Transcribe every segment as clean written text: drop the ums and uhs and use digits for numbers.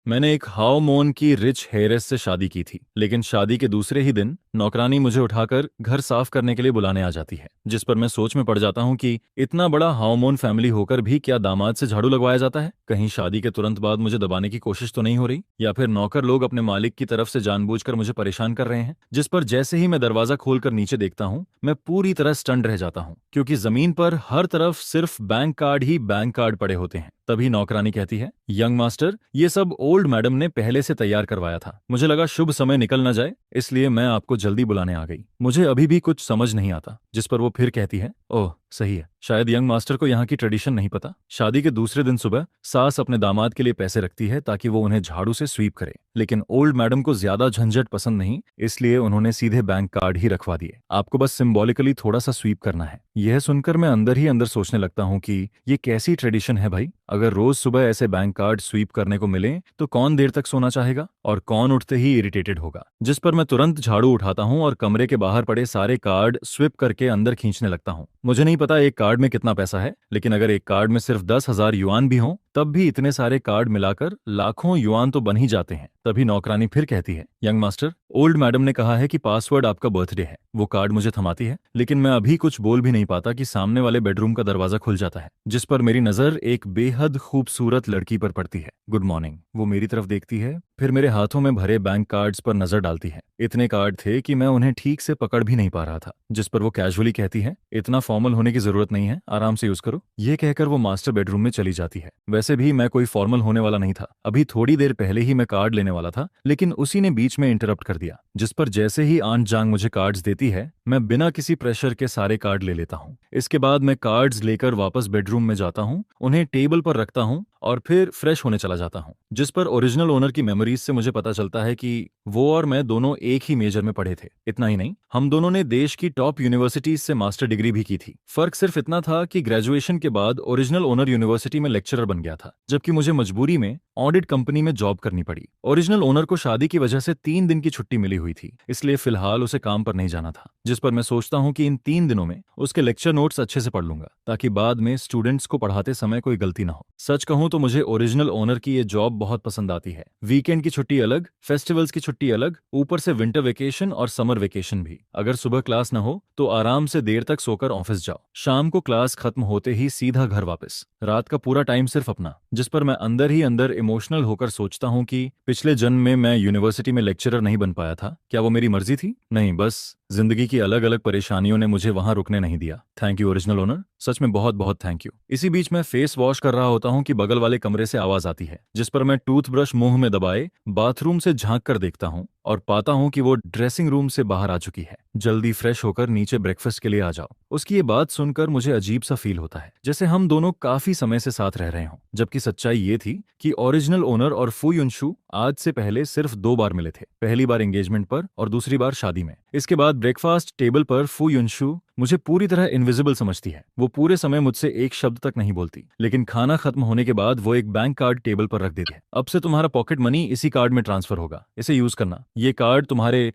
मैंने एक हाउ मोन की रिच हेयरेस से शादी की थी, लेकिन शादी के दूसरे ही दिन नौकरानी मुझे उठाकर घर साफ करने के लिए बुलाने आ जाती है, जिस पर मैं सोच में पड़ जाता हूँ कि इतना बड़ा हाउमोन फैमिली होकर भी क्या दामाद से झाड़ू लगवाया जाता है। कहीं शादी के तुरंत बाद मुझे दबाने की कोशिश तो नहीं हो रही, या फिर नौकर लोग अपने मालिक की तरफ से जानबूझकर मुझे परेशान कर रहे हैं। जिस पर जैसे ही मैं दरवाजा खोलकर नीचे देखता हूँ, मैं पूरी तरह स्टंड रह जाता हूँ, क्योंकि जमीन पर हर तरफ सिर्फ बैंक कार्ड ही बैंक कार्ड पड़े होते हैं। तभी नौकरानी कहती है, यंग मास्टर, ये सब ओल्ड मैडम ने पहले से तैयार करवाया था। मुझे लगा शुभ समय निकल न जाए, इसलिए मैं आपको जल्दी बुलाने आ गई। मुझे अभी भी कुछ समझ नहीं आता। जिस पर वो फिर कहती है, ओह सही है, शायद यंग मास्टर को यहाँ की ट्रेडिशन नहीं पता। शादी के दूसरे दिन सुबह सास अपने दामाद के लिए पैसे रखती है ताकि वो उन्हें झाड़ू से स्वीप करे, लेकिन ओल्ड मैडम को ज्यादा झंझट पसंद नहीं, इसलिए उन्होंने सीधे बैंक कार्ड ही रखवा दिए। आपको बस सिंबॉलिकली थोड़ा सा स्वीप करना है। यह सुनकर मैं अंदर ही अंदर सोचने लगता हूँ कि ये कैसी ट्रेडिशन है भाई। अगर रोज सुबह ऐसे बैंक कार्ड स्वीप करने को मिले तो कौन देर तक सोना चाहेगा और कौन उठते ही इरिटेटेड होगा। जिस पर मैं तुरंत झाड़ू उठाता हूँ और कमरे के बाहर पड़े सारे कार्ड स्विप करके अंदर खींचने लगता हूँ। मुझे नहीं पता एक कार्ड में कितना पैसा है, लेकिन अगर एक कार्ड में सिर्फ 10,000 युआन भी हों, तब भी इतने सारे कार्ड मिलाकर लाखों युआन तो बन ही जाते हैं। तभी नौकरानी फिर कहती है, यंग मास्टर, ओल्ड मैडम ने कहा है कि पासवर्ड आपका बर्थडे है। वो कार्ड मुझे थमाती है, लेकिन मैं अभी कुछ बोल भी नहीं पाता कि सामने वाले बेडरूम का दरवाजा खुल जाता है, जिस पर मेरी नजर एक बेहद खूबसूरत लड़की पर पड़ती है। Good morning. वो मेरी तरफ देखती है, फिर मेरे हाथों में भरे बैंक कार्ड्स पर नजर डालती है। इतने कार्ड थे कि मैं उन्हें ठीक से पकड़ भी नहीं पा रहा था। जिस पर वो कैजुअली कहती है, इतना फॉर्मल होने की जरूरत नहीं है, आराम से यूज करो। ये कहकर वो मास्टर बेडरूम में चली जाती है। वैसे भी मैं कोई फॉर्मल होने वाला नहीं था। अभी थोड़ी देर पहले ही मैं कार्ड लेने वाला था, लेकिन उसी ने बीच में इंटरप्ट कर दिया। जिस पर जैसे ही आंट जांग मुझे कार्ड्स देती है, मैं बिना किसी प्रेशर के सारे कार्ड ले लेता हूँ। इसके बाद मैं कार्ड्स लेकर वापस बेडरूम में जाता हूँ, उन्हें टेबल पर रखता हूँ और फिर फ्रेश होने चला जाता हूँ। जिस पर ओरिजिनल ओनर की मेमोरीज से मुझे पता चलता है कि वो और मैं दोनों एक ही मेजर में पढ़े थे। इतना ही नहीं, हम दोनों ने देश की टॉप यूनिवर्सिटीज से मास्टर डिग्री भी की थी। फर्क सिर्फ इतना था कि ग्रेजुएशन के बाद ओरिजिनल ओनर यूनिवर्सिटी में लेक्चरर बन गया था, जबकि मुझे मजबूरी में ऑडिट कंपनी में जॉब करनी पड़ी। ओरिजिनल ओनर को शादी की वजह से 3 दिन की छुट्टी मिली हुई थी, इसलिए फिलहाल उसे काम पर नहीं जाना था। जिस पर मैं सोचता हूँ कि इन 3 दिनों में उसके लेक्चर नोट्स अच्छे से पढ़ लूंगा, ताकि बाद में स्टूडेंट्स को पढ़ाते समय कोई गलती ना हो। सच कहूँ तो मुझे ओरिजिनल ओनर की ये जॉब बहुत पसंद आती है। वीकेंड की छुट्टी अलग, फेस्टिवल्स की छुट्टी अलग, ऊपर से विंटर वेकेशन और समर वेकेशन भी। अगर सुबह क्लास ना हो तो आराम से देर तक सोकर ऑफिस जाओ, शाम को क्लास खत्म होते ही सीधा घर वापस। रात का पूरा टाइम सिर्फ अपना। जिस पर मैं अंदर ही अंदर इमोशनल होकर सोचता हूँ कि पिछले जन्म में मैं यूनिवर्सिटी में लेक्चरर नहीं बन पाया था। क्या वो मेरी मर्जी थी? नहीं, बस जिंदगी की अलग अलग परेशानियों ने मुझे वहां रुकने नहीं दिया। थैंक यू ओरिजिनल ओनर, सच में बहुत बहुत थैंक यू। इसी बीच मैं फेस वॉश कर रहा होता हूँ कि बगल वाले कमरे से आवाज आती है, जिस पर मैं टूथब्रश मुंह में दबाए बाथरूम से झांक कर देखता हूँ और पाता हूँ कि वो ड्रेसिंग रूम से बाहर आ चुकी है। जल्दी फ्रेश होकर नीचे ब्रेकफास्ट के लिए आ जाओ। उसकी ये बात सुनकर मुझे अजीब सा फील होता है, जैसे हम दोनों काफी समय से साथ रह रहे हों। जबकि सच्चाई ये थी कि ओरिजिनल ओनर और फू युनशु आज से पहले सिर्फ 2 बार मिले थे, पहली बार एंगेजमेंट पर और दूसरी बार शादी में। इसके बाद ब्रेकफास्ट टेबल पर फू युनशु मुझे पूरी तरह इनविजिबल समझती है। वो पूरे समय मुझसे एक शब्द तक नहीं बोलती, लेकिन खाना खत्म होने के बाद वो एक बैंक कार्ड टेबल पर रख देती है। अब से तुम्हारा पॉकेट मनी इसी कार्ड में ट्रांसफर होगा, इसे यूज करना। ये कार्ड तुम्हारे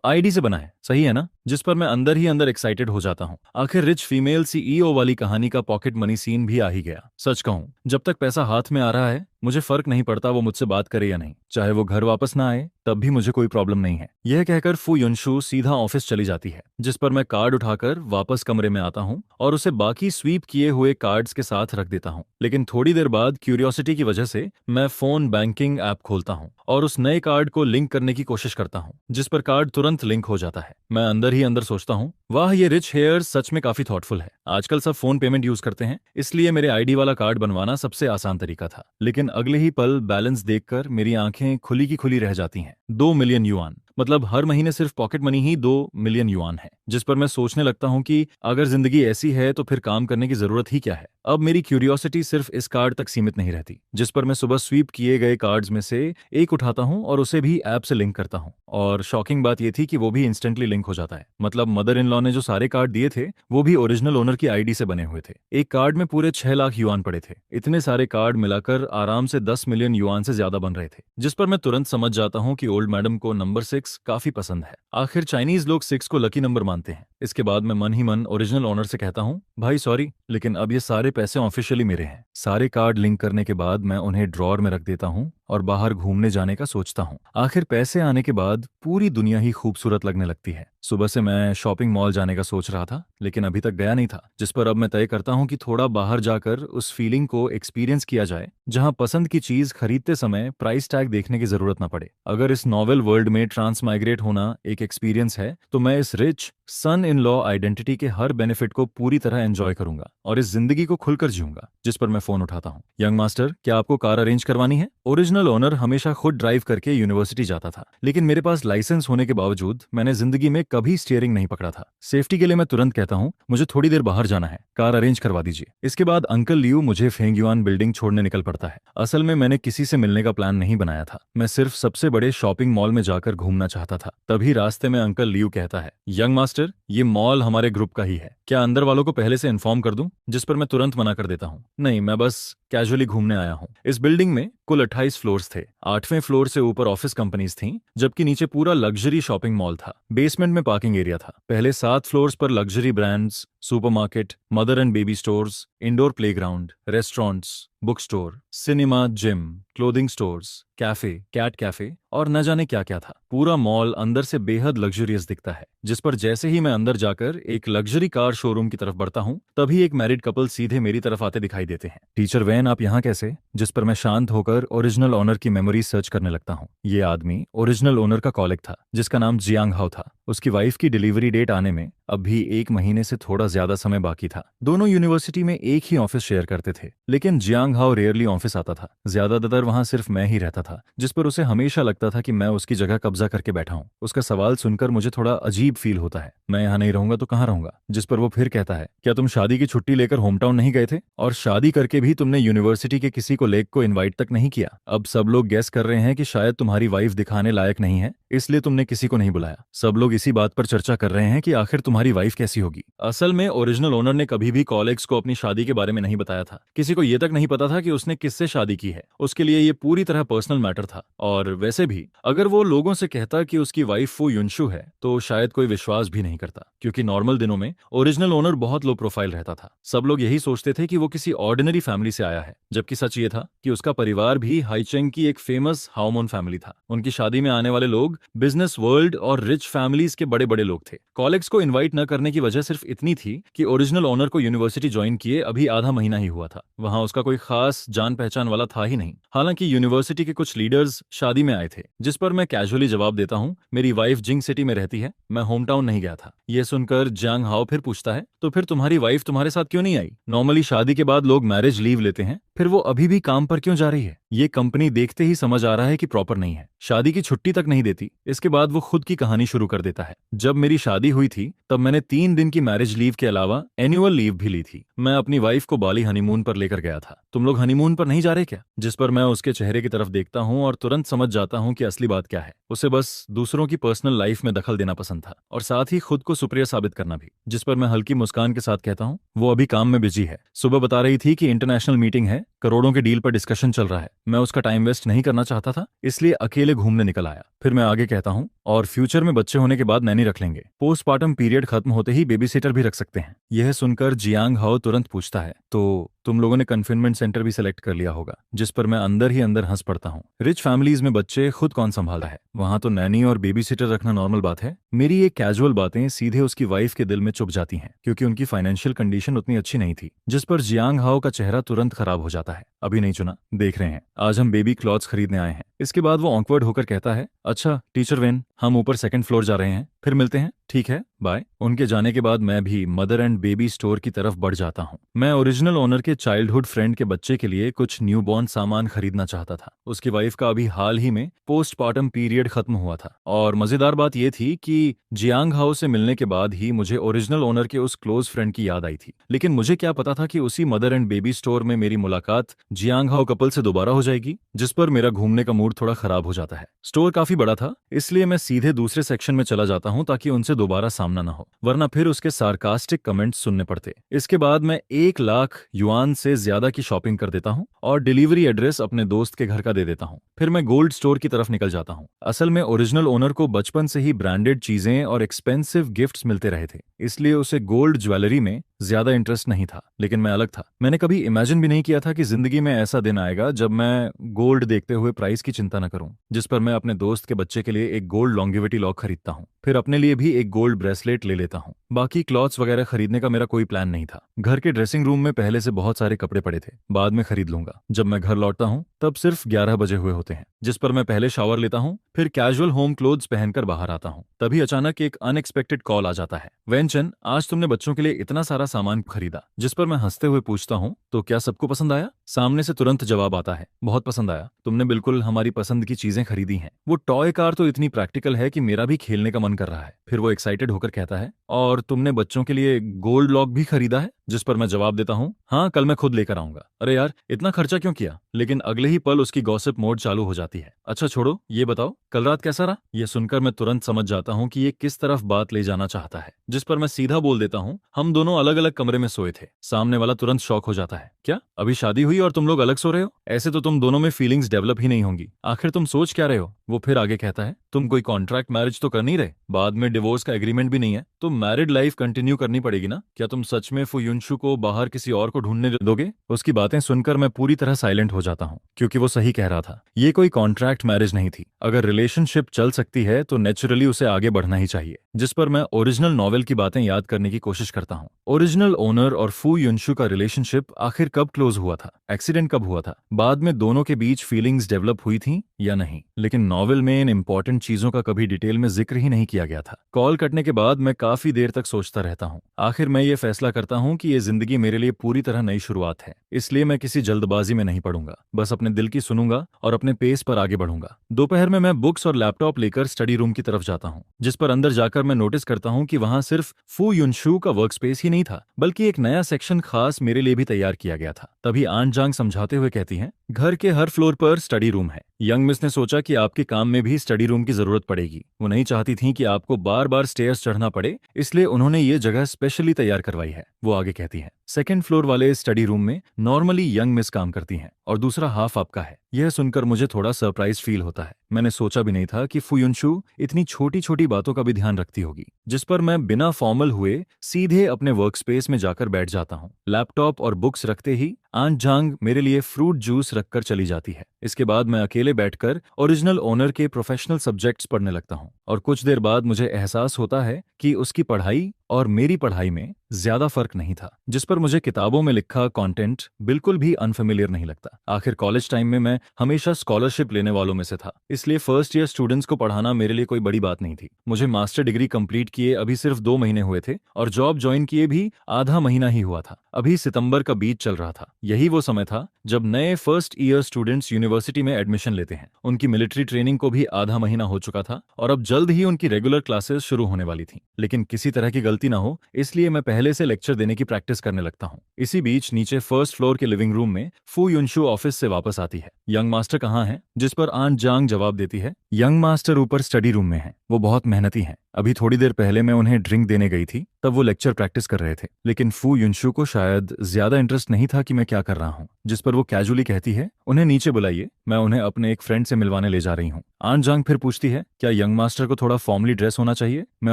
आईडी से बना है, सही है ना? जिस पर मैं अंदर ही अंदर एक्साइटेड हो जाता हूँ। आखिर रिच फीमेल सीईओ वाली कहानी का पॉकेट मनी सीन भी आ ही गया। सच कहूँ, जब तक पैसा हाथ में आ रहा है मुझे फर्क नहीं पड़ता वो मुझसे बात करे या नहीं। चाहे वो घर वापस ना आए तब भी मुझे कोई प्रॉब्लम नहीं है। यह कहकर फू युनशु सीधा ऑफिस चली जाती है, जिस पर मैं कार्ड उठाकर वापस कमरे में आता हूँ और उसे बाकी स्वीप किए हुए कार्ड्स के साथ रख देता हूँ। लेकिन थोड़ी देर बाद क्यूरियोसिटी की वजह से मैं फोन बैंकिंग ऐप खोलता हूँ और उस नए कार्ड को लिंक करने की कोशिश करता हूँ, जिस पर कार्ड तुरंत लिंक हो जाता है। मैं अंदर ही अंदर सोचता हूँ, वाह, ये रिच हेयर सच में काफी थॉटफुल है। आजकल सब फोन पेमेंट यूज करते हैं, इसलिए मेरे आईडी वाला कार्ड बनवाना सबसे आसान तरीका था। लेकिन अगले ही पल बैलेंस देखकर मेरी आंखें खुली की खुली रह जाती हैं। 2 मिलियन युआन, मतलब हर महीने सिर्फ पॉकेट मनी ही 2 मिलियन युआन है। जिस पर मैं सोचने लगता हूँ कि अगर जिंदगी ऐसी है तो फिर काम करने की जरूरत ही क्या है। अब मेरी क्यूरियोसिटी सिर्फ इस कार्ड तक सीमित नहीं रहती। जिस पर मैं सुबह स्वीप किए गए कार्ड्स में से एक उठाता हूँ और उसे भी ऐप से लिंक करता हूँ। और शॉकिंग बात यह थी कि वो भी इंस्टेंटली लिंक हो जाता है। मतलब मदर इन लॉ ने जो सारे कार्ड दिए थे वो भी ओरिजिनल ओनर की आईडी से बने हुए थे। एक कार्ड में पूरे 6 लाख युआन पड़े थे। इतने सारे कार्ड मिलाकर आराम से 10 मिलियन युआन से ज्यादा बन रहे थे। जिस पर मैं तुरंत समझ जाता हूँ कि ओल्ड मैडम को नंबर 6 काफी पसंद है। आखिर चाइनीज लोग 6 को लकी नंबर मानते हैं। इसके बाद मैं मन ही मन ओरिजिनल ओनर से कहता हूँ, भाई सॉरी, लेकिन अब ये सारे पैसे ऑफिशियली मेरे हैं। सारे कार्ड लिंक करने के बाद मैं उन्हें ड्रॉर में रख देता हूँ और बाहर घूमने जाने का सोचता हूँ। आखिर पैसे आने के बाद पूरी दुनिया ही खूबसूरत लगने लगती है। सुबह से मैं शॉपिंग मॉल जाने का सोच रहा था, लेकिन अभी तक गया नहीं था, जिस पर अब मैं तय करता हूँ कि थोड़ा बाहर जाकर उस फीलिंग को एक्सपीरियंस किया जाए जहां पसंद की चीज खरीदते समय प्राइस टैग देखने की जरूरत न पड़े। अगर इस नॉवेल वर्ल्ड में ट्रांस माइग्रेट होना एक एक्सपीरियंस है तो मैं इस रिच सन इन लॉ आइडेंटिटी के हर बेनिफिट को पूरी तरह एंजॉय करूंगा और इस जिंदगी को खुलकर जीऊंगा। जिस पर मैं फोन उठाता हूँ। यंग मास्टर, क्या आपको कार अरेंज करवानी है? ओरिजिनल ओनर हमेशा खुद ड्राइव करके यूनिवर्सिटी जाता था, लेकिन मेरे पास लाइसेंस होने के बावजूद मैंने जिंदगी में कभी स्टीयरिंग नहीं पकड़ा था। सेफ्टी के लिए मैं तुरंत कहता हूँ, मुझे थोड़ी देर बाहर जाना है, कार अरेंज करवा दीजिए। इसके बाद अंकल लियू मुझे फेंगयुआन बिल्डिंग छोड़ने निकल पड़ता है। असल में मैंने किसी से मिलने का प्लान नहीं बनाया था, मैं सिर्फ सबसे बड़े शॉपिंग मॉल में जाकर घूमना चाहता था। तभी रास्ते में अंकल लियू कहता है, यंग मास्टर, ये मॉल हमारे ग्रुप का ही है, क्या अंदर वालों को पहले से इन्फॉर्म कर दूं? जिस पर मैं तुरंत मना कर देता हूँ, नहीं, मैं बस कैजुअली घूमने आया हूँ। इस बिल्डिंग में कुल 28 फ्लोर्स थे। 8वें फ्लोर से ऊपर ऑफिस कंपनीज थीं, जबकि नीचे पूरा लग्जरी शॉपिंग मॉल था। बेसमेंट में पार्किंग एरिया था। पहले 7 फ्लोर्स पर luxury brands, supermarket, mother and baby stores, indoor playground, restaurants, book store, cinema, gym, clothing stores, cafe, cat cafe और न जाने क्या क्या था। पूरा मॉल अंदर से बेहद लग्जरियस दिखता है, जिस पर जैसे ही मैं अंदर जाकर एक लग्जरी कार शोरूम की तरफ बढ़ता हूँ, तभी एक मैरिड कपल सीधे मेरी तरफ आते दिखाई देते हैं। टीचर वैन, आप यहाँ कैसे? जिस पर मैं शांत होकर ओरिजिनल ओनर की मेमोरी सर्च करने लगता हूँ। ये आदमी ओरिजिनल ओनर का कॉलिग था, जिसका नाम जियांग हाओ था। उसकी वाइफ की डिलीवरी डेट आने में अब भी 1 महीने से थोड़ा ज्यादा समय बाकी था। दोनों यूनिवर्सिटी में एक ही ऑफिस शेयर करते थे, लेकिन जियांग हाओ रेयरली ऑफिस आता था। ज्यादातर वहां सिर्फ मैं ही रहता था, जिस पर उसे हमेशा लगता था कि मैं उसकी जगह कब्जा करके बैठा हूँ। उसका सवाल सुनकर मुझे थोड़ा अजीब फील होता है, मैं यहाँ नहीं रहूंगा तो कहाँ रहूंगा? जिस पर वो फिर कहता है, क्या तुम शादी की छुट्टी लेकर होम टाउन नहीं गए थे? और शादी करके भी तुमने यूनिवर्सिटी के किसी को लेग को इन्वाइट तक नहीं किया? अब सब लोग गेस कर रहे हैं कि शायद तुम्हारी वाइफ दिखाने लायक नहीं है, इसलिए तुमने किसी को नहीं बुलाया। सब लोग इसी बात पर चर्चा कर रहे हैं कि आखिर तुम्हारी वाइफ कैसी होगी। असल में ओरिजिनल ओनर ने कभी भी कॉलेग्स को अपनी शादी के बारे में नहीं बताया था। किसी को ये तक नहीं पता था कि उसने किससे शादी की है। उसके लिए ये पूरी तरह पर्सनल मैटर था। और वैसे भी अगर वो लोगों से कहता कि उसकी वाइफ फू युनशु है तो शायद कोई विश्वास भी नहीं करता, क्योंकि नॉर्मल दिनों में ओरिजिनल ओनर बहुत लो प्रोफाइल रहता था। सब लोग यही सोचते थे कि वो किसी ऑर्डिनरी फैमिली से आया है, जबकि सच ये था कि उसका परिवार भी हाईचेंग की एक फेमस हाओमोन फैमिली था। उनकी शादी में आने वाले लोग बिजनेस वर्ल्ड और रिच फैमिलीज के बड़े बड़े लोग थे। कॉलेग्स को इनवाइट न करने की वजह सिर्फ इतनी थी कि ओरिजिनल ओनर को यूनिवर्सिटी ज्वाइन किए अभी आधा महीना ही हुआ था। वहां उसका कोई खास जान पहचान वाला था ही नहीं। हालांकि यूनिवर्सिटी के कुछ लीडर्स शादी में आए थे, जिस पर मैं कैजुअली जवाब देता हूँ, मेरी वाइफ जिंग सिटी में रहती है, मैं होम टाउन नहीं गया था। यह सुनकर जियांग हाओ फिर पूछता है, तो फिर तुम्हारी वाइफ तुम्हारे साथ क्यों नहीं आई? नॉर्मली शादी के बाद लोग मैरिज लीव लेते हैं, फिर वो अभी भी काम पर क्यों जा रही है? ये कंपनी देखते ही समझ आ रहा है कि प्रॉपर नहीं है, शादी की छुट्टी तक नहीं देती। इसके बाद वो खुद की कहानी शुरू कर देता है। जब मेरी शादी हुई थी तब मैंने 3 दिन की मैरिज लीव के अलावा एनुअल लीव भी ली थी। मैं अपनी वाइफ को बाली हनीमून पर लेकर गया था। तुम लोग हनीमून पर नहीं जा रहे क्या? जिस पर मैं उसके चेहरे की तरफ देखता हूँ और तुरंत समझ जाता हूँ कि असली बात क्या है। उसे बस दूसरों की पर्सनल लाइफ में दखल देना पसंद था, और साथ ही खुद को सुप्रिय साबित करना भी। जिस पर मैं हल्की मुस्कान के साथ कहता हूँ, वो अभी काम में बिजी है। सुबह बता रही थी कि इंटरनेशनल मीटिंग है, करोड़ों के डील पर डिस्कशन चल रहा है। मैं उसका टाइम वेस्ट नहीं करना चाहता था, इसलिए अकेले घूमने निकल आया। फिर मैं आगे कहता हूँ, और फ्यूचर में बच्चे होने के बाद नैनी रख लेंगे। पोस्टपार्टम पीरियड खत्म होते ही बेबी सिटर भी रख सकते हैं। यह सुनकर जियांग हाओ तुरंत पूछता है, तो तुम लोगों ने कन्फाइनमेंट सेंटर भी सिलेक्ट कर लिया होगा? जिस पर मैं अंदर ही अंदर हंस पड़ता हूँ। रिच फैमिलीज में बच्चे खुद कौन संभाल रहा है, वहां तो नैनी और बेबी सिटर रखना नॉर्मल बात है। मेरी ये कैजुअल बातें सीधे उसकी वाइफ के दिल में चुभ जाती हैं, क्योंकि उनकी फाइनेंशियल कंडीशन उतनी अच्छी नहीं थी। जिस पर जियांग हाओ का चेहरा तुरंत खराब हो जाता है। अभी नहीं चुना, देख रहे हैं, आज हम बेबी क्लॉथ्स खरीदने आए हैं। इसके बाद वो ऑकवर्ड होकर कहता है, अच्छा टीचर वेन, हम ऊपर 2nd फ्लोर जा रहे हैं, फिर मिलते हैं, ठीक है, बाय। उनके जाने के बाद मैं भी मदर एंड बेबी स्टोर की तरफ बढ़ जाता हूँ। मैं ओरिजिनल ओनर के चाइल्डहुड फ्रेंड के बच्चे के लिए कुछ न्यूबॉर्न सामान खरीदना चाहता था। उसकी वाइफ का अभी हाल ही में पोस्टपार्टम पीरियड खत्म हुआ था, और मजेदार बात यह थी कि जियांग हाओ से मिलने के बाद ही मुझे ओरिजिनल ओनर के उस क्लोज फ्रेंड की याद आई थी। लेकिन मुझे क्या पता था कि उसी मदर एंड बेबी स्टोर में मेरी मुलाकात जियांग हाओ कपल से दोबारा हो जाएगी। जिस पर मेरा घूमने का मूड थोड़ा खराब हो जाता है। स्टोर काफी बड़ा था, इसलिए मैं सीधे दूसरे सेक्शन में चला जाता हूँ ताकि उनसे दोबारा सामना ना हो, वरना फिर उसके सार्कास्टिक कमेंट्स सुनने पड़ते। इसके बाद मैं 1 लाख युआन से ज्यादा की शॉपिंग कर देता हूँ और डिलीवरी एड्रेस अपने दोस्त के घर का दे देता हूँ। फिर मैं गोल्ड स्टोर की तरफ निकल जाता हूँ। असल में ओरिजिनल ओनर को बचपन से ही ब्रांडेड चीजें और एक्सपेंसिव गिफ्ट्स मिलते रहे थे, इसलिए उसे गोल्ड ज्वेलरी में ज्यादा इंटरेस्ट नहीं था, लेकिन मैं अलग था। मैंने कभी इमेजिन भी नहीं किया था कि जिंदगी में ऐसा दिन आएगा जब मैं गोल्ड देखते हुए प्राइस की चिंता न करूं, जिस पर मैं अपने दोस्त के बच्चे के लिए एक गोल्ड लॉन्गेविटी लॉक खरीदता हूं, फिर अपने लिए भी एक गोल्ड ब्रेसलेट ले लेता हूं। बाकी क्लॉथ्स वगैरह खरीदने का मेरा कोई प्लान नहीं था। घर के ड्रेसिंग रूम में पहले से बहुत सारे कपड़े पड़े थे, बाद में खरीद लूंगा। जब मैं घर लौटता हूं तब सिर्फ 11 बजे हुए होते हैं, जिस पर मैं पहले शावर लेता हूं, फिर कैजुअल होम क्लोथ्स पहनकर बाहर आता हूं। तभी अचानक एक अनएक्सपेक्टेड कॉल आ जाता है। वेंचन, आज तुमने बच्चों के लिए इतना सारा सामान खरीदा। जिस पर मैं हंसते हुए पूछता हूं, तो क्या सबको पसंद आया? सामने से तुरंत जवाब आता है, बहुत पसंद आया, तुमने बिल्कुल हमारी पसंद की चीजें खरीदी हैं। वो टॉय कार तो इतनी प्रैक्टिकल है कि मेरा भी खेलने का मन कर रहा है। फिर वो एक्साइटेड होकर कहता है, और तुमने बच्चों के लिए गोल्ड लॉक भी खरीदा है? जिस पर मैं जवाब देता हूँ, हाँ, कल मैं खुद लेकर आऊंगा। अरे यार, इतना खर्चा क्यों किया? लेकिन अगले ही पल उसकी गॉसिप मोड चालू हो जाती है। अच्छा छोड़ो, ये बताओ कल रात कैसा रहा? ये सुनकर मैं तुरंत समझ जाता हूँ कि ये किस तरफ बात ले जाना चाहता है। जिस पर मैं सीधा बोल देता हूँ, हम दोनों अलग अलग कमरे में सोए थे। सामने वाला तुरंत शॉक हो जाता है, क्या अभी शादी हुई और तुम लोग अलग सो रहे हो? ऐसे तो तुम दोनों में फीलिंग्स डेवलप ही नहीं होंगी। आखिर तुम सोच क्या रहे हो? वो फिर आगे कहता है, तुम कोई कॉन्ट्रैक्ट मैरिज तो कर नहीं रहे, बाद में डिवोर्स का एग्रीमेंट भी नहीं है, तो मैरिड लाइफ कंटिन्यू करनी पड़ेगी ना? क्या तुम सच में फुयुनशु को बाहर किसी और को ढूंढने दोगे? उसकी बातें सुनकर मैं पूरी तरह साइलेंट हो जाता हूँ, क्योंकि वो सही कह रहा था। ये कोई कॉन्ट्रैक्ट मैरिज नहीं थी। अगर रिलेशनशिप चल सकती है तो नेचुरली उसे आगे बढ़ना ही चाहिए। जिस पर मैं ओरिजिनल नॉवेल की बातें याद करने की कोशिश करता हूँ। ओरिजिनल ओनर और फू युनशु का रिलेशनशिप आखिर कब क्लोज हुआ था? एक्सीडेंट कब हुआ था? बाद में दोनों के बीच फीलिंग्स डेवलप हुई थी या नहीं? लेकिन नॉवेल में इन इंपॉर्टेंट चीजों का कभी डिटेल में जिक्र ही नहीं किया गया था। कॉल कटने के बाद मैं काफी देर तक सोचता रहता हूँ। आखिर मैं ये फैसला करता हूँ कि ये जिंदगी मेरे लिए पूरी तरह नई शुरुआत है, इसलिए मैं किसी जल्दबाजी में नहीं पड़ूंगा। बस अपने दिल की सुनूंगा और अपने पेस पर आगे बढ़ूंगा। दोपहर में मैं बुक्स और लैपटॉप लेकर स्टडी रूम की तरफ जाता हूँ, जिस पर अंदर जाकर मैं नोटिस करता हूँ कि वहां सिर्फ फू युनशु का वर्क स्पेस ही नहीं था, बल्कि एक नया सेक्शन खास मेरे लिए भी तैयार किया गया था। तभी आन जांग समझाते हुए कहती हैं, घर के हर फ्लोर पर स्टडी रूम है। यंग मिस ने सोचा कि आपके काम में भी स्टडी रूम की जरूरत पड़ेगी। वो नहीं चाहती थी कि आपको बार बार स्टेयर्स चढ़ना पड़े, इसलिए उन्होंने ये जगह स्पेशली तैयार करवाई है। वो आगे कहती है, सेकंड फ्लोर वाले स्टडी रूम में नॉर्मली यंग मिस काम करती हैं और दूसरा हाफ आपका है। यह सुनकर मुझे थोड़ा सरप्राइज फील होता है। मैंने सोचा भी नहीं था कि फुयुनशु इतनी छोटी छोटी बातों का भी ध्यान रखती होगी। जिस पर मैं बिना फॉर्मल हुए सीधे अपने वर्क स्पेस में जाकर बैठ जाता हूँ। लैपटॉप और बुक्स रखते ही आन जांग मेरे लिए फ्रूट जूस रखकर चली जाती है। इसके बाद मैं अकेले बैठकर ओरिजिनल ओनर के प्रोफेशनल सब्जेक्ट्स पढ़ने लगता हूँ और कुछ देर बाद मुझे एहसास होता है कि उसकी पढ़ाई और मेरी पढ़ाई में ज्यादा फर्क नहीं था। जिस पर मुझे किताबों में लिखा कंटेंट बिल्कुल भी अनफेमिलियर नहीं लगता। आखिर कॉलेज टाइम में मैं हमेशा स्कॉलरशिप लेने वालों में से था, इसलिए फर्स्ट ईयर स्टूडेंट्स को पढ़ाना मेरे लिए कोई बड़ी बात नहीं थी। मुझे मास्टर डिग्री कंप्लीट किए अभी सिर्फ 2 महीने हुए थे और जॉब ज्वाइन किए भी आधा महीना ही हुआ था। अभी सितंबर का बीच चल रहा था। यही वो समय था जब नए फर्स्ट ईयर स्टूडेंट्स यूनिवर्सिटी में एडमिशन लेते हैं। उनकी मिलिट्री ट्रेनिंग को भी आधा महीना हो चुका था और अब जल्द ही उनकी रेगुलर क्लासेस शुरू होने वाली थी। लेकिन किसी तरह की गलती ना हो, इसलिए मैं पहले से लेक्चर देने की प्रैक्टिस करने लगता हूँ। इसी बीच नीचे फर्स्ट फ्लोर के लिविंग रूम में फू युनशु ऑफिस से वापस आती है। यंग मास्टर कहाँ है? जिस पर आन जांग जवाब देती है, यंग मास्टर ऊपर स्टडी रूम में है, वो बहुत मेहनती हैं। अभी थोड़ी देर पहले मैं उन्हें ड्रिंक देने गई थी, तब वो लेक्चर प्रैक्टिस कर रहे थे। लेकिन फू युनशु को शायद ज्यादा इंटरेस्ट नहीं था कि मैं क्या कर रहा हूँ। जिस पर वो कैजुअली कहती है, उन्हें नीचे बुलाइए, मैं उन्हें अपने एक फ्रेंड से मिलवाने ले जा रही हूँ। आन जांग फिर पूछती है, क्या यंग मास्टर को थोड़ा फॉर्मली ड्रेस होना चाहिए? मैं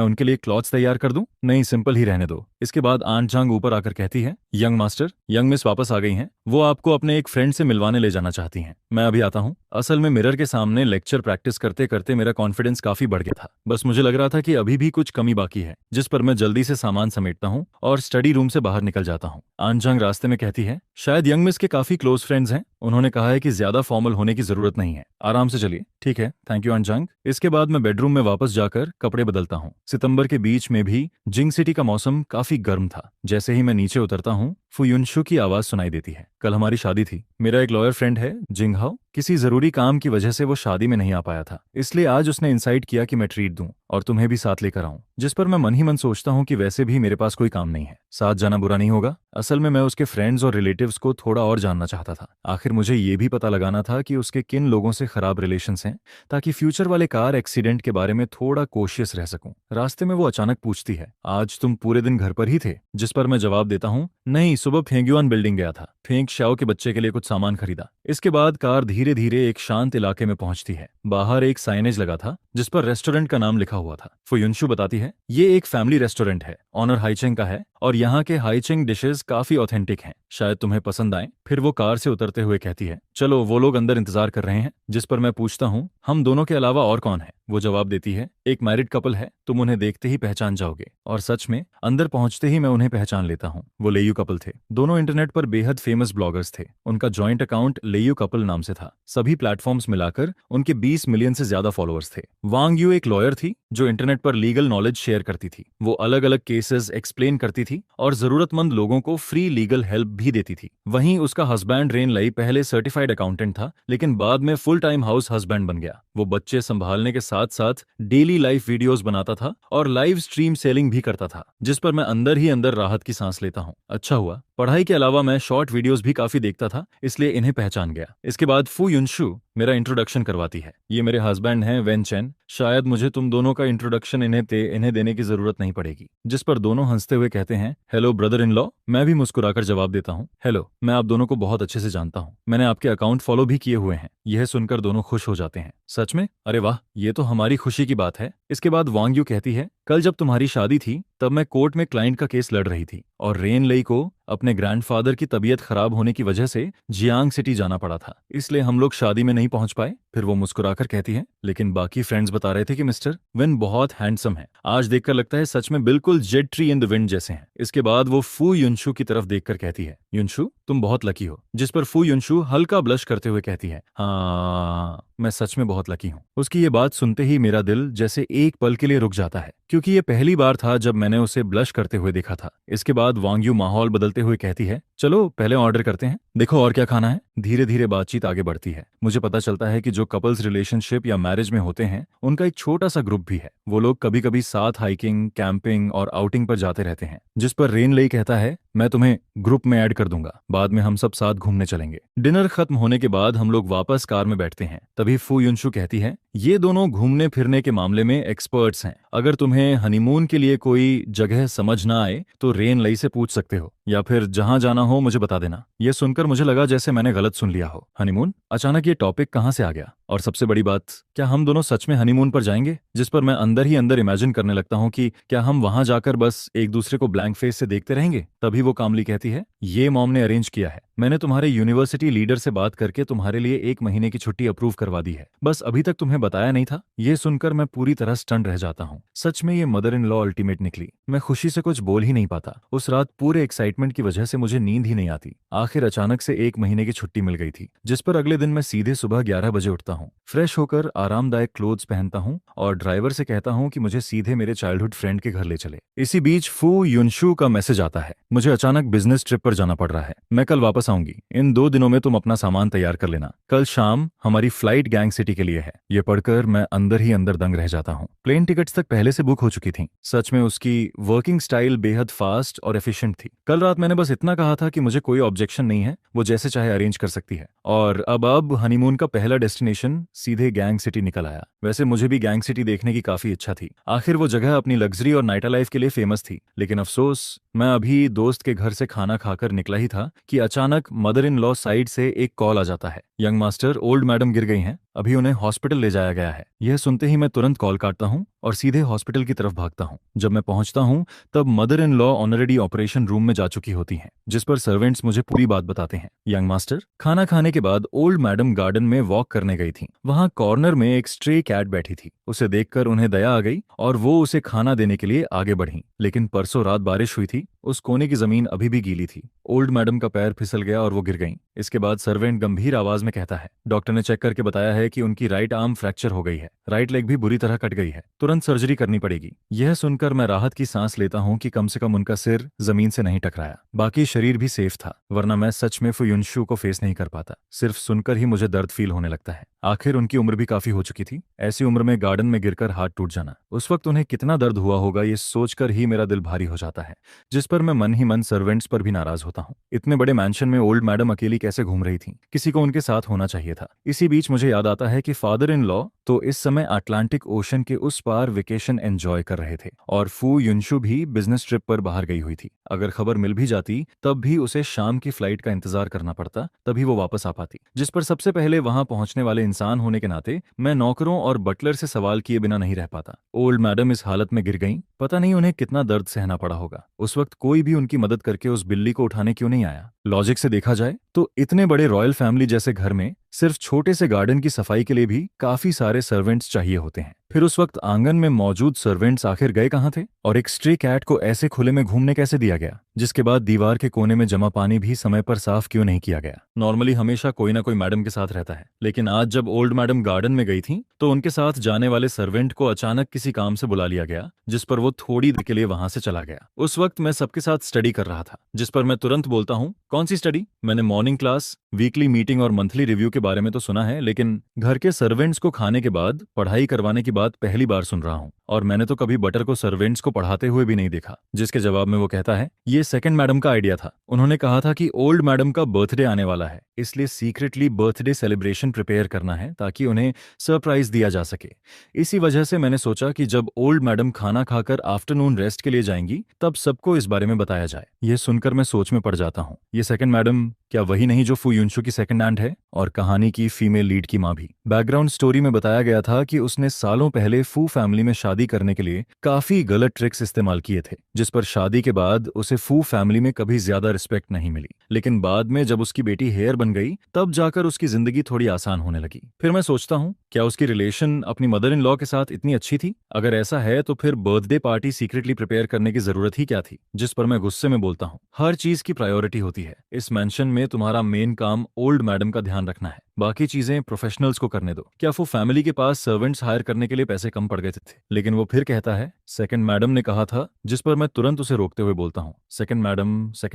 उनके लिए क्लॉथ्स तैयार कर दूं? नहीं, सिंपल ही रहने दो। इसके बाद आन जांग ऊपर आकर कहती है, यंग मास्टर, यंग मिस वापस आ गई हैं, वो आपको अपने एक फ्रेंड से मिलवाने ले जाना चाहती हैं। मैं अभी आता हूँ। असल में मिरर के सामने लेक्चर प्रैक्टिस करते करते मेरा कॉन्फिडेंस काफी बढ़ गया था। बस मुझे लग रहा था कि अभी भी कुछ कमी बाकी है। जिस पर मैं जल्दी से सामान समेटता हूँ और स्टडी रूम से बाहर निकल जाता हूँ। आन जांग रास्ते में कहती है, शायद यंग मिस के काफी क्लोज फ्रेंड्स हैं, उन्होंने कहा है कि ज्यादा फॉर्मल होने की जरूरत नहीं है, आराम से चलिए। ठीक है, थैंक यू आन जांग। इसके बाद मैं बेडरूम में वापस जाकर कपड़े बदलता हूँ। सितंबर के बीच में भी जिंग सिटी का मौसम काफी गर्म था। जैसे ही मैं नीचे उतरता हूँ, फुयुनशु की आवाज सुनाई देती है। कल हमारी शादी थी। मेरा एक लॉयर फ्रेंड है जिंगहाओ, किसी जरूरी काम की वजह से वो शादी में नहीं आ पाया था, इसलिए आज उसने इंसाइट किया कि मैं ट्रीट दूं और तुम्हें भी साथ लेकर आऊं। जिस पर मैं मन ही मन सोचता हूं कि वैसे भी मेरे पास कोई काम नहीं है, साथ जाना बुरा नहीं होगा। असल में मैं उसके फ्रेंड्स और रिलेटिव्स को थोड़ा और जानना चाहता था। आखिर मुझे ये भी पता लगाना था कि उसके किन लोगों से खराब रिलेशंस हैं, ताकि फ्यूचर वाले कार एक्सीडेंट के बारे में थोड़ा कॉशियस रह सकूं। रास्ते में वो अचानक पूछती है, आज तुम पूरे दिन घर पर ही थे? जिस पर मैं जवाब देता हूँ, नहीं, सुबह फेंग्युआन बिल्डिंग गया था, फेंग शाओ के बच्चे के लिए कुछ सामान खरीदा। इसके बाद कार धीरे धीरे एक शांत इलाके में पहुंचती है। बाहर एक साइनेज लगा था जिस पर रेस्टोरेंट का नाम लिखा हुआ था। फुयुनशु बताती है, ये एक फैमिली रेस्टोरेंट है, ऑनर हाइचेंग का है और यहाँ के हाइचेंग डिशेस काफी ऑथेंटिक हैं, शायद तुम्हें पसंद आए। फिर वो कार से उतरते हुए कहती है, चलो वो लोग अंदर इंतजार कर रहे हैं। जिस पर मैं पूछता हूँ, हम दोनों के अलावा और कौन है? वो जवाब देती है, एक मैरिड कपल है, तुम उन्हें देखते ही पहचान जाओगे। और सच में अंदर पहुंचते ही मैं उन्हें पहचान लेता हूँ। वो लेयू कपल थे, दोनों इंटरनेट पर बेहद फेमस ब्लॉगर्स थे। उनका जॉइंट अकाउंट लेयू कपल नाम से था। सभी प्लेटफॉर्म्स मिलाकर उनके 20 मिलियन से ज्यादा फॉलोअर्स थे। वांग यू एक लॉयर थी जो इंटरनेट पर लीगल नॉलेज शेयर करती थी। वो अलग अलग केसेस एक्सप्लेन करती थी और जरूरतमंद लोगों को फ्री लीगल हेल्प भी देती थी। वहीं उसका हस्बैंड रेन लई पहले सर्टिफाइड अकाउंटेंट था, लेकिन बाद में फुल टाइम हाउस हस्बैंड बन गया। वो बच्चे संभालने के साथ साथ डेली लाइफ वीडियोस बनाता था और लाइव स्ट्रीम सेलिंग भी करता था, जिस पर मैं अंदर ही अंदर राहत की सांस लेता हूँ। अच्छा हुआ, पढ़ाई के अलावा मैं शॉर्ट वीडियोस भी काफी देखता था, इसलिए इन्हें पहचान गया। इसके बाद फू युनशु मेरा इंट्रोडक्शन करवाती है। ये मेरे हस्बैंड हैं वेन चेन। शायद मुझे तुम दोनों का इंट्रोडक्शन इन्हें देने की जरूरत नहीं पड़ेगी। जिस पर दोनों हंसते हुए कहते हैं, हेलो ब्रदर इन लॉ। मैं भी मुस्कुराकर जवाब देता हूँ, हेलो, मैं आप दोनों को बहुत अच्छे से जानता हूँ, मैंने आपके अकाउंट फॉलो भी किए हुए हैं। यह सुनकर दोनों खुश हो जाते हैं। सच में? अरे वाह, ये तो हमारी खुशी की बात है। इसके बाद वांग यू कहती है, कल जब तुम्हारी शादी थी तब मैं कोर्ट में क्लाइंट का केस लड़ रही थी और रेन लई को अपने ग्रैंडफादर की तबीयत खराब होने की वजह से जियांग सिटी जाना पड़ा था, इसलिए हम लोग शादी में नहीं पहुंच पाए। फिर वो मुस्कुराकर कहती है, लेकिन बाकी फ्रेंड्स बता रहे थे कि मिस्टर विन बहुत हैंडसम है। आज देखकर लगता है सच में बिल्कुल Z tree in the wind जैसे हैं। इसके बाद वो फू युनशु की तरफ देखकर कहती है, युनशु तुम बहुत लकी हो। जिस पर फू युनशु हल्का ब्लश करते हुए कहती है, हाँ मैं सच में बहुत लकी हूँ। उसकी ये बात सुनते ही मेरा दिल जैसे एक पल के लिए रुक जाता है, क्योंकि ये पहली बार था जब मैंने उसे ब्लश करते हुए देखा था। इसके बाद वांग यू माहौल बदलते हुए कहती है, चलो पहले ऑर्डर करते हैं, देखो और क्या खाना है। धीरे धीरे बातचीत आगे बढ़ती है। मुझे पता चलता है कि जो कपल्स रिलेशनशिप या मैरिज में होते हैं उनका एक छोटा सा ग्रुप भी है। वो लोग कभी कभी साथ हाइकिंग, कैंपिंग और आउटिंग पर जाते रहते हैं। जिस पर रेन लई कहता है, मैं तुम्हें ग्रुप में ऐड कर दूंगा, बाद में हम सब साथ घूमने चलेंगे। डिनर खत्म होने के बाद हम लोग वापस कार में बैठते हैं। तभी फू युनशु कहती है, ये दोनों घूमने फिरने के मामले में एक्सपर्ट्स हैं। अगर तुम्हें हनीमून के लिए कोई जगह समझ ना आए तो रेन लई से पूछ सकते हो, या फिर जहां जाना हो मुझे बता देना। यह सुनकर मुझे लगा जैसे मैंने गलत सुन लिया हो। हनीमून? अचानक ये टॉपिक कहां से आ गया? और सबसे बड़ी बात, क्या हम दोनों सच में हनीमून पर जाएंगे? जिस पर मैं अंदर ही अंदर इमेजिन करने लगता हूं कि क्या हम वहां जाकर बस एक दूसरे को ब्लैंक फेस से देखते रहेंगे। तभी वो कामली कहती है, ये मॉम ने अरेंज किया है। मैंने तुम्हारे यूनिवर्सिटी लीडर से बात करके तुम्हारे लिए 1 महीने की छुट्टी अप्रूव करवा दी है, बस अभी तक तुम्हें बताया नहीं था। ये सुनकर मैं पूरी तरह स्टन रह जाता हूँ। सच में ये मदर इन लॉ अल्टीमेट निकली। मैं खुशी से कुछ बोल ही नहीं पाता। उस रात पूरे एक्साइटमेंट की वजह से मुझे नींद ही नहीं आती। आखिर अचानक से 1 महीने की छुट्टी मिल गई थी, जिस पर अगले दिन मैं सीधे सुबह 11 बजे उठता हूँ, फ्रेश होकर आरामदायक क्लोथ्स पहनता हूँ और ड्राइवर से कहता हूँ कि मुझे सीधे मेरे चाइल्डहुड फ्रेंड के घर ले चले। इसी बीच फू युनशु का मैसेज आता है, मुझे अचानक बिजनेस ट्रिप पर जाना पड़ रहा है, मैं कल वापस आऊंगी। इन 2 दिनों में तुम अपना सामान तैयार कर लेना। कल शाम हमारी फ्लाइट गैंग सिटी के लिए है। ये पढ़कर मैं अंदर ही अंदर दंग रह जाता हूँ। प्लेन टिकट्स तक पहले से बुक हो चुकी थी। सच में उसकी वर्किंग स्टाइल बेहद फास्ट और एफिशिएंट थी। कल रात मैंने बस इतना कहा था कि मुझे कोई ऑब्जेक्शन नहीं है, वो जैसे चाहे अरेंज कर सकती है। और अब हनीमून का पहला डेस्टिनेशन सीधे गैंग सिटी निकल आया। वैसे मुझे भी गैंग सिटी देखने की काफी इच्छा थी। आखिर वो जगह अपनी लग्जरी और नाइट लाइफ के लिए फेमस थी। लेकिन अफसोस, मैं अभी दोस्त के घर से खाना खाकर निकला ही था कि अचानक मदर इन लॉ साइड से एक कॉल आ जाता है, यंग मास्टर, ओल्ड मैडम गिर गई हैं, अभी उन्हें हॉस्पिटल ले जाया गया है। यह सुनते ही मैं तुरंत कॉल काटता हूँ और सीधे हॉस्पिटल की तरफ भागता हूँ। जब मैं पहुंचता हूँ तब mother in law already operation room में जा चुकी होती हैं, जिस पर सर्वेंट्स मुझे पूरी बात बताते हैं। यंग मास्टर, खाना खाने के बाद ओल्ड मैडम गार्डन में वॉक करने गई थी। वहां कॉर्नर में एक स्ट्रे कैट बैठी थी। उसे देखकर उन्हें दया आ गई और वो उसे खाना देने के लिए आगे बढ़ी। लेकिन परसों रात बारिश हुई थी, उस कोने की जमीन अभी भी गीली थी। ओल्ड मैडम का पैर फिसल गया और वो गिर गईं। इसके बाद सर्वेंट गंभीर आवाज में कहता है, डॉक्टर ने चेक करके बताया है कि उनकी राइट आर्म फ्रैक्चर हो गई है, राइट लेग भी बुरी तरह कट गई है, तुरंत सर्जरी करनी पड़ेगी। यह सुनकर मैं राहत की सांस लेता हूँ कि कम से कम उनका सिर जमीन से नहीं टकराया, बाकी शरीर भी सेफ था, वरना मैं सच में फुयुनशु को फेस नहीं कर पाता। सिर्फ सुनकर ही मुझे दर्द फील होने लगता है। आखिर उनकी उम्र भी काफी हो चुकी थी। ऐसी उम्र में गार्डन में गिरकर हाथ टूट जाना, उस वक्त उन्हें कितना दर्द हुआ होगा, ये सोचकर ही मेरा दिल भारी हो जाता है। जिस पर मैं मन ही मन सर्वेंट्स पर भी नाराज होता हूँ। इतने बड़े मैंशन में ओल्ड मैडम अकेली कैसे घूम रही थी? किसी को उनके साथ होना चाहिए था। इसी बीच मुझे याद आता है कि फादर इन लॉ तो इस समय अटलांटिक ओशन के उस पार वेकेशन एंजॉय कर रहे थे और फू युनशु भी बिजनेस ट्रिप पर बाहर गई हुई थी। अगर खबर मिल भी जाती तब भी उसे शाम की फ्लाइट का इंतजार करना पड़ता, तभी वो वापस आ पाती। जिस पर सबसे पहले वहां पहुंचने वाले इंसान होने के नाते मैं नौकरों और बटलर से सवाल किए बिना नहीं रह पाता। ओल्ड मैडम इस हालत में गिर गईं, पता नहीं उन्हें कितना दर्द सहना पड़ा होगा। उस वक्त कोई भी उनकी मदद करके उस बिल्ली को उठाने क्यों नहीं आया? लॉजिक से देखा जाए तो इतने बड़े रॉयल फैमिली जैसे घर में सिर्फ छोटे से गार्डन की सफाई के लिए भी काफी सारे सर्वेंट्स चाहिए होते हैं। फिर उस वक्त आंगन में मौजूद सर्वेंट्स आखिर गए कहाँ थे? और एक स्ट्रे कैट को ऐसे खुले में घूमने कैसे दिया गया? जिसके बाद दीवार के कोने में जमा पानी भी समय पर साफ क्यों नहीं किया गया? नॉर्मली हमेशा कोई ना कोई मैडम के साथ रहता है, लेकिन आज जब ओल्ड मैडम गार्डन में गई थी तो उनके साथ जाने वाले सर्वेंट को अचानक किसी काम से बुला लिया गया, जिस पर वो थोड़ी देर के लिए वहां से चला गया। उस वक्त मैं सबके साथ स्टडी कर रहा था, जिस पर मैं तुरंत बोलता हूँ, कौन सी स्टडी? मैंने मॉर्निंग क्लास, वीकली मीटिंग और मंथली रिव्यू के बारे में तो सुना है, लेकिन घर के सर्वेंट्स को खाने के बाद पढ़ाई करवाने की बात पहली बार सुन रहा हूँ। और मैंने तो कभी बटर को सर्वेंट्स को पढ़ाते हुए भी नहीं देखा। जिसके जवाब में वो कहता है, ये सेकंड मैडम का आइडिया था। उन्होंने कहा था कि ओल्ड मैडम का बर्थडे आने वाला है, इसलिए सीक्रेटली बर्थडे सेलिब्रेशन प्रिपेयर करना है ताकि उन्हें सरप्राइज दिया जा सके। इसी वजह से मैंने सोचा कि जब ओल्ड मैडम खाना खाकर आफ्टरनून रेस्ट के लिए जाएंगी तब सबको इस बारे में बताया जाए। यह सुनकर मैं सोच में पड़ जाता हूँ, ये सेकंड मैडम क्या वही नहीं जो फू युनशु की सेकंड आंट है और कहानी की फीमेल लीड की माँ भी? बैकग्राउंड स्टोरी में बताया गया था कि उसने सालों पहले फू फैमिली में शादी करने के लिए काफी गलत ट्रिक्स इस्तेमाल किए थे, जिस पर शादी के बाद उसे फू फैमिली में कभी ज्यादा रिस्पेक्ट नहीं मिली। लेकिन बाद में जब उसकी बेटी हेयर बन गई तब जाकर उसकी जिंदगी थोड़ी आसान होने लगी। फिर मैं सोचता हूँ, क्या उसकी रिलेशन अपनी मदर इन लॉ के साथ इतनी अच्छी थी? अगर ऐसा है तो फिर बर्थडे पार्टी सीक्रेटली प्रिपेयर करने की जरूरत ही क्या थी? जिस पर मैं गुस्से में बोलता हूँ, हर चीज की प्रायोरिटी होती है। इस मेंशन में तुम्हारा मेन काम ओल्ड मैडम का ध्यान रखना है, बाकी चीजें प्रोफेशनल्स को करने दो। क्या वो फैमिली के पास सर्वेंट्स हायर करने के लिए पैसे कम पड़ गए थे? लेकिन वो फिर कहता है, सेकंड मैडम ने कहा था, जिस पर मैं तुरंत उसे रोकते हुए बोलता हूँ, सेकंड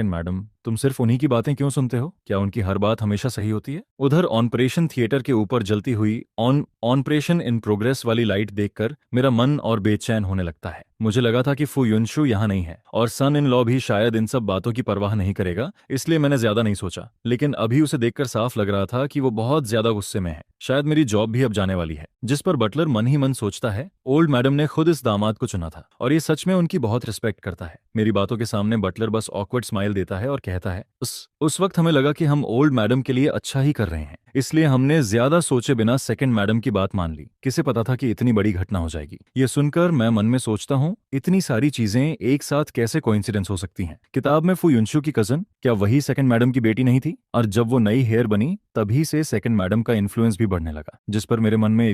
मैडम, तुम सिर्फ उन्हीं की बातें क्यों सुनते हो? क्या उनकी हर बात हमेशा सही होती है? उधर ऑपरेशन थिएटर के ऊपर जलती हुई ऑपरेशन इन प्रोग्रेस वाली लाइट देखकर मेरा मन और बेचैन होने लगता है। मुझे लगा था कि फू युनशु यहाँ नहीं है और सन इन लॉ भी शायद इन सब बातों की परवाह नहीं करेगा, इसलिए मैंने ज्यादा नहीं सोचा। लेकिन अभी उसे देखकर साफ लग रहा था कि वो बहुत ज्यादा गुस्से में है। शायद मेरी जॉब भी अब जाने वाली है। जिस पर बटलर मन ही मन सोचता है, ओल्ड मैडम ने खुद इस दामाद को चुना था और ये सच में उनकी बहुत रिस्पेक्ट करता है। मेरी बातों के सामने बटलर बस ऑकवर्ड स्माइल देता है और कहता है, उस वक्त हमें लगा कि हम ओल्ड मैडम के लिए अच्छा ही कर रहे हैं, इसलिए हमने ज्यादा सोचे बिना सेकंड मैडम की बात मान ली। किसे पता था कि इतनी बड़ी घटना हो जाएगी? ये सुनकर मैं मन में सोचता हूँ, इतनी सारी चीजें एक साथ कैसे कोइंसिडेंस हो सकती हैं? किताब में फू युनशु की कजन क्या वही सेकंड मैडम की बेटी नहीं थी? और जब वो नई हेयर बनी तभी से सेकंड मैडम का इन्फ्लुएंस भी बढ़ने लगा। जिस पर मेरे मन में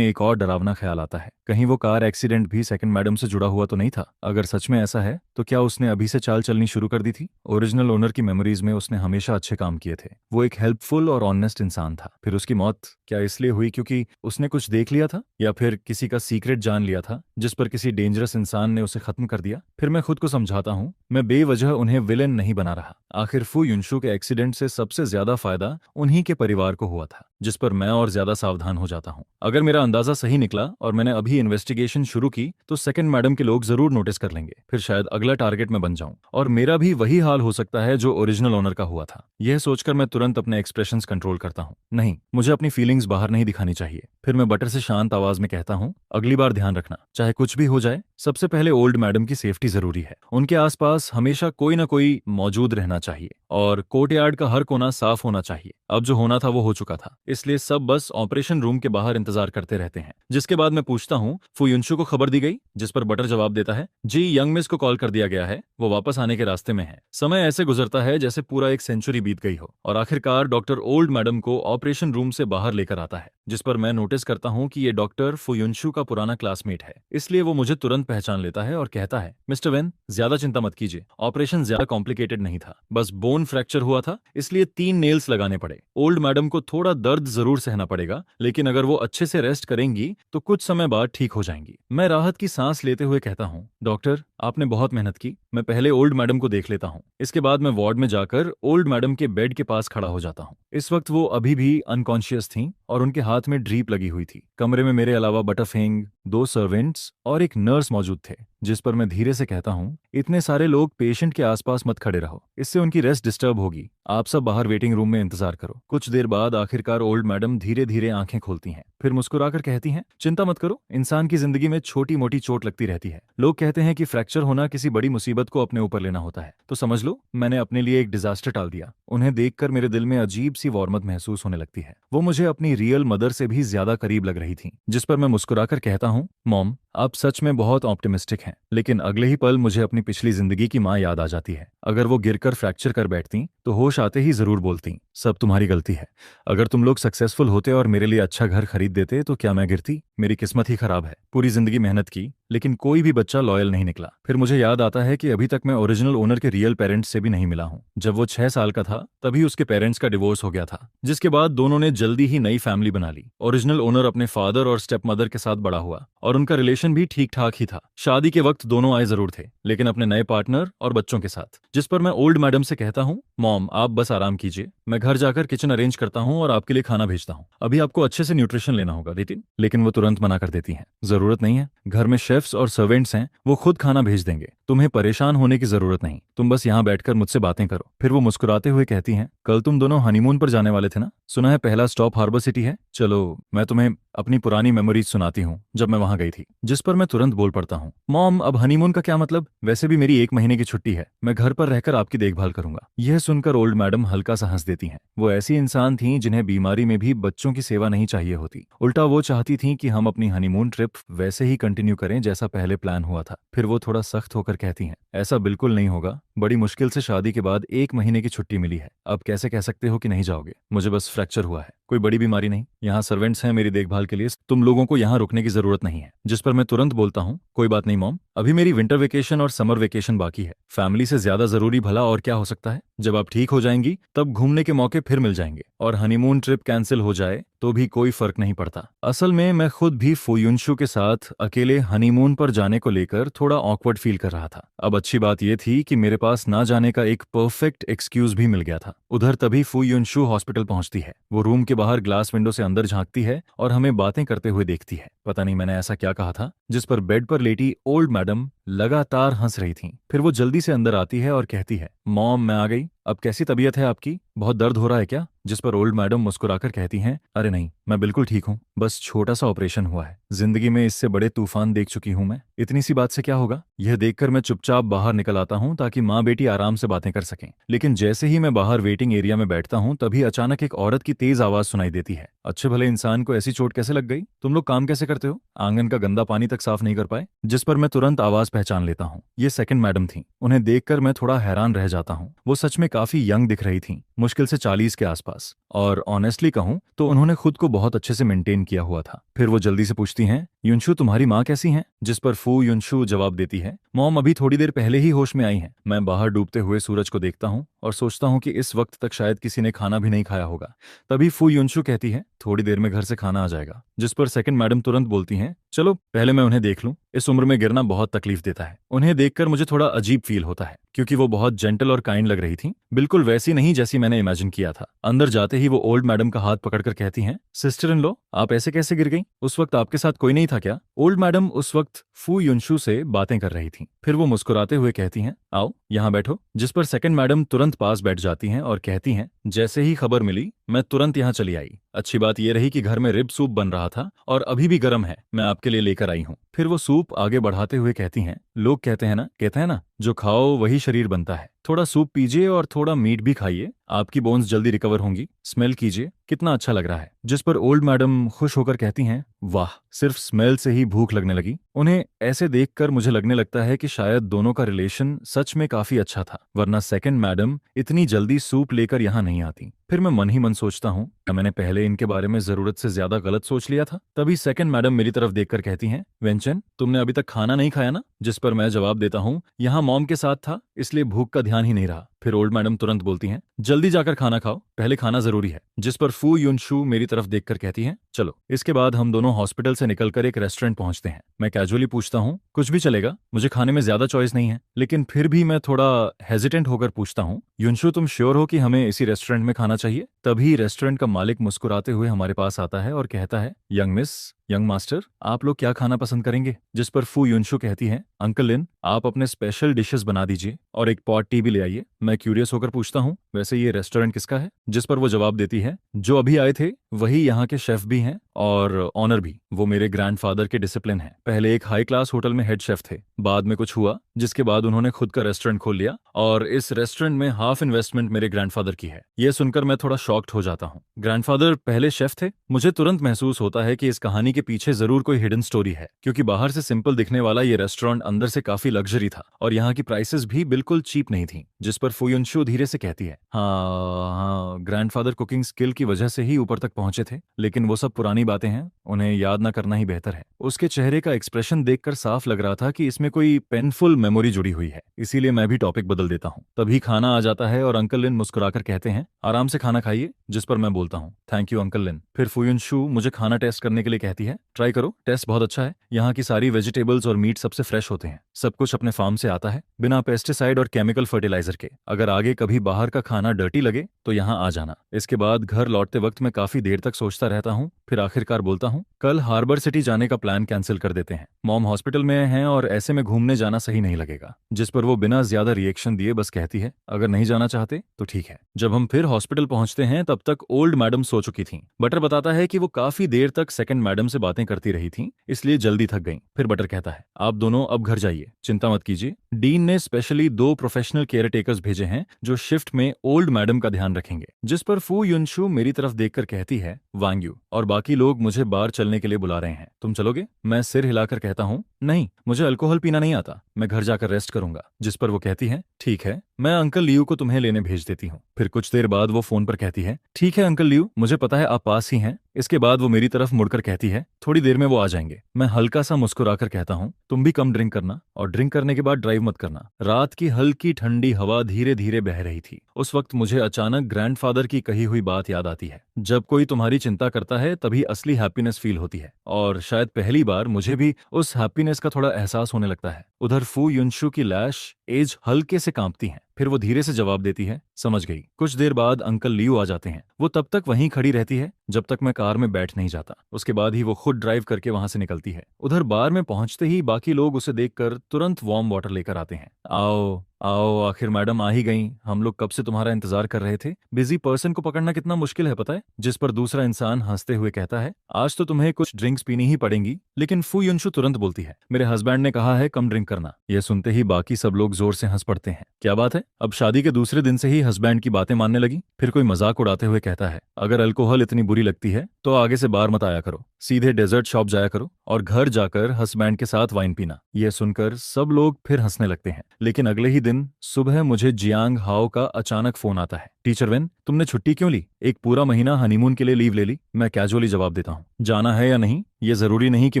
एक और डरावना ख्याल आता है, कहीं वो कार एक्सीडेंट भी सेकंड मैडम से जुड़ा हुआ तो नहीं था? अगर सच में ऐसा है तो क्या उसने अभी से चाल चलनी शुरू कर दी थी? ओरिजिनल ओनर की मेमोरीज में उसने हमेशा अच्छे काम किए थे, वो एक हेल्पफुल और ऑनेस्ट इंसान था। फिर उसकी मौत क्या इसलिए हुई क्योंकि उसने कुछ देख लिया था, या फिर किसी का सीक्रेट जान लिया था जिस पर किसी डेंजरस इंसान ने उसे खत्म कर दिया? फिर मैं खुद को समझाता हूँ, मैं बेवजह उन्हें विलेन नहीं बना रहा। आखिर फू युनशु के एक्सीडेंट से सबसे ज्यादा फायदा उन्हीं के परिवार को हुआ था, जिस पर मैं और ज्यादा सावधान हो जाता हूँ। अगर मेरा अंदाजा सही निकला और मैंने अभी इन्वेस्टिगेशन शुरू की तो सेकंड मैडम के लोग जरूर नोटिस कर लेंगे। फिर शायद अगला टारगेट में बन जाऊं और मेरा भी वही हाल हो सकता है जो ओरिजिनल ओनर का हुआ था। यह सोचकर मैं तुरंत अपने एक्सप्रेशंस कंट्रोल करता हूँ। नहीं, मुझे अपनी फीलिंग्स बाहर नहीं दिखानी चाहिए। फिर मैं बटर से शांत आवाज में कहता हूँ, अगली बार ध्यान रखना, चाहे कुछ भी हो जाए, सबसे पहले ओल्ड मैडम की सेफ्टी जरूरी है। उनके आसपास हमेशा कोई ना कोई मौजूद रहना चाहिए और कोर्टयार्ड का हर कोना साफ होना चाहिए। अब जो होना था वो हो चुका था, इसलिए सब बस ऑपरेशन रूम के बाहर इंतजार करते रहते हैं। जिसके बाद मैं पूछता हूँ, फू युनशु को खबर दी गई? जिस पर बटर जवाब देता है, जी, यंग मिस को कॉल कर दिया गया है, वो वापस आने के रास्ते में है। समय ऐसे गुजरता है जैसे पूरा एक सेंचुरी बीत गई हो और आखिरकार डॉक्टर ओल्ड मैडम को ऑपरेशन रूम से बाहर लेकर आता है। जिस पर मैं नोटिस करता हूँ कि ये डॉक्टर फू युनशु का पुराना क्लासमेट है, इसलिए वो मुझे तुरंत पहचान लेता है और कहता है, मिस्टर वेन, ज्यादा चिंता मत कीजिए, ऑपरेशन ज्यादा कॉम्प्लिकेटेड नहीं था, बस बोन फ्रैक्चर हुआ था, इसलिए 3 नेल्स लगाने पड़े। ओल्ड मैडम को थोड़ा दर्द जरूर सहना पड़ेगा, लेकिन अगर वो अच्छे से रेस्ट करेंगी तो कुछ समय बाद ठीक हो जाएंगी। मैं राहत की सांस लेते हुए कहता हूँ, डॉक्टर, आपने बहुत मेहनत की, मैं पहले ओल्ड मैडम को देख लेता हूँ। इसके बाद मैं वार्ड में जाकर ओल्ड मैडम के बेड के पास खड़ा हो जाता हूँ। इस वक्त वो अभी भी अनकॉन्शियस थीं और उनके हाथ में ड्रीप लगी हुई थी। कमरे में मेरे अलावा बटरफिंग, 2 सर्वेंट्स और एक नर्स मौजूद थे, जिस पर मैं धीरे से कहता हूँ, इतने सारे लोग पेशेंट के आसपास मत खड़े रहो, इससे उनकी रेस्ट डिस्टर्ब होगी। आप सब बाहर वेटिंग रूम में इंतजार करो। कुछ देर बाद आखिरकार ओल्ड मैडम धीरे धीरे आंखें खोलती हैं, फिर मुस्कुराकर कहती हैं, चिंता मत करो, इंसान की जिंदगी में छोटी मोटी चोट लगती रहती है। लोग कहते हैं कि फ्रैक्चर होना किसी बड़ी मुसीबत को अपने ऊपर लेना होता है, तो समझ लो मैंने अपने लिए एक डिजास्टर टाल दिया। उन्हें देखकर मेरे दिल में अजीब सी वार्मथ महसूस होने लगती है। वो मुझे अपनी रियल मदर से भी ज्यादा करीब लग रही थी, जिस पर मैं मुस्कुराकर कहता हूँ, मॉम आप सच में बहुत ऑप्टिमिस्टिक हैं। लेकिन अगले ही पल मुझे अपनी पिछली जिंदगी की माँ याद आ जाती है। अगर वो गिरकर फ्रैक्चर कर बैठती तो होश आते ही जरूर बोलती, सब तुम्हारी गलती है। अगर तुम लोग सक्सेसफुल होते और मेरे लिए अच्छा घर खरीद देते तो क्या मैं गिरती? मेरी किस्मत ही खराब है। पूरी जिंदगी मेहनत की, लेकिन कोई भी बच्चा लॉयल नहीं निकला। फिर मुझे याद आता है कि अभी तक मैं ओरिजिनल ओनर के रियल पेरेंट्स से भी नहीं मिला हूँ। जब वो 6 साल का था तभी उसके पेरेंट्स का डिवोर्स हो गया था, जिसके बाद दोनों ने जल्दी ही नई फैमिली बना ली। ओरिजिनल ओनर अपने फादर और स्टेप मदर के साथ बड़ा हुआ और उनका रिलेशन भी ठीक ठाक ही था। शादी के वक्त दोनों आए जरूर थे, लेकिन अपने नए पार्टनर और बच्चों के साथ। जिस पर मैं ओल्ड मैडम से कहता हूँ, मॉम आप बस आराम कीजिए, मैं घर जाकर किचन अरेंज करता हूँ और आपके लिए खाना भेजता हूँ। अभी आपको अच्छे से न्यूट्रिशन लेना होगा नितिन। लेकिन वो तुरंत मना कर देती हैं, जरूरत नहीं है, घर में शेफ्स और सर्वेंट्स हैं, वो खुद खाना भेज देंगे। तुम्हें परेशान होने की जरूरत नहीं, तुम बस यहाँ बैठकर मुझसे बातें करो। फिर वो मुस्कुराते हुए कहती हैं, कल तुम दोनों हनीमून पर जाने वाले थे ना? सुना है पहला स्टॉप हार्बर सिटी है। चलो मैं तुम्हें अपनी पुरानी मेमोरीज सुनाती हूँ जब मैं वहां गई थी। जिस पर मैं तुरंत बोल पड़ता हूँ, मॉम अब हनीमून का क्या मतलब? वैसे भी मेरी 1 महीने की छुट्टी है, मैं घर पर रहकर आपकी देखभाल करूंगा। यह सुनकर ओल्ड मैडम हल्का सा हंस देती हैं। वो ऐसी इंसान थीं जिन्हें बीमारी में भी बच्चों की सेवा नहीं चाहिए होती। उल्टा वो चाहती थीं कि हम अपनी हनीमून ट्रिप वैसे ही कंटिन्यू करें जैसा पहले प्लान हुआ था। फिर वो थोड़ा सख्त होकर कहती हैं, ऐसा बिल्कुल नहीं होगा, बड़ी मुश्किल से शादी के बाद 1 महीने की छुट्टी मिली है, अब कैसे कह सकते हो कि नहीं जाओगे? मुझे बस फ्रैक्चर हुआ है, कोई बड़ी बीमारी नहीं। यहाँ सर्वेंट्स हैं मेरी देखभाल के लिए, तुम लोगों को यहाँ रुकने की जरूरत नहीं है। जिस पर मैं तुरंत बोलता हूँ, कोई बात नहीं मॉम, अभी मेरी विंटर वेकेशन और समर वेकेशन बाकी है। फैमिली से ज्यादा जरूरी भला और क्या हो सकता है? जब आप ठीक हो जाएंगी तब घूमने के मौके फिर मिल जाएंगे, और हनीमून ट्रिप कैंसिल हो जाए तो भी कोई फर्क नहीं पड़ता। असल में मैं खुद भी फुयुनशु के साथ अकेले हनीमून पर जाने को लेकर थोड़ा ऑकवर्ड फील कर रहा था। अब अच्छी बात यह थी कि मेरे पास ना जाने का एक परफेक्ट एक्सक्यूज भी मिल गया था। उधर तभी फुयुनशु हॉस्पिटल पहुंचती है। वो रूम के बाहर ग्लास विंडो से अंदर झांकती है और हमें बातें करते हुए देखती है। पता नहीं मैंने ऐसा क्या कहा था, जिस पर बेड पर लेटी ओल्ड मैडम लगातार हंस रही थी। फिर वो जल्दी से अंदर आती है और कहती है, मॉम मैं आ गई, अब कैसी तबीयत है आपकी? बहुत दर्द हो रहा है क्या? जिस पर ओल्ड मैडम मुस्कुराकर कहती हैं, अरे नहीं, मैं बिल्कुल ठीक हूँ, बस छोटा सा ऑपरेशन हुआ है। जिंदगी में इससे बड़े तूफान देख चुकी हूँ मैं, इतनी सी बात से क्या होगा? यह देखकर मैं चुपचाप बाहर निकल आता हूँ ताकि माँ बेटी आराम से बातें कर सकें। लेकिन जैसे ही मैं बाहर वेटिंग एरिया में बैठता हूँ तभी अचानक एक औरत की तेज आवाज सुनाई देती है। अच्छे भले इंसान को ऐसी चोट कैसे लग गई? तुम लोग काम कैसे करते हो? आंगन का गंदा पानी तक साफ नहीं कर पाए? जिस पर मैं तुरंत आवाज पहचान लेता हूँ, ये सेकंड मैडम थी। उन्हें देखकर मैं थोड़ा हैरान रह जाता हूँ। वो सच में काफी यंग दिख रही थी, मुश्किल से 40 के आसपास, और ऑनेस्टली कहूं तो उन्होंने खुद को बहुत अच्छे से मेंटेन किया हुआ था। फिर वो जल्दी से पूछती हैं, युनशु तुम्हारी माँ कैसी हैं? जिस पर फू युनशु जवाब देती है, मॉम अभी थोड़ी देर पहले ही होश में आई हैं। मैं बाहर डूबते हुए सूरज को देखता हूँ और सोचता हूँ कि इस वक्त तक शायद किसी ने खाना भी नहीं खाया होगा। तभी फू युनशु कहती है, थोड़ी देर में घर से खाना आ जाएगा। जिस पर सेकंड मैडम तुरंत बोलती हैं, चलो पहले मैं उन्हें देख लूं, इस उम्र में गिरना बहुत तकलीफ देता है। उन्हें देखकर मुझे थोड़ा अजीब फील होता है, क्योंकि वो बहुत जेंटल और काइंड लग रही थी, बिल्कुल वैसी नहीं जैसी मैंने इमेजिन किया था। अंदर जाते ही वो ओल्ड मैडम का हाथ पकड़कर कहती हैं, सिस्टर इन लॉ आप ऐसे कैसे गिर गई? उस वक्त आपके साथ कोई नहीं था क्या? ओल्ड मैडम उस वक्त फू युनशु से बातें कर रही थी। फिर वो मुस्कुराते हुए कहती हैं, आओ यहाँ बैठो। जिस पर सेकंड मैडम तुरंत पास बैठ जाती हैं और कहती हैं, जैसे ही खबर मिली मैं तुरंत यहाँ चली आई। अच्छी बात यह रही कि घर में रिब सूप बन रहा था और अभी भी गर्म है, मैं आपके लिए लेकर आई हूँ। फिर वो सूप आगे बढ़ाते हुए कहती हैं, लोग कहते हैं ना जो खाओ वही शरीर बनता है। थोड़ा सूप पीजिए और थोड़ा मीट भी खाइए, आपकी बोन्स जल्दी रिकवर होंगी। स्मेल कीजिए, कितना अच्छा लग रहा है। जिस पर ओल्ड मैडम खुश होकर कहती हैं, वाह, सिर्फ स्मेल से ही भूख लगने लगी। उन्हें ऐसे देखकर मुझे लगने लगता है कि शायद दोनों का रिलेशन सच में काफी अच्छा था, वरना सेकंड मैडम इतनी जल्दी सूप लेकर यहाँ नहीं आती। फिर मैं मन ही मन सोचता हूँ, मैंने पहले इनके बारे में जरूरत से ज्यादा गलत सोच लिया था। तभी सेकंड मैडम मेरी तरफ देखकर कहती हैं, वेंचन तुमने अभी तक खाना नहीं खाया ना? जिस पर मैं जवाब देता हूँ, यहाँ मॉम के साथ था इसलिए भूख का ध्यान ही नहीं रहा। फिर ओल्ड मैडम तुरंत बोलती हैं, जल्दी जाकर खाना खाओ, पहले खाना जरूरी है। जिस पर फू युनशु मेरी तरफ देखकर कहती हैं, चलो। इसके बाद हम दोनों हॉस्पिटल से निकलकर एक रेस्टोरेंट पहुंचते हैं। मैं कैजुअली पूछता हूँ, कुछ भी चलेगा, मुझे खाने में ज्यादा चॉइस नहीं है। लेकिन फिर भी मैं थोड़ा हेजिटेंट होकर पूछता हूँ, युनशु तुम श्योर हो कि हमें इसी रेस्टोरेंट में खाना चाहिए? तभी रेस्टोरेंट का मालिक मुस्कुराते हुए हमारे पास आता है और कहता है, यंग मिस, यंग मास्टर, आप लोग क्या खाना पसंद करेंगे? जिस पर फू युनशु कहती हैं, अंकल लिन, आप अपने स्पेशल डिशेस बना दीजिए और एक पॉट टी भी ले आइए। मैं क्यूरियस होकर पूछता हूँ, वैसे ये रेस्टोरेंट किसका है? जिस पर वो जवाब देती है, जो अभी आए थे वही यहाँ के शेफ भी हैं और ऑनर भी। वो मेरे ग्रैंडफादर के डिसिप्लिन हैं। पहले एक हाई क्लास होटल में हेड शेफ थे, बाद में कुछ हुआ जिसके बाद उन्होंने खुद का रेस्टोरेंट खोल लिया और इस रेस्टोरेंट में हाफ इन्वेस्टमेंट मेरे ग्रैंडफादर की है। यह सुनकर मैं थोड़ा शॉक्ड हो जाता हूँ। ग्रैंडफादर पहले शेफ थे? मुझे तुरंत महसूस होता है कि इस कहानी के पीछे जरूर कोई हिडन स्टोरी है, क्योंकि बाहर से सिंपल दिखने वाला ये रेस्टोरेंट अंदर से काफी लग्जरी था और यहाँ की प्राइसेस भी बिल्कुल चीप नहीं थी। जिस पर फुयुनशु धीरे से कहती है, हाँ, ग्रैंडफादर कुकिंग स्किल की वजह से ही ऊपर तक पहुंचे थे, लेकिन वो सब पुरानी बातें हैं, उन्हें याद ना करना ही बेहतर है। उसके चेहरे का एक्सप्रेशन देखकर साफ लग रहा था कि इसमें कोई पेनफुल मेमोरी जुड़ी हुई है, इसीलिए मैं भी टॉपिक बदल देता हूँ। तभी खाना आ जाता है और अंकल लिन मुस्कुराकर कहते हैं, आराम से खाना खाइए। जिस पर मैं बोलता हूँ, थैंक यू अंकल लिन। फिर फुयुनशु मुझे खाना टेस्ट करने के लिए कहती है, ट्राई करो, टेस्ट बहुत अच्छा है। यहाँ की सारी वेजिटेबल्स और मीट सबसे फ्रेश होते हैं, सब कुछ अपने फार्म से आता है, बिना पेस्टिसाइड और केमिकल फर्टिलाइजर के। अगर आगे कभी बाहर का खाना डर्टी लगे तो यहाँ आ जाना। इसके बाद घर लौटते वक्त मैं काफी देर तक सोचता रहता हूँ, फिर आखिरकार बोलता हूँ, कल हार्बर सिटी जाने का प्लान कैंसिल कर देते हैं। मॉम हॉस्पिटल में हैं और ऐसे में घूमने जाना सही नहीं लगेगा। जिस पर वो बिना ज्यादा रिएक्शन दिए बस कहती है, अगर नहीं जाना चाहते तो ठीक है। जब हम फिर हॉस्पिटल पहुंचते हैं तब तक ओल्ड मैडम सो चुकी थीं। बटर बताता है कि वो काफी देर तक सेकंड मैडम से बातें करती रही थीं, इसलिए जल्दी थक गईं। फिर बटर कहता है, आप दोनों अब घर जाइए, चिंता मत कीजिए। डीन ने स्पेशली 2 प्रोफेशनल केयर टेकर्स भेजे हैं जो शिफ्ट में ओल्ड मैडम का ध्यान रखेंगे। जिस पर फू युनशु मेरी तरफ देखकर कहती है, वांग यू, और बाकी लोग मुझे बाहर चलने के लिए बुला रहे हैं, तुम चलोगे? मैं सिर हिलाकर कहता हूँ, नहीं, मुझे अल्कोहल पीना नहीं आता, मैं घर जाकर रेस्ट करूंगा। जिस पर वो कहती है, ठीक है, मैं अंकल लियू को तुम्हें लेने भेज देती हूँ। फिर कुछ देर बाद वो फोन पर कहती है, ठीक है अंकल लियू, मुझे पता है आप पास ही हैं। इसके बाद वो मेरी तरफ मुड़कर कहती है, थोड़ी देर में वो आ जाएंगे। मैं हल्का सा मुस्कुराकर कहता हूँ, तुम भी कम ड्रिंक करना और ड्रिंक करने के बाद ड्राइव मत करना। रात की हल्की ठंडी हवा धीरे धीरे बह रही थी। उस वक्त मुझे अचानक ग्रैंडफादर की कही हुई बात याद आती है, जब कोई तुम्हारी चिंता करता है तभी असली हैप्पीनेस फील होती है। और शायद पहली बार मुझे भी उस हैप्पीनेस का थोड़ा एहसास होने लगता है। उधर फू युनशु की लैश एज हल्के से कांपती है। फिर वो धीरे से जवाब देती है, समझ गई। कुछ देर बाद अंकल लियू आ जाते हैं। वो तब तक वहीं खड़ी रहती है जब तक मैं कार में बैठ नहीं जाता। उसके बाद ही वो खुद ड्राइव करके वहां से निकलती है। उधर बार में पहुंचते ही बाकी लोग उसे देखकर तुरंत वार्म वाटर लेकर आते हैं। आओ आओ, आखिर मैडम आ ही गई, हम लोग कब से तुम्हारा इंतजार कर रहे थे। बिजी पर्सन को पकड़ना कितना मुश्किल है पता है। जिस पर दूसरा इंसान हंसते हुए कहता है, आज तो तुम्हें कुछ ड्रिंक्स पीनी ही पड़ेंगी। लेकिन फू युनशु तुरंत बोलती है, मेरे हस्बैंड ने कहा है कम ड्रिंक करना। यह सुनते ही बाकी सब लोग जोर से हंस पड़ते हैं। क्या बात है, अब शादी के दूसरे दिन से ही हस्बैंड की बातें मानने लगी। फिर कोई मजाक उड़ाते हुए कहता है, अगर अल्कोहल इतनी बुरी लगती है तो आगे से बार मत आया करो, सीधे डेजर्ट शॉप जाया करो और घर जाकर हस्बैंड के साथ वाइन पीना। यह सुनकर सब लोग फिर हंसने लगते हैं। लेकिन अगले ही दिन सुबह मुझे जियांग हाओ का अचानक फोन आता है, टीचर वेन, तुमने छुट्टी क्यों ली? एक पूरा महीना हनीमून के लिए लीव ले ली। मैं कैजुअली जवाब देता हूँ, जाना है या नहीं ये जरूरी नहीं कि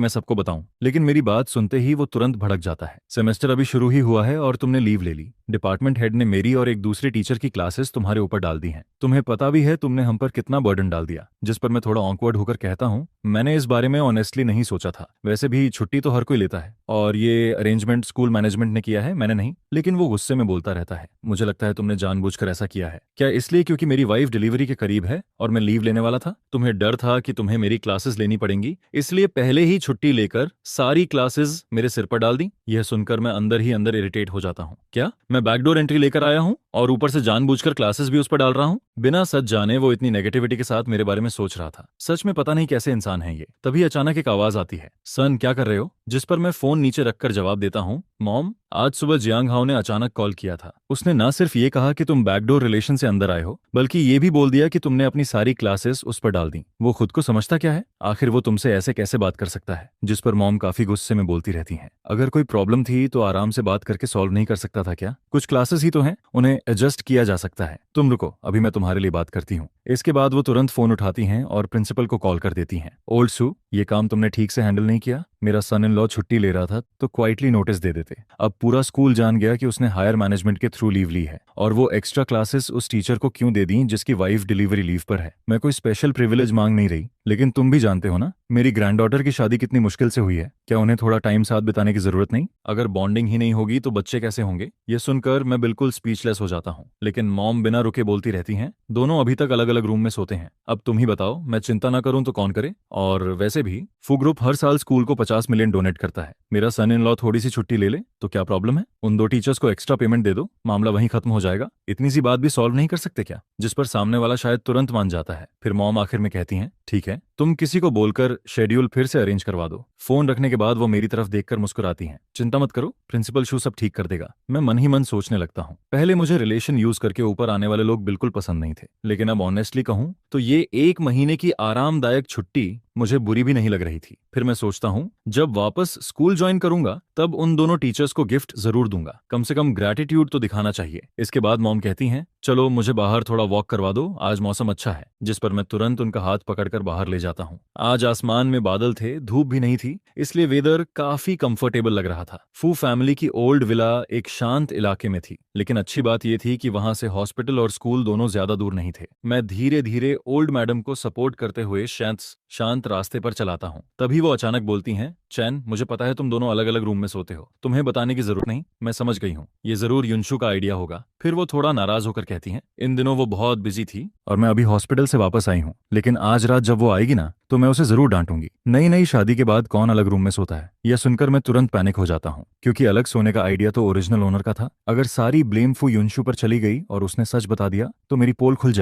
मैं सबको बताऊं। लेकिन मेरी बात सुनते ही वो तुरंत भड़क जाता है, सेमेस्टर अभी शुरू ही हुआ है और तुमने लीव ले ली। डिपार्टमेंट हेड ने मेरी और एक दूसरे टीचर की क्लासेस तुम्हारे ऊपर डाल दी हैं। तुम्हें पता भी है तुमने हम पर कितना बर्डन डाल दिया। जिस पर मैं थोड़ा ऑकवर्ड होकर कहता हूँ, मैंने इस बारे में ऑनेस्टली नहीं सोचा था। वैसे भी छुट्टी तो हर कोई लेता है और ये अरेंजमेंट स्कूल मैनेजमेंट ने किया है, मैंने नहीं। लेकिन वो गुस्से में बोलता रहता है, मुझे लगता है तुमने जानबूझकर ऐसा किया है। क्या इसलिए क्योंकि मेरी वाइफ डिलीवरी के करीब है और मैं लीव लेने वाला था? तुम्हें डर था कि तुम्हें मेरी क्लासेस लेनी पड़ेंगी, इसलिए पहले ही छुट्टी लेकर सारी क्लासेस मेरे सिर पर डाल दी। यह सुनकर मैं अंदर ही अंदर इरिटेट हो जाता हूँ। क्या मैं बैकडोर एंट्री लेकर आया हूँ और ऊपर से जानबूझकर क्लासेस भी उस पर डाल रहा हूँ? बिना सच जाने वो इतनी नेगेटिविटी के साथ मेरे बारे में सोच रहा था। सच में पता नहीं कैसे इंसान है ये। तभी अचानक एक आवाज आती है, सन क्या कर रहे हो? जिस पर मैं फोन नीचे रखकर जवाब देता हूँ, मॉम, आज सुबह जियांग हाओ ने अचानक कॉल किया था। उसने ना सिर्फ ये कहा कि तुम बैकडोर रिलेशन से अंदर आए हो, बल्कि ये भी बोल दिया कि तुमने अपनी सारी क्लासेस उस पर डाल दी। वो खुद को समझता क्या है? आखिर वो तुमसे ऐसे कैसे बात कर सकता है? जिस पर मॉम काफी गुस्से में बोलती रहती हैं, अगर कोई प्रॉब्लम थी तो आराम से बात करके सॉल्व नहीं कर सकता था क्या? कुछ क्लासेस ही तो हैं, उन्हें एडजस्ट किया जा सकता है। तुम रुको, अभी मैं तुम्हारे लिए बात करती हूँ। इसके बाद वो तुरंत फोन उठाती हैं और प्रिंसिपल को कॉल कर देती हैं। ओल्ड सू, ये काम तुमने ठीक से हैंडल नहीं किया। मेरा सन इन लॉ छुट्टी ले रहा था तो क्वाइटली नोटिस दे देते। अब पूरा स्कूल जान गया कि उसने हायर मैनेजमेंट के थ्रू लीव ली है, और वो एक्स्ट्रा क्लासेस उस टीचर को क्यों दे दी जिसकी वाइफ डिलीवरी लीव पर है। मैं कोई स्पेशल प्रिविलेज मांग नहीं रही, लेकिन तुम भी जानते हो ना मेरी ग्रैंडडॉटर की शादी कितनी मुश्किल से हुई है। क्या उन्हें थोड़ा टाइम साथ बिताने की जरूरत नहीं? अगर बॉन्डिंग ही नहीं होगी तो बच्चे कैसे होंगे? ये सुनकर मैं बिल्कुल स्पीचलेस हो जाता हूँ, लेकिन मॉम बिना रुके बोलती रहती हैं, दोनों अभी तक अलग अलग रूम में सोते हैं। अब तुम ही बताओ, मैं चिंता ना करूं तो कौन करे? और वैसे भी फू ग्रुप हर साल स्कूल को 50 मिलियन डोनेट करता है। मेरा सन इन लॉ थोड़ी सी छुट्टी ले ले तो क्या प्रॉब्लम है? उन दो टीचर्स को एक्स्ट्रा पेमेंट दे दो, मामला वहीं खत्म हो जाएगा। इतनी सी बात भी सॉल्व नहीं कर सकते क्या? जिस पर सामने वाला शायद तुरंत मान जाता है। फिर मॉम आखिर में कहती हैं, ठीक है, तुम किसी को बोलकर शेड्यूल फिर से अरेंज करवा दो। फोन रखने के बाद वो मेरी तरफ देखकर मुस्कुराती हैं, चिंता मत करो, प्रिंसिपल शू सब ठीक कर देगा। मैं मन ही मन सोचने लगता हूँ, पहले मुझे रिलेशन यूज करके ऊपर आने वाले लोग बिल्कुल पसंद नहीं थे, लेकिन अब ऑनेस्टली कहूं तो ये 1 महीने की आरामदायक छुट्टी मुझे बुरी भी नहीं लग रही थी। फिर मैं सोचता हूँ जब वापस स्कूल ज्वाइन करूंगा तब उन दोनों टीचर्स को गिफ्ट जरूर दूंगा, कम से कम ग्रैटिट्यूड तो दिखाना चाहिए। इसके बाद मॉम कहती हैं, चलो मुझे बाहर थोड़ा वॉक करवा दो, आज मौसम अच्छा है। जिस पर मैं तुरंत उनका हाथ पकड़कर बाहर ले जाता हूँ। आज आसमान में बादल थे, धूप भी नहीं थी, इसलिए वेदर काफी कंफर्टेबल लग रहा था। फू फैमिली की ओल्ड विला एक शांत इलाके में थी, लेकिन अच्छी बात यह थी कि वहां से हॉस्पिटल और स्कूल दोनों ज्यादा दूर नहीं थे। मैं धीरे धीरे ओल्ड मैडम को सपोर्ट करते हुए शांत रास्ते पर चलाता हूँ। तभी वो अचानक बोलती हैं, चैन, मुझे पता है तुम दोनों अलग अलग रूम में सोते हो, तुम्हें बताने की जरूरत नहीं, मैं समझ गई हूँ, ये जरूर युनशु का आइडिया होगा। फिर वो थोड़ा नाराज होकर कहती हैं, इन दिनों वो बहुत बिजी थी और मैं अभी हॉस्पिटल से वापस आई हूँ, लेकिन आज रात जब वो आएगी ना तो मैं उसे जरूर डांटूंगी। नई नई शादी के बाद कौन अलग रूम में सोता है? यह सुनकर मैं तुरंत पैनिक हो जाता हूँ, क्योंकि अलग सोने का आइडिया तो ओरिजिनल ओनर का था। अगर सारी ब्लेम फू युनशु पर चली गई और उसने सच बता दिया तो मेरी पोल खुल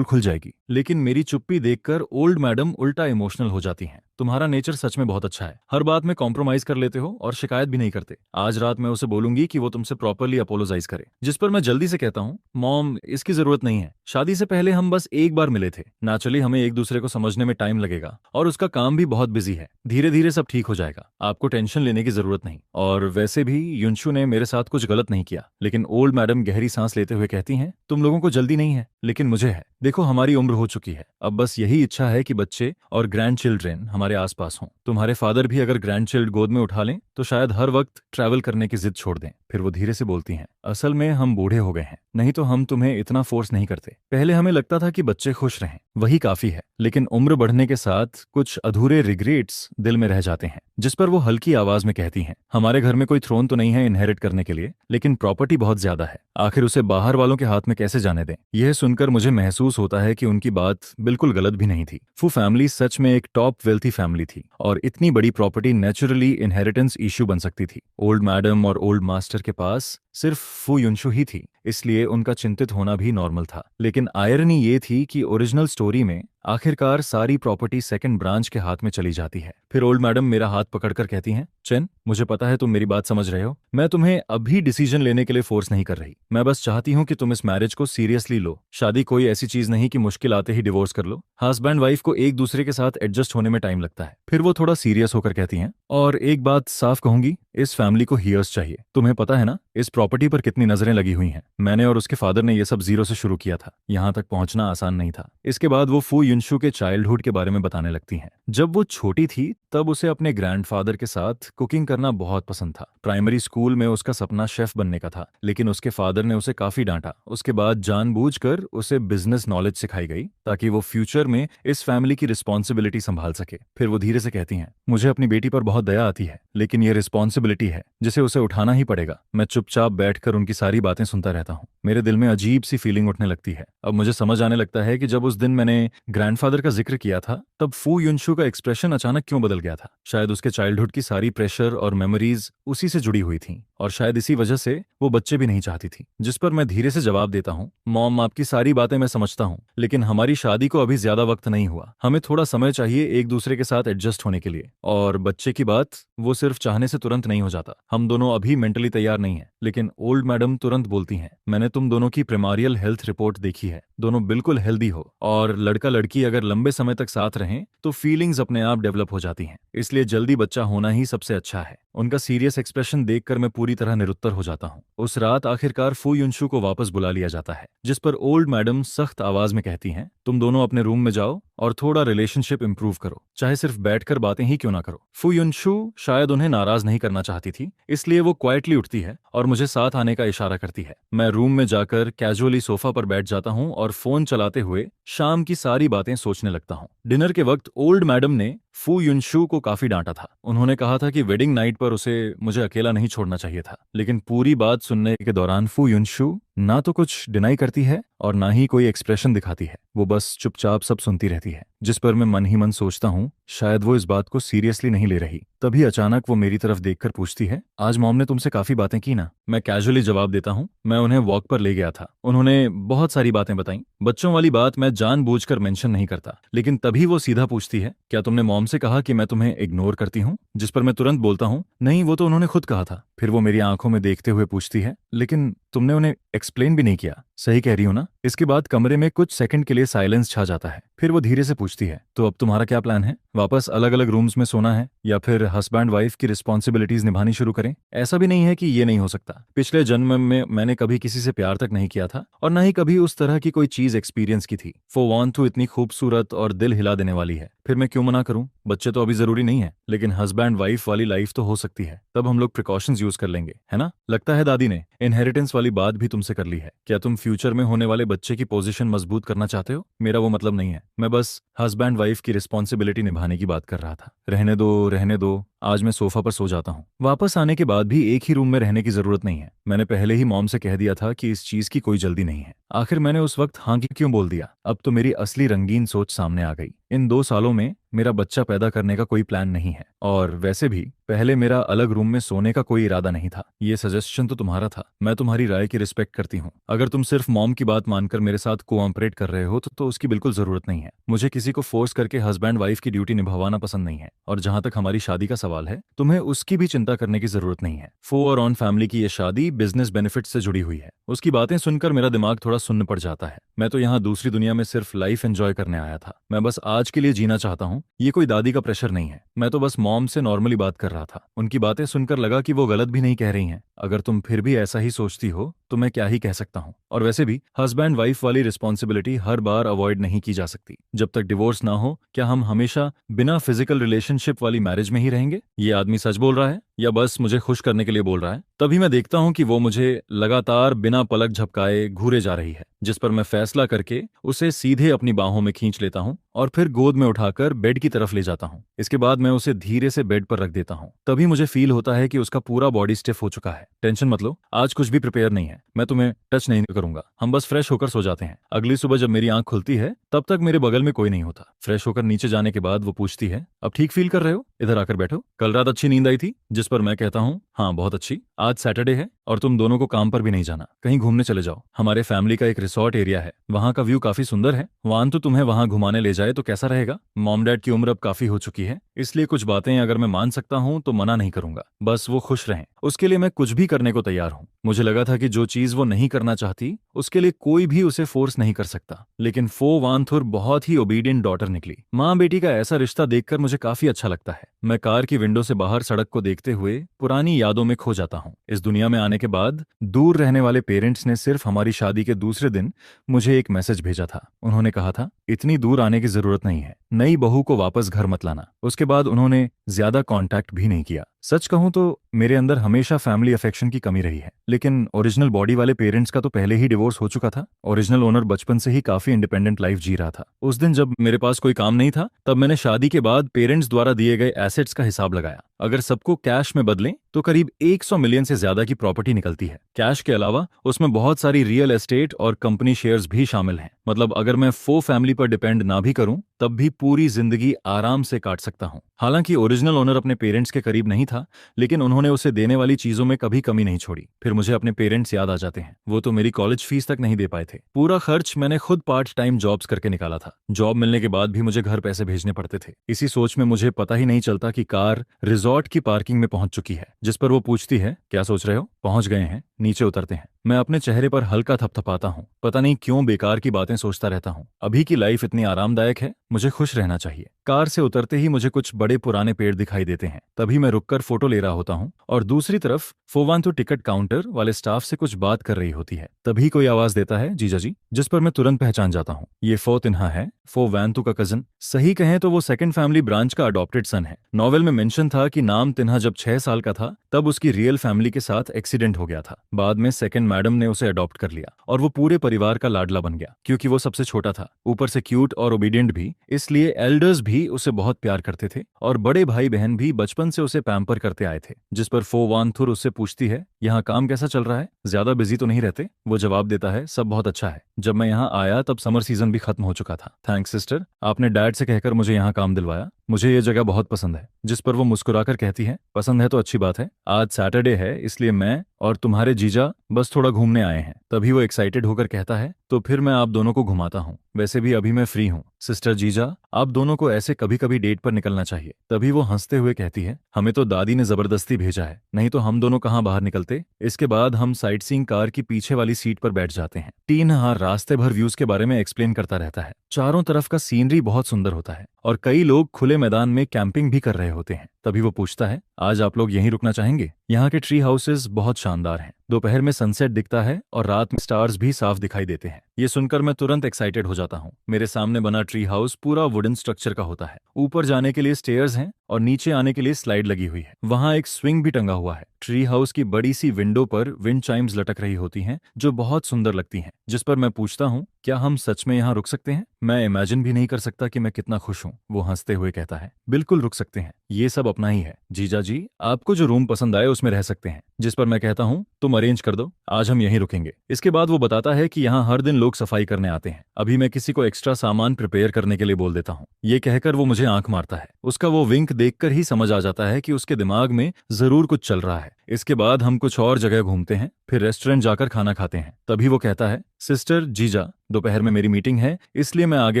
जाएगी। लेकिन मेरी चुप्पी देखकर ओल्ड मैडम उल्टा इमोशनल हो जाती हैं। तुम्हारा नेचर सच में बहुत अच्छा है, हर बात में कॉम्प्रोमाइज कर लेते हो और शिकायत भी नहीं करते। आज रात मैं उसे बोलूंगी कि वो तुमसे प्रॉपरली अपोलोजाइज करे। जिस पर मैं जल्दी से कहता हूँ, मॉम, इसकी जरूरत नहीं है, शादी से पहले हम बस एक बार मिले थे, नेचुरली हमें एक दूसरे को समझने में टाइम लगेगा और उसका काम भी बहुत बिजी है, धीरे धीरे सब ठीक हो जाएगा, आपको टेंशन लेने की जरूरत नहीं। और वैसे भी युनशु ने मेरे साथ कुछ गलत नहीं किया। लेकिन ओल्ड मैडम गहरी सांस लेते हुए कहती हैं, तुम लोगों को जल्दी नहीं है, लेकिन मुझे है। देखो, हमारी उम्र हो चुकी है, अब बस यही इच्छा है कि बच्चे और ग्रैंड चिल्ड्रेन हमारे आसपास हों। तुम्हारे फादर भी अगर ग्रैंड चिल्ड गोद में उठा लें तो शायद हर वक्त ट्रैवल करने की जिद छोड़ दें। फिर वो धीरे से बोलती हैं, असल में हम बूढ़े हो गए हैं, नहीं तो हम तुम्हें इतना फोर्स नहीं करते। पहले हमें लगता था कि बच्चे खुश रहें, वही काफी है, लेकिन उम्र बढ़ने के साथ कुछ अधूरे रिग्रेट्स दिल में रह जाते हैं। जिस पर वो हल्की आवाज में कहती हैं, हमारे घर में कोई थ्रोन तो नहीं है इनहेरिट करने के लिए, लेकिन प्रॉपर्टी बहुत ज्यादा है, आखिर उसे बाहर वालों के हाथ में कैसे जाने दें? यह सुनकर मुझे महसूस होता है कि उनकी बात बिल्कुल गलत भी नहीं थी। फू फैमिली सच में एक टॉप वेल्थी फैमिली थी और इतनी बड़ी प्रॉपर्टी नेचुरली इनहेरिटेंस इश्यू बन सकती थी। ओल्ड मैडम और ओल्ड मास्टर के पास सिर्फ फू युनशु ही थी, इसलिए उनका चिंतित होना भी नॉर्मल था। लेकिन आयरनी ये थी कि ओरिजिनल स्टोरी में आखिरकार सारी प्रॉपर्टी सेकंड ब्रांच के हाथ में चली जाती है। फिर ओल्ड मैडम मेरा हाथ पकड़कर कहती हैं, चेन, मुझे पता है तुम मेरी बात समझ रहे हो, मैं तुम्हें अभी डिसीजन लेने के लिए फोर्स नहीं कर रही, मैं बस चाहती हूँ कि तुम इस मैरिज को सीरियसली लो। शादी कोई ऐसी चीज नहीं कि मुश्किल आते ही डिवोर्स कर लो। हस्बैंड वाइफ को एक दूसरे के साथ एडजस्ट होने में टाइम लगता है। फिर वो थोड़ा सीरियस होकर कहती हैं, और एक बात साफ कहूंगी, इस फैमिली को हीयर्स चाहिए। तुम्हें पता है ना इस प्रॉपर्टी पर कितनी नजरें लगी हुई हैं। मैंने और उसके फादर ने ये सब जीरो से शुरू किया था, यहाँ तक पहुंचना आसान नहीं था। इसके बाद वो फू युनशु के चाइल्डहुड के बारे में बताने लगती हैं। जब वो छोटी थी तब उसे अपने ग्रैंडफादर के साथ कुकिंग करना बहुत पसंद था। प्राइमरी स्कूल में उसका सपना शेफ बनने का था, लेकिन उसके फादर ने उसे काफी डांटा। उसके बाद जानबूझकर उसे बिजनेस नॉलेज सिखाई गई ताकि वो फ्यूचर में इस फैमिली की रिस्पॉन्सिबिलिटी संभाल सके। फिर वो धीरे से कहती हैं, मुझे अपनी बेटी पर बहुत दया आती है, लेकिन ये रिस्पॉन्सिबिलिटी है जिसे उसे उठाना ही पड़ेगा। मैं चुपचाप बैठकर उनकी सारी बातें सुनता रहता हूँ। मेरे दिल में अजीब सी फीलिंग उठने लगती है। अब मुझे समझ आने लगता है कि जब उस दिन मैंने ग्रैंडफादर का जिक्र किया था तब फू युनशु का एक्सप्रेशन अचानक क्यों बदल गया था। शायद उसके चाइल्डहुड की सारी प्रेशर और मेमोरीज उसी से जुड़ी हुई थी, और शायद इसी वजह से वो बच्चे भी नहीं चाहती थी। जिस पर मैं धीरे से जवाब देता हूँ, मॉम, आपकी सारी बातें मैं समझता हूँ, लेकिन हमारी शादी को अभी ज्यादा वक्त नहीं हुआ, हमें थोड़ा समय चाहिए एक दूसरे के साथ एडजस्ट होने के लिए। और बच्चे की बात, वो सिर्फ चाहने से तुरंत नहीं हो जाता, हम दोनों अभी मेंटली तैयार नहीं है। लेकिन ओल्ड मैडम तुरंत बोलती हैं, मैंने तुम दोनों की प्रिमारियल हेल्थ रिपोर्ट देखी है, दोनों बिल्कुल हेल्दी हो, और लड़का लड़की अगर लंबे समय तक साथ रहें तो फीलिंग्स अपने आप डेवलप हो जाती हैं, इसलिए जल्दी बच्चा होना ही सबसे अच्छा है। उनका सीरियस एक्सप्रेशन देखकर मैं पूरी तरह निरुत्तर हो जाता हूँ। उस रात आखिरकार फू युनशु को वापस बुला लिया जाता है, जिस पर ओल्ड मैडम सख्त आवाज में कहती हैं, तुम दोनों अपने रूम में जाओ और थोड़ा रिलेशनशिप इंप्रूव करो, चाहे सिर्फ बैठकर बातें ही क्यों ना करो। फू युनशु शायद उन्हें नाराज नहीं करना चाहती थी, इसलिए वो क्वाइटली उठती है और मुझे साथ आने का इशारा करती है। मैं रूम में जाकर कैजुअली सोफा पर बैठ जाता हूँ और फोन चलाते हुए शाम की सारी बातें सोचने लगता हूँ। डिनर के वक्त ओल्ड मैडम ने फू युनशु को काफी डांटा था। उन्होंने कहा था कि वेडिंग नाइट पर उसे मुझे अकेला नहीं छोड़ना चाहिए था, लेकिन पूरी बात सुनने के दौरान फू युनशु ना तो कुछ डिनाई करती है और ना ही कोई एक्सप्रेशन दिखाती है। वो बस चुपचाप सब सुनती रहती है, जिस पर मैं मन ही मन सोचता हूँ शायद वो इस बात को सीरियसली नहीं ले रही। तभी अचानक वो मेरी तरफ देखकर पूछती है, आज मॉम ने तुमसे काफी बातें की ना? मैं कैजुअली जवाब देता हूँ, मैं उन्हें वॉक पर ले गया था, उन्होंने बहुत सारी बातें बताई। बच्चों वाली बात मैं जानबूझकर मेंशन नहीं करता, लेकिन तभी वो सीधा पूछती है, क्या तुमने मॉम से कहा कि मैं तुम्हें इग्नोर करती हूँ? जिस पर मैं तुरंत बोलता हूँ, नहीं, वो तो उन्होंने खुद कहा था। फिर वो मेरी आंखों में देखते हुए पूछती है, लेकिन तुमने उन्हें एक्सप्लेन भी नहीं किया, सही कह रही हो ना? इसके बाद कमरे में कुछ सेकंड के लिए साइलेंस छा जाता है। फिर वो धीरे से पूछती है, तो अब तुम्हारा क्या प्लान है? वापस अलग अलग रूम्स में सोना है या फिर हस्बैंड वाइफ की रिस्पॉन्सिबिलिटीज निभानी शुरू करें? ऐसा भी नहीं है कि ये नहीं हो सकता। पिछले जन्म में मैंने कभी किसी से प्यार तक नहीं किया था और न ही कभी उस तरह की कोई चीज एक्सपीरियंस की थी। फो वॉन तो इतनी खूबसूरत और दिल हिला देने वाली है, फिर मैं क्यों मना करूं? बच्चे तो अभी जरूरी नहीं है, लेकिन हस्बैंड वाइफ वाली लाइफ तो हो सकती है। तब हम लोग प्रिकॉशंस यूज कर लेंगे, है ना? लगता है दादी ने इनहेरिटेंस वाली बात भी तुमसे कर ली है। क्या तुम फ्यूचर में होने वाले बच्चे की पोजीशन मजबूत करना चाहते हो? मेरा वो मतलब नहीं है, मैं बस हस्बैंड वाइफ की रिस्पॉन्सिबिलिटी निभाने की बात कर रहा था। रहने दो रहने दो, आज मैं सोफा पर सो जाता हूँ। वापस आने के बाद भी एक ही रूम में रहने की जरूरत नहीं है। मैंने पहले ही मॉम से कह दिया था कि इस चीज की कोई जल्दी नहीं है। आखिर मैंने उस वक्त हाँ क्यों बोल दिया? अब तो मेरी असली रंगीन सोच सामने आ गई। इन 2 सालों में मेरा बच्चा पैदा करने का कोई प्लान नहीं है, और वैसे भी पहले मेरा अलग रूम में सोने का कोई इरादा नहीं था। ये सजेशन तो तुम्हारा था, मैं तुम्हारी राय की रिस्पेक्ट करती हूँ। अगर तुम सिर्फ मॉम की बात मानकर मेरे साथ कोऑपरेट कर रहे हो तो उसकी बिल्कुल जरूरत नहीं है। मुझे किसी को फोर्स करके हस्बैंड वाइफ की ड्यूटी निभाना पसंद नहीं है, और जहां तक हमारी शादी का सवाल है, तुम्हें उसकी भी चिंता करने की जरूरत नहीं है। फो और ऑन फैमिली की ये शादी बिजनेस बेनिफिट से जुड़ी हुई है। उसकी बातें सुनकर मेरा दिमाग थोड़ा सुन्न पड़ जाता है। मैं तो यहाँ दूसरी दुनिया में सिर्फ लाइफ एंजॉय करने आया था। मैं बस आज के लिए जीना चाहता हूँ। ये कोई दादी का प्रेशर नहीं है, मैं तो बस मॉम से नॉर्मली बात कर रहा था। उनकी बातें सुनकर लगा कि वो गलत भी नहीं कह रही हैं। अगर तुम फिर भी ऐसा ही सोचती हो तो मैं क्या ही कह सकता हूँ। और वैसे भी हस्बैंड वाइफ वाली रिस्पॉन्सिबिलिटी हर बार अवॉइड नहीं की जा सकती। जब तक डिवोर्स ना हो, क्या हम हमेशा बिना फिजिकल रिलेशनशिप वाली मैरिज में ही रहेंगे? ये आदमी सच बोल रहा है या बस मुझे खुश करने के लिए बोल रहा है? तभी मैं देखता हूँ कि वो मुझे लगातार बिना पलक झपकाए घूरे जा रही है, जिस पर मैं फैसला करके उसे सीधे अपनी बाहों में खींच लेता हूँ और फिर गोद में उठाकर बेड की तरफ ले जाता हूँ। इसके बाद मैं उसे धीरे से बेड पर रख देता हूँ। तभी मुझे फील होता है कि उसका पूरा बॉडी स्टिफ हो चुका है। टेंशन मत लो, आज कुछ भी प्रिपेयर नहीं है, मैं तुम्हें टच नहीं करूंगा। हम बस फ्रेश होकर सो जाते हैं। अगली सुबह जब मेरी आंख खुलती है तब तक मेरे बगल में कोई नहीं होता। फ्रेश होकर नीचे जाने के बाद वो पूछती है, अब ठीक फील कर रहे हो? इधर आकर बैठो। कल रात अच्छी नींद आई थी? जिस पर मैं कहता हूँ, हाँ बहुत अच्छी। आज सैटरडे है और तुम दोनों को काम पर भी नहीं जाना, कहीं घूमने चले जाओ। हमारे फैमिली का एक रिसोर्ट एरिया है, वहाँ का व्यू काफी सुंदर है। वान तो तुम्हें वहाँ घुमाने ले जाए तो कैसा रहेगा? मॉम डैड की उम्र अब काफी हो चुकी है, इसलिए कुछ बातें अगर मैं मान सकता हूँ तो मना नहीं करूंगा। बस वो खुश रहें, उसके लिए मैं कुछ भी करने को तैयार हूँ। मुझे लगा था कि जो चीज वो नहीं करना चाहती उसके लिए कोई भी उसे फोर्स नहीं कर सकता, लेकिन फो वानथुर बहुत ही ओबीडियंट डॉटर निकली। माँ बेटी का ऐसा रिश्ता देखकर मुझे काफी अच्छा लगता है। मैं कार की विंडो से बाहर सड़क को देखते हुए पुरानी यादों में खो जाता हूँ। इस दुनिया में आने के बाद दूर रहने वाले पेरेंट्स ने सिर्फ हमारी शादी के दूसरे दिन मुझे एक मैसेज भेजा था। उन्होंने कहा था, इतनी दूर आने की जरूरत नहीं है, नई बहू को वापस घर मत लाना। उसके बाद उन्होंने ज्यादा कांटेक्ट भी नहीं किया। सच कहूं तो मेरे अंदर हमेशा फैमिली अफेक्शन की कमी रही है, लेकिन ओरिजिनल बॉडी वाले पेरेंट्स का तो पहले ही डिवोर्स हो चुका था। ओरिजिनल ओनर बचपन से ही काफी इंडिपेंडेंट लाइफ जी रहा था। उस दिन जब मेरे पास कोई काम नहीं था, तब मैंने शादी के बाद पेरेंट्स द्वारा दिए गए एसेट्स का हिसाब लगाया। अगर सबको कैश में बदलें तो करीब 100 मिलियन से ज्यादा की प्रॉपर्टी निकलती है। कैश के अलावा उसमें बहुत सारी रियल एस्टेट और कंपनी शेयर्स भी शामिल हैं। मतलब अगर मैं फो फैमिली पर डिपेंड ना भी करूं तब भी पूरी जिंदगी आराम से काट सकता हूं। हालांकि ओरिजिनल ओनर अपने पेरेंट्स के करीब नहीं था, लेकिन उन्होंने उसे देने वाली चीजों में कभी कमी नहीं छोड़ी। फिर मुझे अपने पेरेंट्स याद आ जाते हैं। वो तो मेरी कॉलेज फीस तक नहीं दे पाए थे। पूरा खर्च मैंने खुद पार्ट टाइम जॉब्स करके निकाला था। जॉब मिलने के बाद भी मुझे घर पैसे भेजने पड़ते थे। इसी सोच में मुझे पता ही नहीं चलता कि कार रिजॉर्ट की पार्किंग में पहुंच चुकी है, जिस पर वो पूछती है, क्या सोच रहे हो? पहुंच गए हैं, नीचे उतरते हैं। मैं अपने चेहरे पर हल्का थपथपाता हूँ। पता नहीं क्यों बेकार की बातें सोचता रहता हूँ। अभी की लाइफ इतनी आरामदायक है, मुझे खुश रहना चाहिए। कार से उतरते ही मुझे कुछ बड़े पुराने पेड़ दिखाई देते हैं। तभी मैं रुककर फोटो ले रहा होता हूँ और दूसरी तरफ फोवांतु टिकट काउंटर वाले स्टाफ से कुछ बात कर रही होती है। तभी कोई आवाज देता है, जीजा जी, जिस पर मैं तुरंत पहचान जाता हूँ। ये फो तिन्हा है, फो वैंतु का कजन। सही कहें तो वो सेकंड फैमिली ब्रांच का अडॉप्टेड सन है। नॉवेल में मेंशन था कि नाम तिन्हा जब 6 साल का था तब उसकी रियल फैमिली के साथ एक्सीडेंट हो गया था। बाद में सेकंड मैडम ने उसे अडॉप्ट कर लिया और वो पूरे परिवार का लाडला बन गया क्योंकि वो सबसे छोटा था, ऊपर से क्यूट और ओबीडियंट भी, इसलिए एल्डर्स भी उसे बहुत प्यार करते थे और बड़े भाई बहन भी बचपन से उसे पैम्पर करते आए थे। जिस पर फो वानथुर उससे पूछती है, यहाँ काम कैसा चल रहा है, ज्यादा बिजी तो नहीं रहते? वो जवाब देता है, सब बहुत अच्छा है। जब मैं यहाँ आया तब समर सीजन भी खत्म हो चुका था। थैंक्स सिस्टर, आपने डैड से कहकर मुझे यहाँ काम दिलवाया। मुझे ये जगह बहुत पसंद है। जिस पर वो मुस्कुराकर कहती है, पसंद है तो अच्छी बात है। आज सैटरडे है इसलिए मैं और तुम्हारे जीजा बस थोड़ा घूमने आए हैं। तभी वो एक्साइटेड होकर कहता है, तो फिर मैं आप दोनों को घुमाता हूँ। वैसे भी अभी मैं फ्री हूँ। सिस्टर जीजा, आप दोनों को ऐसे कभी कभी डेट पर निकलना चाहिए। तभी वो हंसते हुए कहती है, हमें तो दादी ने जबरदस्ती भेजा है, नहीं तो हम दोनों कहाँ बाहर निकलते। इसके बाद हम साइट सीइंग कार की पीछे वाली सीट पर बैठ जाते हैं। टीन हार रास्ते भर व्यूज के बारे में एक्सप्लेन करता रहता है। चारों तरफ का सीनरी बहुत सुंदर होता है और कई लोग खुले मैदान में कैंपिंग भी कर रहे होते हैं। तभी वो पूछता है, आज आप लोग यहीं रुकना चाहेंगे? यहाँ के ट्री हाउसेस बहुत शानदार हैं। दोपहर में सनसेट दिखता है और रात में स्टार्स भी साफ दिखाई देते हैं। ये सुनकर मैं तुरंत एक्साइटेड हो जाता हूँ। मेरे सामने बना ट्री हाउस पूरा वुडन स्ट्रक्चर का होता है। ऊपर जाने के लिए स्टेयर्स हैं और नीचे आने के लिए स्लाइड लगी हुई है। वहाँ एक स्विंग भी टंगा हुआ है। ट्री हाउस की बड़ी सी विंडो पर विंड चाइम्स लटक रही होती हैं जो बहुत सुंदर लगती हैं। जिस पर मैं पूछता हूँ, क्या हम सच में यहाँ रुक सकते हैं? मैं इमेजिन भी नहीं कर सकता कि मैं कितना खुश हूँ। वो हंसते हुए कहता है, बिल्कुल रुक सकते हैं, ये सब अपना ही है। जीजा जी, आपको जो रूम पसंद आए उसमें रह सकते हैं। जिस पर मैं कहता हूँ, तुम अरेंज कर दो, आज हम यहीं रुकेंगे। इसके बाद वो बताता है कि यहाँ हर दिन लोग सफाई करने आते हैं। अभी मैं किसी को एक्स्ट्रा सामान प्रिपेयर करने के लिए बोल देता हूँ। ये कहकर वो मुझे आंख मारता है। उसका वो विंक देखकर ही समझ आ जाता है कि उसके दिमाग में जरूर कुछ चल रहा है। इसके बाद हम कुछ और जगह घूमते हैं, फिर रेस्टोरेंट जाकर खाना खाते हैं। तभी वो कहता है, सिस्टर जीजा, दोपहर में मेरी मीटिंग है इसलिए मैं आगे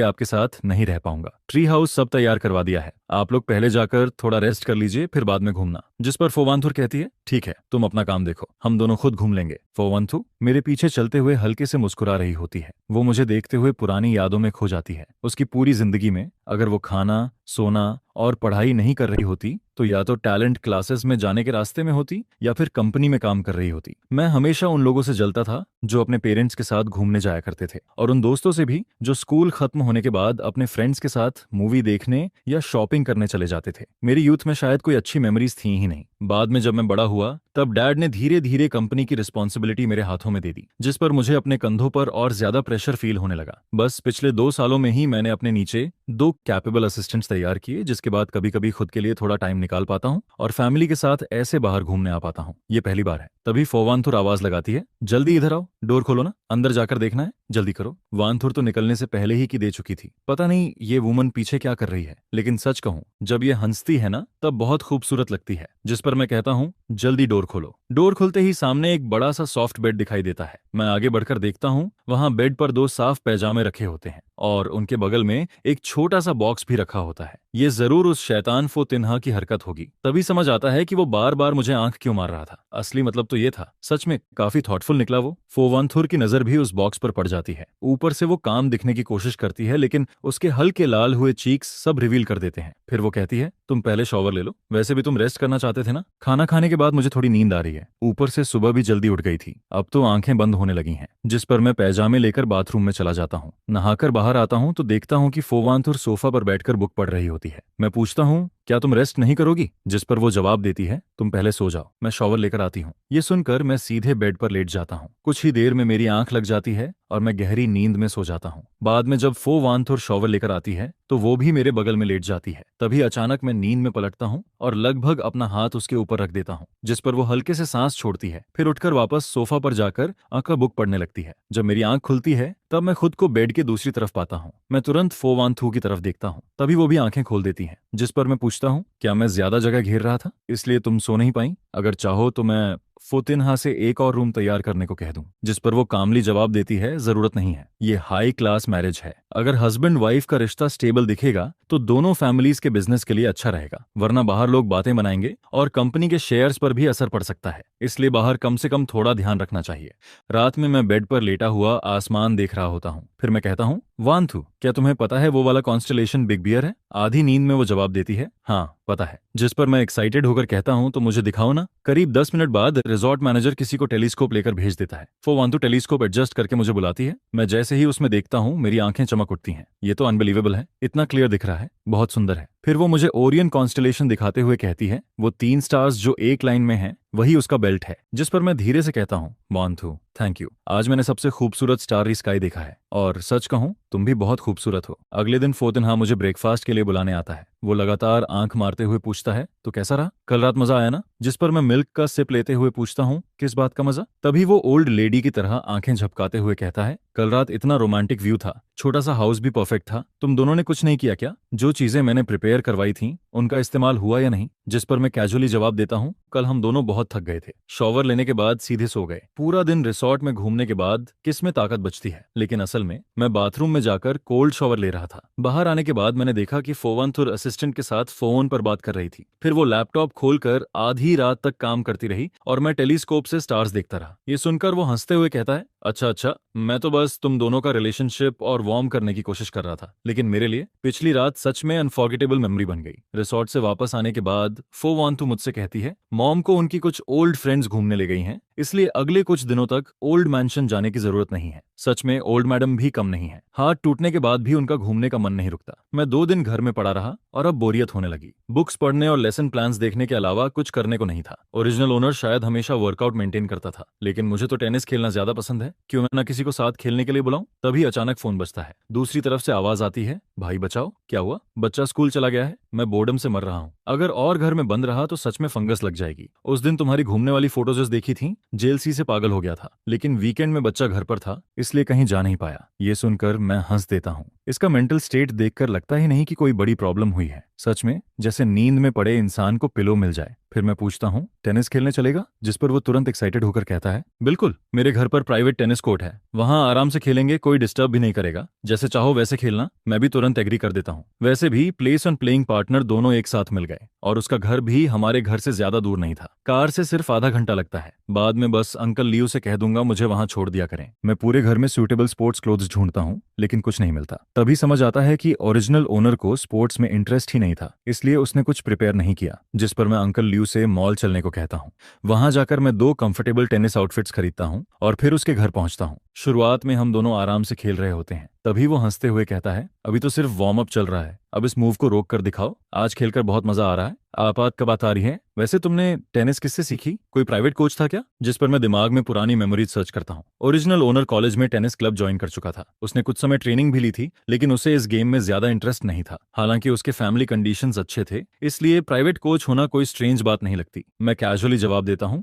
आपके साथ नहीं रह पाऊंगा। ट्री हाउस सब तैयार करवा दिया है, आप लोग पहले जाकर थोड़ा रेस्ट कर लीजिए, फिर बाद में घूमना। जिस पर फोवांथुर कहती है, ठीक है, तुम अपना काम देखो, हम दोनों खुद घूम लेंगे। फोवांथु मेरे पीछे चलते हुए हल्के से मुस्कुरा रही होती है। वो मुझे देखते हुए पुरानी यादों में खो जाती है। उसकी पूरी जिंदगी में अगर वो खाना, सोना और पढ़ाई नहीं कर रही होती तो या तो टैलेंट क्लासेस में जाने के रास्ते में होती या फिर कंपनी में काम कर रही होती। मैं हमेशा उन लोगों से जलता था जो अपने पेरेंट्स के साथ घूमने जाया करते थे और उन दोस्तों से भी जो स्कूल खत्म होने के बाद अपने फ्रेंड्स के साथ मूवी देखने या शॉपिंग करने चले जाते थे। मेरी यूथ में शायद कोई अच्छी मेमोरीज थी ही नहीं। बाद में जब मैं बड़ा हुआ तब डैड ने धीरे धीरे कंपनी की रिस्पॉन्सिबिलिटी मेरे हाथों में दे दी, जिस पर मुझे अपने कंधों पर और ज्यादा प्रेशर फील होने लगा। बस पिछले 2 सालों में ही मैंने अपने नीचे 2 कैपेबल असिस्टेंट्स तैयार किए, जिसके बाद कभी कभी खुद के लिए थोड़ा टाइम निकाल पाता हूँ और फैमिली के साथ ऐसे बाहर घूमने आ पाता हूँ। ये पहली बार है। तभी फोवांथुर आवाज लगाती है, जल्दी इधर आओ, डोर खोलो ना, अंदर जाकर देखना है, जल्दी करो। वानथुर तो निकलने से पहले ही की दे चुकी थी। पता नहीं ये वुमन पीछे क्या कर रही है, लेकिन सच कहूँ जब ये हंसती है ना तब बहुत खूबसूरत लगती है। जिस पर मैं कहता हूँ, जल्दी डोर खोलो। डोर खुलते ही सामने एक बड़ा सा सॉफ्ट बेड दिखाई देता है। मैं आगे बढ़कर देखता हूँ, वहाँ बेड पर 2 साफ पैजामे रखे होते हैं और उनके बगल में एक छोटा सा बॉक्स भी रखा होता है। ये जरूर उस शैतान फो तिन्हा की हरकत होगी। तभी समझ आता है कि वो बार बार मुझे आंख क्यों मार रहा था। असली मतलब तो ये था। सच में काफी थॉटफुल निकला वो। फोवांथुर की नजर भी उस बॉक्स पर पड़ जाती है। ऊपर से वो काम दिखने की कोशिश करती है लेकिन उसके हल्के लाल हुए चीक्स सब रिवील कर देते हैं। फिर वो कहती है, तुम पहले शॉवर ले लो, वैसे भी तुम रेस्ट करना चाहते थे ना। खाना खाने के बाद मुझे थोड़ी नींद आ रही है, ऊपर से सुबह भी जल्दी उठ गई थी, अब तो आंखें बंद होने लगी हैं। जिस पर मैं पैजामे लेकर बाथरूम में चला जाता हूँ। नहाकर बाहर आता हूँ तो देखता हूँ कि फोवांथुर सोफा पर बैठकर बुक पढ़ रही होती है। मैं पूछता हूँ, क्या तुम रेस्ट नहीं करोगी? जिस पर वो जवाब देती है, तुम पहले सो जाओ, मैं शॉवर लेकर आती हूँ। ये सुनकर मैं सीधे बेड पर लेट जाता हूँ। कुछ ही देर में मेरी आंख लग जाती है और मैं गहरी नींद में सो जाता हूँ। बाद में जब फोवांथुर शॉवर लेकर आती है तो वो भी मेरे बगल में लेट जाती है। तभी अचानक मैं नींद में पलटता हूँ और लगभग अपना हाथ उसके ऊपर रख देता हूँ, जिस पर वो हल्के से सांस छोड़ती है। फिर उठकर वापस सोफा पर जाकर का बुक पढ़ने लगती है। जब मेरी आंख खुलती है तब मैं खुद को बेड के दूसरी तरफ पाता हूँ। मैं तुरंत फोवांथु की तरफ देखता हूँ। तभी वो भी आंखें खोल देती हैं। जिस पर मैं पूछता हूँ, क्या मैं ज्यादा जगह घेर रहा था इसलिए तुम सो नहीं पाई? अगर चाहो तो मैं फोतिनहा से एक और रूम तैयार करने को कह दूं, जिस पर वो कामली जवाब देती है जरूरत नहीं है, ये हाई क्लास मैरिज है। अगर हस्बैंड वाइफ का रिश्ता स्टेबल दिखेगा तो दोनों फैमिलीज के बिजनेस के लिए अच्छा रहेगा, वरना बाहर लोग बातें बनाएंगे और कंपनी के शेयर्स पर भी असर पड़ सकता है, इसलिए बाहर कम से कम थोड़ा ध्यान रखना चाहिए। रात में मैं बेड पर लेटा हुआ आसमान देख रहा होता हूँ, फिर मैं कहता हूँ, वांथु, क्या तुम्हें पता है वो वाला कॉन्स्टलेशन बिग बियर है? आधी नींद में वो जवाब देती है, हाँ पता है। जिस पर मैं एक्साइटेड होकर कहता हूँ, तो मुझे दिखाओ ना। करीब 10 मिनट बाद रिजॉर्ट मैनेजर किसी को टेलीस्कोप लेकर भेज देता है। वो वांतु टेलीस्कोप एडजस्ट करके मुझे बुलाती है। मैं जैसे ही उसमें देखता हूँ मेरी आंखें चमक उठती हैं। ये तो अनबिलीवेबल है, इतना क्लियर दिख रहा है, बहुत सुंदर है। फिर वो मुझे ओरियन कॉन्स्टलेशन दिखाते हुए कहती है, वो 3 स्टार्स जो एक लाइन में हैं वही उसका बेल्ट है। जिस पर मैं धीरे से कहता हूँ, वांथु थैंक यू, आज मैंने सबसे खूबसूरत स्टारी स्काई देखा है, और सच कहूँ तुम भी बहुत खूबसूरत हो। अगले दिन फोतिनहा मुझे ब्रेकफास्ट के लिए बुलाने आता है। वो लगातार आंख मारते हुए पूछता है, तो कैसा रहा? कल रात मजा आया ना? जिस पर मैं मिल्क का सिप लेते हुए पूछता हूँ, किस बात का मजा? तभी वो ओल्ड लेडी की तरह आंखें झपकाते हुए कहता है, कल रात इतना रोमांटिक व्यू था, छोटा सा हाउस भी परफेक्ट था, तुम दोनों ने कुछ नहीं किया क्या? जो चीजें मैंने प्रिपेयर करवाई थी उनका इस्तेमाल हुआ या नहीं? जिस पर मैं कैजुअली जवाब देता हूँ, कल हम दोनों बहुत थक गए थे, शॉवर लेने के बाद सीधे सो गए। पूरा दिन रिसोर्ट में घूमने के बाद किस में ताकत बचती है, लेकिन असल में मैं बाथरूम में जाकर कोल्ड शॉवर ले रहा था। बाहर आने के बाद मैंने देखा कि फोवंथुर असिस्टेंट के साथ फोन पर बात कर रही थी। फिर वो लैपटॉप खोलकर आधी रात तक काम करती रही और मैं टेलीस्कोप से स्टार्स देखता रहा। ये सुनकर वो हंसते हुए कहता है, अच्छा अच्छा, मैं तो बस तुम दोनों का रिलेशनशिप और वार्म करने की कोशिश कर रहा था, लेकिन मेरे लिए पिछली रात सच में अनफॉरगेटेबल मेमोरी बन गई। रिसोर्ट से वापस आने के बाद फोवांतु मुझसे कहती है, मॉम को उनकी कुछ ओल्ड फ्रेंड्स घूमने ले गई हैं, इसलिए अगले कुछ दिनों तक ओल्ड मैंशन जाने की जरूरत नहीं है। सच में ओल्ड मैडम भी कम नहीं है, हाथ टूटने के बाद भी उनका घूमने का मन नहीं रुकता। मैं 2 दिन घर में पड़ा रहा और अब बोरियत होने लगी। बुक्स पढ़ने और लेसन प्लान्स देखने के अलावा कुछ करने को नहीं था। ओरिजिनल ओनर शायद हमेशा वर्कआउट मेंटेन करता था, लेकिन मुझे तो टेनिस खेलना ज्यादा पसंद है, क्यों मैं ना किसी को साथ खेलने के लिए बुलाऊं? तभी अचानक फोन बजता है। दूसरी तरफ से आवाज आती है, भाई बचाओ, क्या हुआ? बच्चा स्कूल चला गया है, मैं बोर्डम से मर रहा हूँ। अगर और घर में बंद रहा तो सच में फंगस लग जाएगी। उस दिन तुम्हारी घूमने वाली फोटोज देखी थी, जेलसी से पागल हो गया था, लेकिन वीकेंड में बच्चा घर पर था इसलिए कहीं जा नहीं पाया। ये सुनकर मैं हंस देता हूँ। इसका मेंटल स्टेट देखकर लगता ही नहीं कि कोई बड़ी प्रॉब्लम हुई है। सच में जैसे नींद में पड़े इंसान को पिलो मिल जाए। फिर मैं पूछता हूँ, टेनिस खेलने चलेगा? जिस पर वो तुरंत एक्साइटेड होकर कहता है, बिल्कुल, मेरे घर पर प्राइवेट टेनिस कोर्ट है, वहां आराम से खेलेंगे, कोई डिस्टर्ब भी नहीं करेगा, जैसे चाहो वैसे खेलना। मैं भी तुरंत एग्री कर देता हूँ। वैसे भी प्लेस और प्लेइंग पार्टनर दोनों एक साथ मिल गए, और उसका घर भी हमारे घर से ज्यादा दूर नहीं था, कार से सिर्फ आधा घंटा लगता है। बाद में बस अंकल लियो से कह दूंगा मुझे वहां छोड़ दिया करें। मैं पूरे घर में सूटेबल स्पोर्ट्स क्लोथ्स ढूंढता हूँ, लेकिन कुछ नहीं मिलता। तभी समझ आता है कि ओरिजिनल ओनर को स्पोर्ट्स में इंटरेस्ट ही नहीं था, इसलिए उसने कुछ प्रिपेयर नहीं किया। जिस पर मैं अंकल लियो से मॉल चलने को कहता हूँ। वहां जाकर मैं 2 कंफर्टेबल टेनिस आउटफिट्स खरीदता हूँ और फिर उसके घर पहुंचता हूँ। शुरुआत में हम दोनों आराम से खेल रहे होते हैं, तभी वो हंसते हुए कहता है, अभी तो सिर्फ वार्म अप चल रहा है, अब इस मूव को रोक कर दिखाओ, आज खेलकर बहुत मजा आ रहा है। आपात कब बात आ रही है? वैसे तुमने टेनिस किससे सीखी? कोई प्राइवेट कोच था क्या? जिस पर मैं दिमाग में पुरानी मेमोरीज सर्च करता हूँ। ओरिजिनल ओनर कॉलेज में टेनिस क्लब ज्वाइन कर चुका था। उसने कुछ समय ट्रेनिंग भी ली थी, लेकिन उसे इस गेम में ज्यादा इंटरेस्ट नहीं था। हालांकि उसके फैमिली कंडीशंस अच्छे थे, इसलिए प्राइवेट कोच होना कोई स्ट्रेंज बात नहीं लगती। मैं कैजुअली जवाब देता हूँ,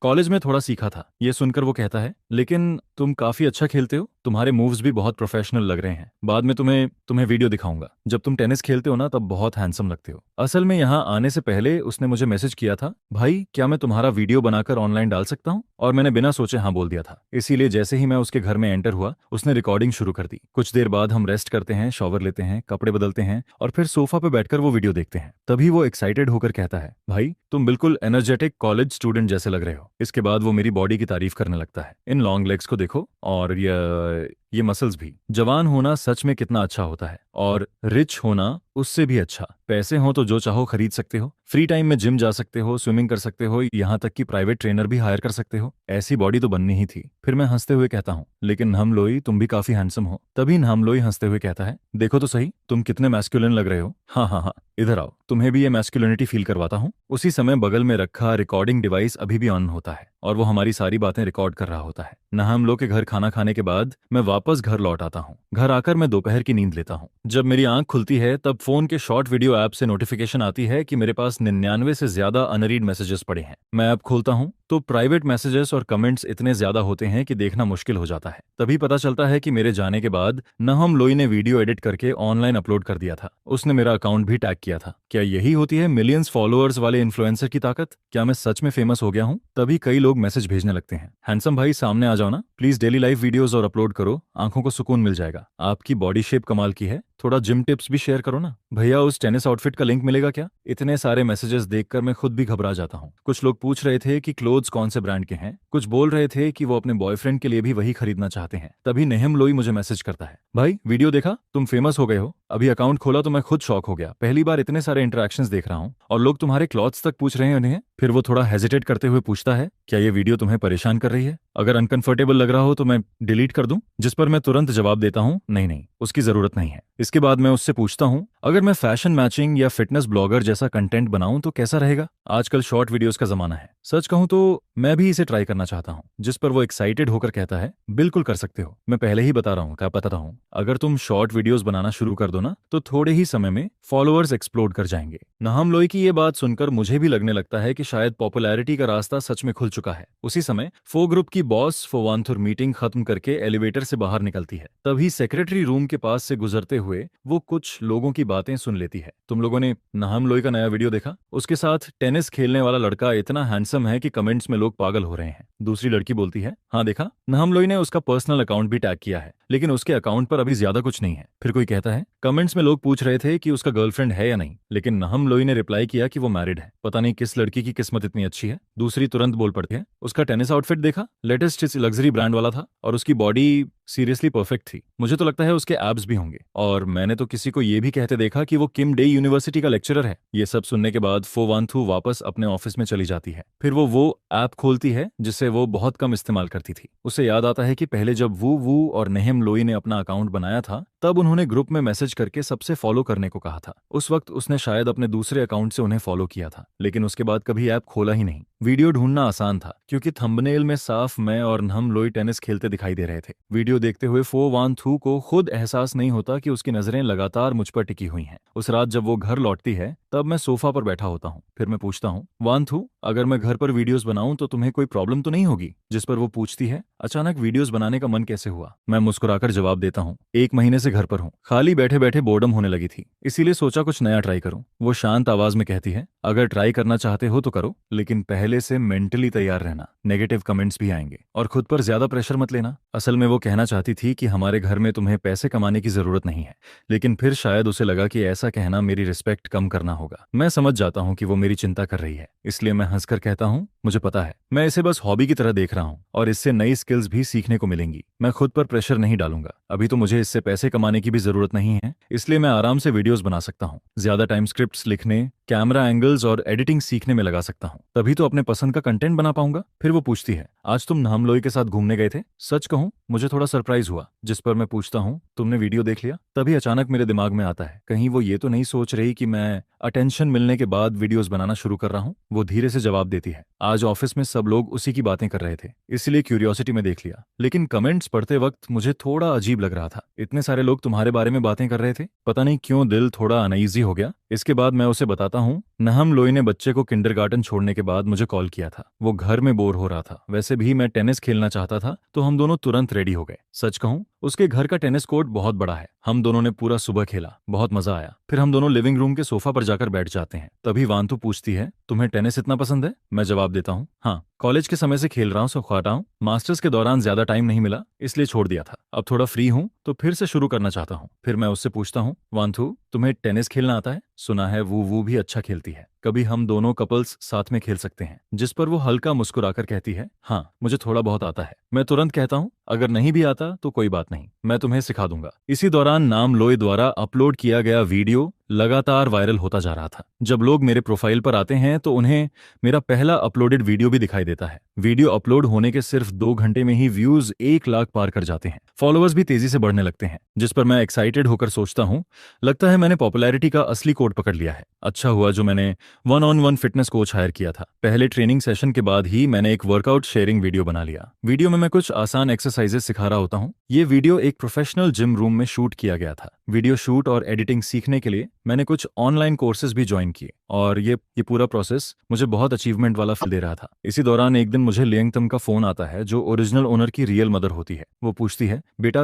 कॉलेज में थोड़ा सीखा था। ये सुनकर वो कहता है, लेकिन तुम काफी अच्छा खेलते हो, तुम्हारे मूव्स भी बहुत प्रोफेशनल लग रहे हैं। बाद में तुम्हें वीडियो दिखाऊंगा। जब तुम टेनिस खेलते हो ना तब बहुत हैंडसम लगते हो। असल में यहाँ आने से पहले उसने मुझे मैसेज किया था, भाई क्या मैं तुम्हारा वीडियो बनाकर ऑनलाइन डाल सकता हूँ? और मैंने बिना सोचे हाँ बोल दिया था। इसीलिए जैसे ही मैं उसके घर में एंटर हुआ उसने रिकॉर्डिंग शुरू कर दी। कुछ देर बाद हम रेस्ट करते हैं, शॉवर लेते हैं, कपड़े बदलते हैं और फिर सोफा पे बैठकर वो वीडियो देखते हैं। तभी वो एक्साइटेड होकर कहता है, भाई तुम बिल्कुल एनर्जेटिक कॉलेज स्टूडेंट जैसे लग रहे हो। इसके बाद वो मेरी बॉडी की तारीफ करने लगता है, इन लॉन्ग लेग्स को देखो और ये मसल्स भी। जवान होना सच में कितना अच्छा होता है, और रिच होना उससे भी अच्छा। पैसे हो तो जो चाहो खरीद सकते हो, फ्री टाइम में जिम जा सकते हो, स्विमिंग कर सकते हो, यहाँ तक कि प्राइवेट ट्रेनर भी हायर कर सकते हो। ऐसी बॉडी तो बननी ही थी। फिर मैं हंसते हुए कहता हूँ, लेकिन नामलोई तुम भी काफी हैंडसम हो। तभी नामलोई हंसते हुए कहता है, देखो तो सही तुम कितने मैस्कुलिन लग रहे हो। हाँ हाँ हाँ, इधर आओ, तुम्हें भी ये मैस्कुलिनिटी फील करवाता हूँ। उसी समय बगल में रखा रिकॉर्डिंग डिवाइस अभी भी ऑन होता है और वो हमारी सारी बातें रिकॉर्ड कर रहा होता है। हम लोग के घर खाना खाने के बाद मैं वापस घर लौट आता हूँ। घर आकर मैं दोपहर की नींद लेता हूँ। जब मेरी आंख खुलती है तब फोन के शॉर्ट वीडियो ऐप से नोटिफिकेशन आती है कि मेरे पास 99 से ज्यादा अनरीड मैसेजेस पड़े हैं। मैं ऐप खोलता हूँ तो प्राइवेट मैसेजेस और कमेंट्स इतने ज्यादा होते हैं कि देखना मुश्किल हो जाता है। तभी पता चलता है कि मेरे जाने के बाद नहम लोई ने वीडियो एडिट करके ऑनलाइन अपलोड कर दिया था। उसने मेरा अकाउंट भी टैग किया था। क्या यही होती है मिलियंस फॉलोअर्स वाले इन्फ्लुएंसर की ताकत? क्या मैं सच में फेमस हो गया हूँ? तभी कई लोग मैसेज भेजने लगते हैं, हैंडसम भाई सामने आ जाओ ना, प्लीज डेली लाइव वीडियोस और अपलोड करो, आंखों को सुकून मिल जाएगा, आपकी बॉडी शेप कमाल की है, थोड़ा जिम टिप्स भी शेयर करो ना, भैया उस टेनिस आउटफिट का लिंक मिलेगा क्या? इतने सारे मैसेजेस देखकर मैं खुद भी घबरा जाता हूँ। कुछ लोग पूछ रहे थे कि क्लोथ्स कौन से ब्रांड के हैं, कुछ बोल रहे थे कि वो अपने बॉयफ्रेंड के लिए भी वही खरीदना चाहते हैं। तभी नेहम लोई मुझे मैसेज करता है, भाई वीडियो देखा, तुम फेमस हो गए हो। अभी अकाउंट खोला तो मैं खुद शॉक हो गया, पहली बार इतने सारे इंटरेक्शंस देख रहा हूँ और लोग तुम्हारे क्लॉथ्स तक पूछ रहे हैं उन्हें। फिर वो थोड़ा हेजिटेट करते हुए पूछता है, क्या ये वीडियो तुम्हें परेशान कर रही है? अगर अनकंफर्टेबल लग रहा हो तो मैं डिलीट कर दूं? जिस पर मैं तुरंत जवाब देता हूं, नहीं नहीं, उसकी जरूरत नहीं है। इसके बाद मैं उससे पूछता हूं, अगर मैं फैशन मैचिंग या फिटनेस ब्लॉगर जैसा कंटेंट बनाऊं तो कैसा रहेगा? आजकल शॉर्ट वीडियोस का जमाना है, सच कहूं तो मैं भी इसे ट्राई करना चाहता हूं। जिस पर वो एक्साइटेड होकर कहता है, बिल्कुल कर सकते हो, मैं पहले ही बता रहा हूं, क्या पता हूं, अगर तुम शॉर्ट वीडियोस बनाना शुरू कर दो ना तो थोड़े ही समय में फॉलोअर्स एक्सप्लोड कर जाएंगे। नहम लोई की ये बात सुनकर मुझे भी लगने लगता है कि शायद पॉपुलैरिटी का रास्ता सच में खुल चुका है। उसी समय फो ग्रुप की बॉस फोवांथुर मीटिंग खत्म करके एलिवेटर से बाहर निकलती है। तभी सेक्रेटरी रूम के पास से गुजरते हुए वो कुछ लोगों की बातें सुन लेती है। तुम लोगों ने नहम लोई का नया वीडियो देखा? उसके साथ टेनिस खेलने वाला लड़का इतना हैंडसम है कि कमेंट्स में लोग पागल हो रहे हैं। दूसरी लड़की बोलती है, हाँ देखा, नहम लोई ने उसका पर्सनल अकाउंट भी टैग किया है, लेकिन उसके अकाउंट पर अभी ज्यादा कुछ नहीं है। फिर कोई कहता है, कमेंट्स में लोग पूछ रहे थे कि उसका गर्लफ्रेंड है या नहीं, लेकिन नहम लोई ने रिप्लाई किया कि वो मैरिड है। पता नहीं किस लड़की की किस्मत इतनी अच्छी है। दूसरी तुरंत बोल पड़ती है, उसका टेनिस आउटफिट देखा, लेटेस्ट लग्जरी ब्रांड वाला था और उसकी बॉडी सीरियसली परफेक्ट थी, मुझे तो लगता है उसके एब्स भी होंगे। और मैंने तो किसी को ये भी कहते देखा कि वो किम डे यूनिवर्सिटी का लेक्चरर है। ये सब सुनने के बाद फोवांथु वापस अपने ऑफिस में चली जाती है। फिर वो ऐप खोलती है जिसे वो बहुत कम इस्तेमाल करती थी। उसे याद आता है कि पहले जब वू और नेहम लोई ने अपना अकाउंट बनाया था तब उन्होंने ग्रुप में मैसेज करके सबसे फॉलो करने को कहा था। उस वक्त उसने शायद अपने दूसरे अकाउंट से उन्हें फॉलो किया था, लेकिन उसके बाद कभी ऐप खोला ही नहीं। वीडियो ढूंढना आसान था क्योंकि थंबनेल में साफ मैं और नहम लोई टेनिस खेलते दिखाई दे रहे थे। वीडियो देखते हुए फो वान थू को खुद एहसास नहीं होता कि उसकी नजरें लगातार मुझ पर टिकी हुई हैं। उस रात जब वो घर लौटती है तब मैं सोफा पर बैठा होता हूँ। फिर मैं पूछता हूँ, वान थू, अगर मैं घर पर वीडियोस बनाऊं तो तुम्हें कोई प्रॉब्लम तो नहीं होगी? जिस पर वो पूछती है, अचानक वीडियोस बनाने का मन कैसे हुआ? मैं मुस्कुराकर जवाब देता हूँ, 1 महीने से घर पर हूँ, खाली बैठे बैठे बोर्डम होने लगी थी, इसीलिए सोचा कुछ नया ट्राई करूं। वो शांत आवाज में कहती है, अगर ट्राई करना चाहते हो तो करो, लेकिन पहले से मेंटली तैयार रहना, नेगेटिव कमेंट्स भी आएंगे और खुद पर ज्यादा प्रेशर मत लेना। असल में वो कहना चाहती थी कि हमारे घर में तुम्हें पैसे कमाने की जरूरत नहीं है, लेकिन फिर शायद उसे लगा कि ऐसा कहना मेरी रिस्पेक्ट कम करना होगा। मैं समझ जाता हूँ कि वो मेरी चिंता कर रही है, इसलिए मैं हंसकर कहता हूँ, मुझे पता है, मैं इसे बस हॉबी की तरह देख रहा हूँ और इससे नई स्किल्स भी सीखने को मिलेंगी। मैं खुद पर प्रेशर नहीं डालूंगा, अभी तो मुझे इससे पैसे कमाने की भी जरूरत नहीं है, इसलिए मैं आराम से वीडियोस बना सकता हूँ। ज्यादा टाइम स्क्रिप्ट्स लिखने, कैमरा एंगल्स और एडिटिंग सीखने में लगा सकता हूँ, तभी तो अपने पसंद का कंटेंट बना पाऊंगा। फिर वो पूछती है, आज तुम नहम लोई के साथ घूमने गए थे? सच कहूं, मुझे थोड़ा सरप्राइज हुआ। जिस पर मैं पूछता हूँ, तुमने वीडियो देख लिया? तभी अचानक मेरे दिमाग में आता है, कहीं वो ये तो नहीं सोच रही कि मैं अटेंशन मिलने के बाद वीडियोस बनाना शुरू कर रहा हूँ। वो धीरे से जवाब देती है, आज ऑफिस में सब लोग उसी की बातें कर रहे थे, इसलिए क्यूरियोसिटी में देख लिया, लेकिन कमेंट्स पढ़ते वक्त मुझे थोड़ा अजीब लग रहा था। इतने सारे लोग तुम्हारे बारे में बातें कर रहे थे, पता नहीं क्यों दिल थोड़ा अनईजी हो गया। इसके बाद मैं उसे बताता हूँ, नहम लोई ने बच्चे को किंडरगार्टन छोड़ने के बाद मुझे कॉल किया था, वो घर में बोर हो रहा था, वैसे भी मैं टेनिस खेलना चाहता था, तो हम दोनों तुरंत रेडी हो गए। सच कहूं, उसके घर का टेनिस कोर्ट बहुत बड़ा है, हम दोनों ने पूरा सुबह खेला, बहुत मजा आया। फिर हम दोनों लिविंग रूम के सोफा पर जाकर बैठ जाते हैं। तभी वांतु पूछती है, तुम्हें टेनिस इतना पसंद है? मैं जवाब देता हूँ, हाँ, कॉलेज के समय से खेल रहा हूँ, सो खाता हूँ, मास्टर्स के दौरान ज्यादा टाइम नहीं मिला इसलिए छोड़ दिया था, अब थोड़ा फ्री हूँ तो फिर से शुरू करना चाहता हूँ। फिर मैं उससे पूछता हूँ, वांथू, तुम्हें टेनिस खेलना आता है? सुना है वो भी अच्छा खेलती है, कभी हम दोनों कपल्स साथ में खेल सकते हैं। जिस पर वो हल्का मुस्कुराकर कहती है, हाँ, मुझे थोड़ा बहुत आता है। मैं तुरंत कहता हूँ, अगर नहीं भी आता तो कोई बात नहीं, मैं तुम्हें सिखा दूंगा। इसी दौरान नाम लोई द्वारा अपलोड किया गया वीडियो लगातार वायरल होता जा रहा था। जब लोग मेरे प्रोफाइल पर आते हैं तो उन्हें मेरा पहला अपलोडेड वीडियो भी दिखाई देता है। वीडियो अपलोड होने के सिर्फ 2 घंटे में ही व्यूज 1 लाख पार कर जाते हैं, फॉलोअर्स भी तेजी से बढ़ने लगते हैं। जिस पर मैं एक्साइटेड होकर सोचता हूँ, लगता है मैंने पॉपुलैरिटी का असली कोड पकड़ लिया है। अच्छा हुआ जो मैंने 1-on-1 फिटनेस कोच हायर किया था। पहले ट्रेनिंग सेशन के बाद ही मैंने एक वर्कआउट शेयरिंग वीडियो बना लिया। वीडियो में मैं कुछ आसान एक्सरसाइजेस सिखा रहा होता हूँ। ये वीडियो एक प्रोफेशनल जिम रूम में शूट किया गया था। वीडियो शूट और एडिटिंग सीखने के लिए मैंने कुछ ऑनलाइन कोर्सेज भी ज्वाइन किए और ये पूरा प्रोसेस मुझे बहुत अचीवमेंट वाला फील दे रहा था। इसी दौरान एक दिन मुझे लियंगतम का फोन आता है, जो ओरिजिनल ओनर की रियल मदर होती है। वो पूछती है, बेटा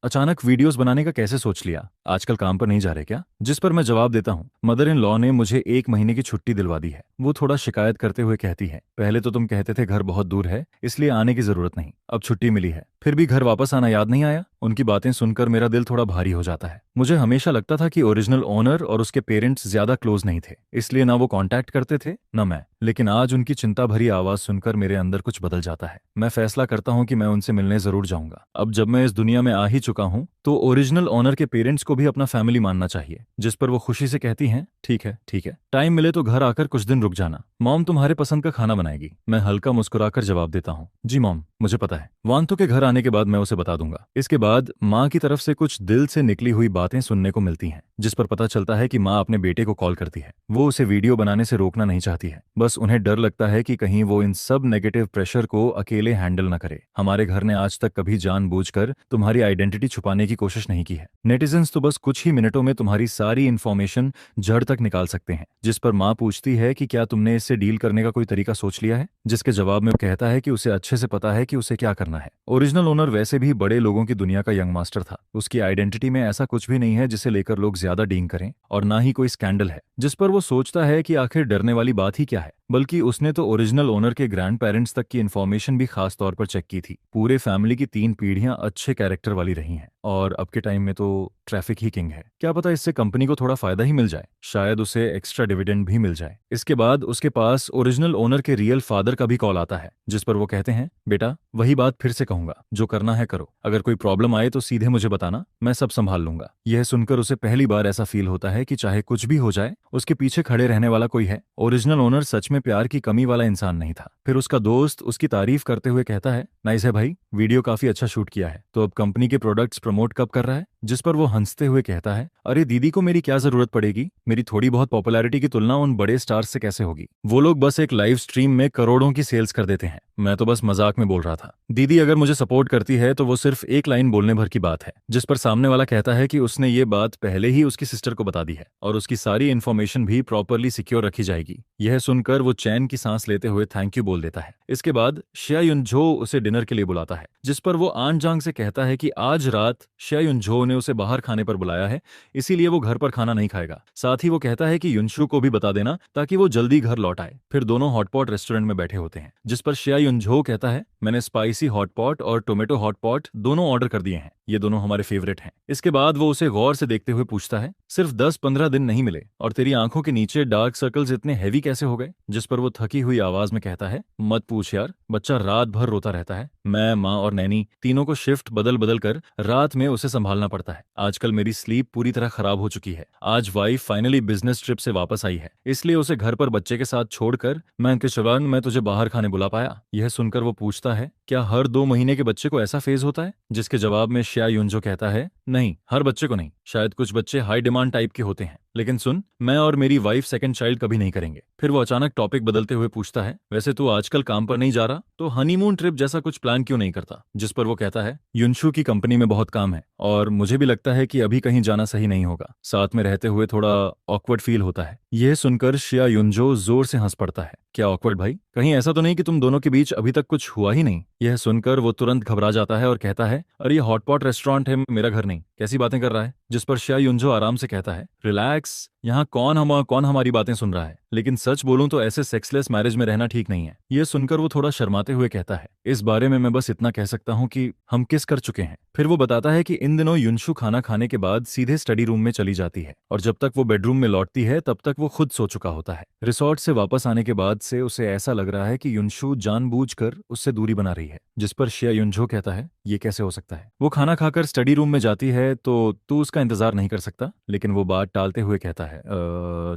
अचानक वीडियोस बनाने का कैसे सोच लिया, आजकल काम पर नहीं जा रहे क्या? जिस पर मैं जवाब देता हूँ, मदर इन लॉ ने मुझे 1 महीने की छुट्टी दिलवा दी है। वो थोड़ा शिकायत करते हुए कहती है, पहले तो तुम कहते थे घर बहुत दूर है इसलिए आने की जरूरत नहीं, अब छुट्टी मिली है फिर भी घर वापस आना याद नहीं आया? उनकी बातें सुनकर मेरा दिल थोड़ा भारी हो जाता है। मुझे हमेशा लगता था कि ओरिजिनल ओनर और उसके पेरेंट्स ज्यादा क्लोज नहीं थे, इसलिए ना वो कांटेक्ट करते थे न मैं। लेकिन आज उनकी चिंता भरी आवाज सुनकर मेरे अंदर कुछ बदल जाता है। मैं फैसला करता हूँ कि मैं उनसे मिलने जरूर जाऊंगा। अब जब मैं इस दुनिया में आ ही चुका हूँ तो ओरिजिनल ओनर के पेरेंट्स को भी अपना फैमिली मानना चाहिए। जिस पर वो खुशी से कहती हैं, ठीक है ठीक है, टाइम मिले तो घर आकर कुछ दिन रुक जाना, मॉम तुम्हारे पसंद का खाना बनाएगी। मैं हल्का मुस्कुराकर जवाब देता हूँ, जी मॉम, मुझे पता है। वांतो के घर आने के बाद मैं उसे बता दूंगा। इसके बाद माँ की तरफ से कुछ दिल से निकली हुई बातें सुनने को मिलती हैं, जिस पर पता चलता है कि माँ अपने बेटे को कॉल करती है। वो उसे वीडियो बनाने से रोकना नहीं चाहती है, बस उन्हें डर लगता है कि कहीं वो इन सब नेगेटिव प्रेशर को अकेले हैंडल न करे। हमारे घर ने आज तक कभी जानबूझकर तुम्हारी आइडेंटिटी छुपाने की कोशिश नहीं की है। नेटिजन्स तो बस कुछ ही मिनटों में तुम्हारी सारी इन्फॉर्मेशन जड़ तक निकाल सकते हैं। जिस पर माँ पूछती है कि क्या तुमने इससे डील करने का कोई तरीका सोच लिया है? जिसके जवाब में वो कहता है कि उसे अच्छे से पता है कि उसे क्या करना है। ओरिजिनल ओनर वैसे भी बड़े लोगों की दुनिया का यंग मास्टर था। उसकी आइडेंटिटी में ऐसा कुछ भी नहीं है जिसे लेकर लोग ज्यादा डींग करें, और ना ही कोई स्कैंडल है जिस पर वो सोचता है कि आखिर डरने वाली बात ही क्या है। बल्कि उसने तो ओरिजिनल ओनर के ग्रैंड पेरेंट्स तक की इन्फॉर्मेशन भी खास तौर पर चेक की थी। पूरे फैमिली की 3 पीढ़ियां अच्छे कैरेक्टर वाली रही हैं, और अब के टाइम में तो ट्रैफिक ही किंग है। क्या पता इससे कंपनी को थोड़ा फायदा ही मिल जाए, शायद उसे एक्स्ट्रा डिविडेंड भी मिल जाए। इसके बाद उसके पास ओरिजिनल ओनर के रियल फादर का भी कॉल आता है, जिस पर वो कहते हैं, बेटा वही बात फिर से कहूंगा, जो करना है करो, अगर कोई प्रॉब्लम आए तो सीधे मुझे बताना, मैं सब संभाल लूंगा। यह सुनकर उसे पहली बार ऐसा फील होता है कि चाहे कुछ भी हो जाए उसके पीछे खड़े रहने वाला कोई है। ओरिजिनल ओनर सच में प्यार की कमी वाला इंसान नहीं था। फिर उसका दोस्त उसकी तारीफ करते हुए कहता है, नाइस है भाई, वीडियो काफी अच्छा शूट किया है, तो अब कंपनी के प्रोडक्ट्स प्रमोट कब कर रहा है? जिस पर वो हंसते हुए कहता है, अरे दीदी को मेरी क्या जरूरत पड़ेगी, मेरी थोड़ी बहुत पॉपुलैरिटी की तुलना उन बड़े स्टार्स से कैसे होगी? वो लोग बस एक लाइव स्ट्रीम में करोड़ों की सेल्स कर देते हैं, मैं तो बस मजाक में बोल रहा था। दीदी अगर मुझे सपोर्ट करती है तो वो सिर्फ एक लाइन बोलने भर की बात है। जिस पर सामने वाला कहता है कि उसने ये बात पहले ही उसकी सिस्टर को बता दी है और उसकी सारी इन्फॉर्मेशन भी प्रॉपरली सिक्योर रखी जाएगी। यह सुनकर वो चैन की सांस लेते हुए थैंक यू बोल देता है। इसके बाद शिया युनझो उसे डिनर के लिए बुलाता है, जिस पर वो आन जांग से कहता है कि आज रात शिया युनझो ने उसे बाहर खाने पर बुलाया है, इसीलिए वो घर पर खाना नहीं खाएगा। साथ ही वो कहता है कि युनशु को भी बता देना ताकि वो जल्दी घर लौट आए। फिर दोनों हॉटपॉट रेस्टोरेंट में बैठे होते हैं, जिस पर शिया युनझो कहता है, मैंने स्पाइसी हॉटपॉट और टोमेटो हॉटपॉट दोनों ऑर्डर कर दिए हैं, ये दोनों हमारे फेवरेट हैं। इसके बाद वो उसे गौर से देखते हुए पूछता है, सिर्फ 10-15 दिन नहीं मिले और तेरी आंखों के नीचे डार्क सर्कल्स इतने हैवी कैसे हो गए? जिस पर वो थकी हुई आवाज में कहता है, मत पूछ यार, बच्चा रात भर रोता रहता है। मैं, माँ और नैनी तीनों को शिफ्ट बदल बदल कर रात में उसे संभालना पड़ता है। आजकल मेरी स्लीप पूरी तरह खराब हो चुकी है। आज वाइफ फाइनली बिजनेस ट्रिप से वापस आई है, इसलिए उसे घर पर बच्चे के साथ छोड़कर मैं तुझे बाहर खाने बुला पाया। यह सुनकर वो पूछता है, क्या हर 2 महीने के बच्चे को ऐसा फेज होता है? जिसके जवाब में शिया युनजो कहता है, नहीं, हर बच्चे को नहीं, शायद कुछ बच्चे हाई डिमांड टाइप के होते हैं, लेकिन सुन, मैं और मेरी वाइफ सेकंड चाइल्ड कभी नहीं करेंगे। फिर वो अचानक टॉपिक बदलते हुए पूछता है, वैसे तू आजकल काम पर नहीं जा रहा तो हनीमून ट्रिप जैसा कुछ प्लान क्यों नहीं करता? जिस पर वो कहता है, युनशु की कंपनी में बहुत काम है और मुझे भी लगता है कि अभी कहीं जाना सही नहीं होगा, साथ में रहते हुए थोड़ा ऑकवर्ड फील होता है। यह सुनकर शिया युनजो जोर से हंस पड़ता है, क्या ऑकवर्ड भाई, कहीं ऐसा तो नहीं कि तुम दोनों के बीच अभी तक कुछ हुआ ही नहीं? यह सुनकर वो तुरंत घबरा जाता है और कहता है, अरे ये हॉटपॉट रेस्टोरेंट है, मेरा घर नहीं, कैसी बातें कर रहा है? जिस पर शिया युनजो आराम से कहता है, रिलैक्स, यहाँ कौन हमारी बातें सुन रहा है, लेकिन सच बोलूं तो ऐसे सेक्सलेस मैरिज में रहना ठीक नहीं है। यह सुनकर वो थोड़ा शर्माते हुए कहता है, इस बारे में मैं बस इतना कह सकता हूँ कि हम किस कर चुके हैं। फिर वो बताता है कि इन दिनों युनशु खाना खाने के बाद सीधे स्टडी रूम में चली जाती है और जब तक वो बेडरूम में लौटती है तब तक वो खुद सो चुका होता है। रिसोर्ट से वापस आने के बाद से उसे ऐसा लग रहा है कि युनशु जानबूझकर उससे दूरी बना रही है। जिस पर शिया युनझो कहता है, ये कैसे हो सकता है? वो खाना खाकर स्टडी रूम में जाती है तो तू उसका इंतजार नहीं कर सकता? लेकिन वो बात टालते हुए कहता है,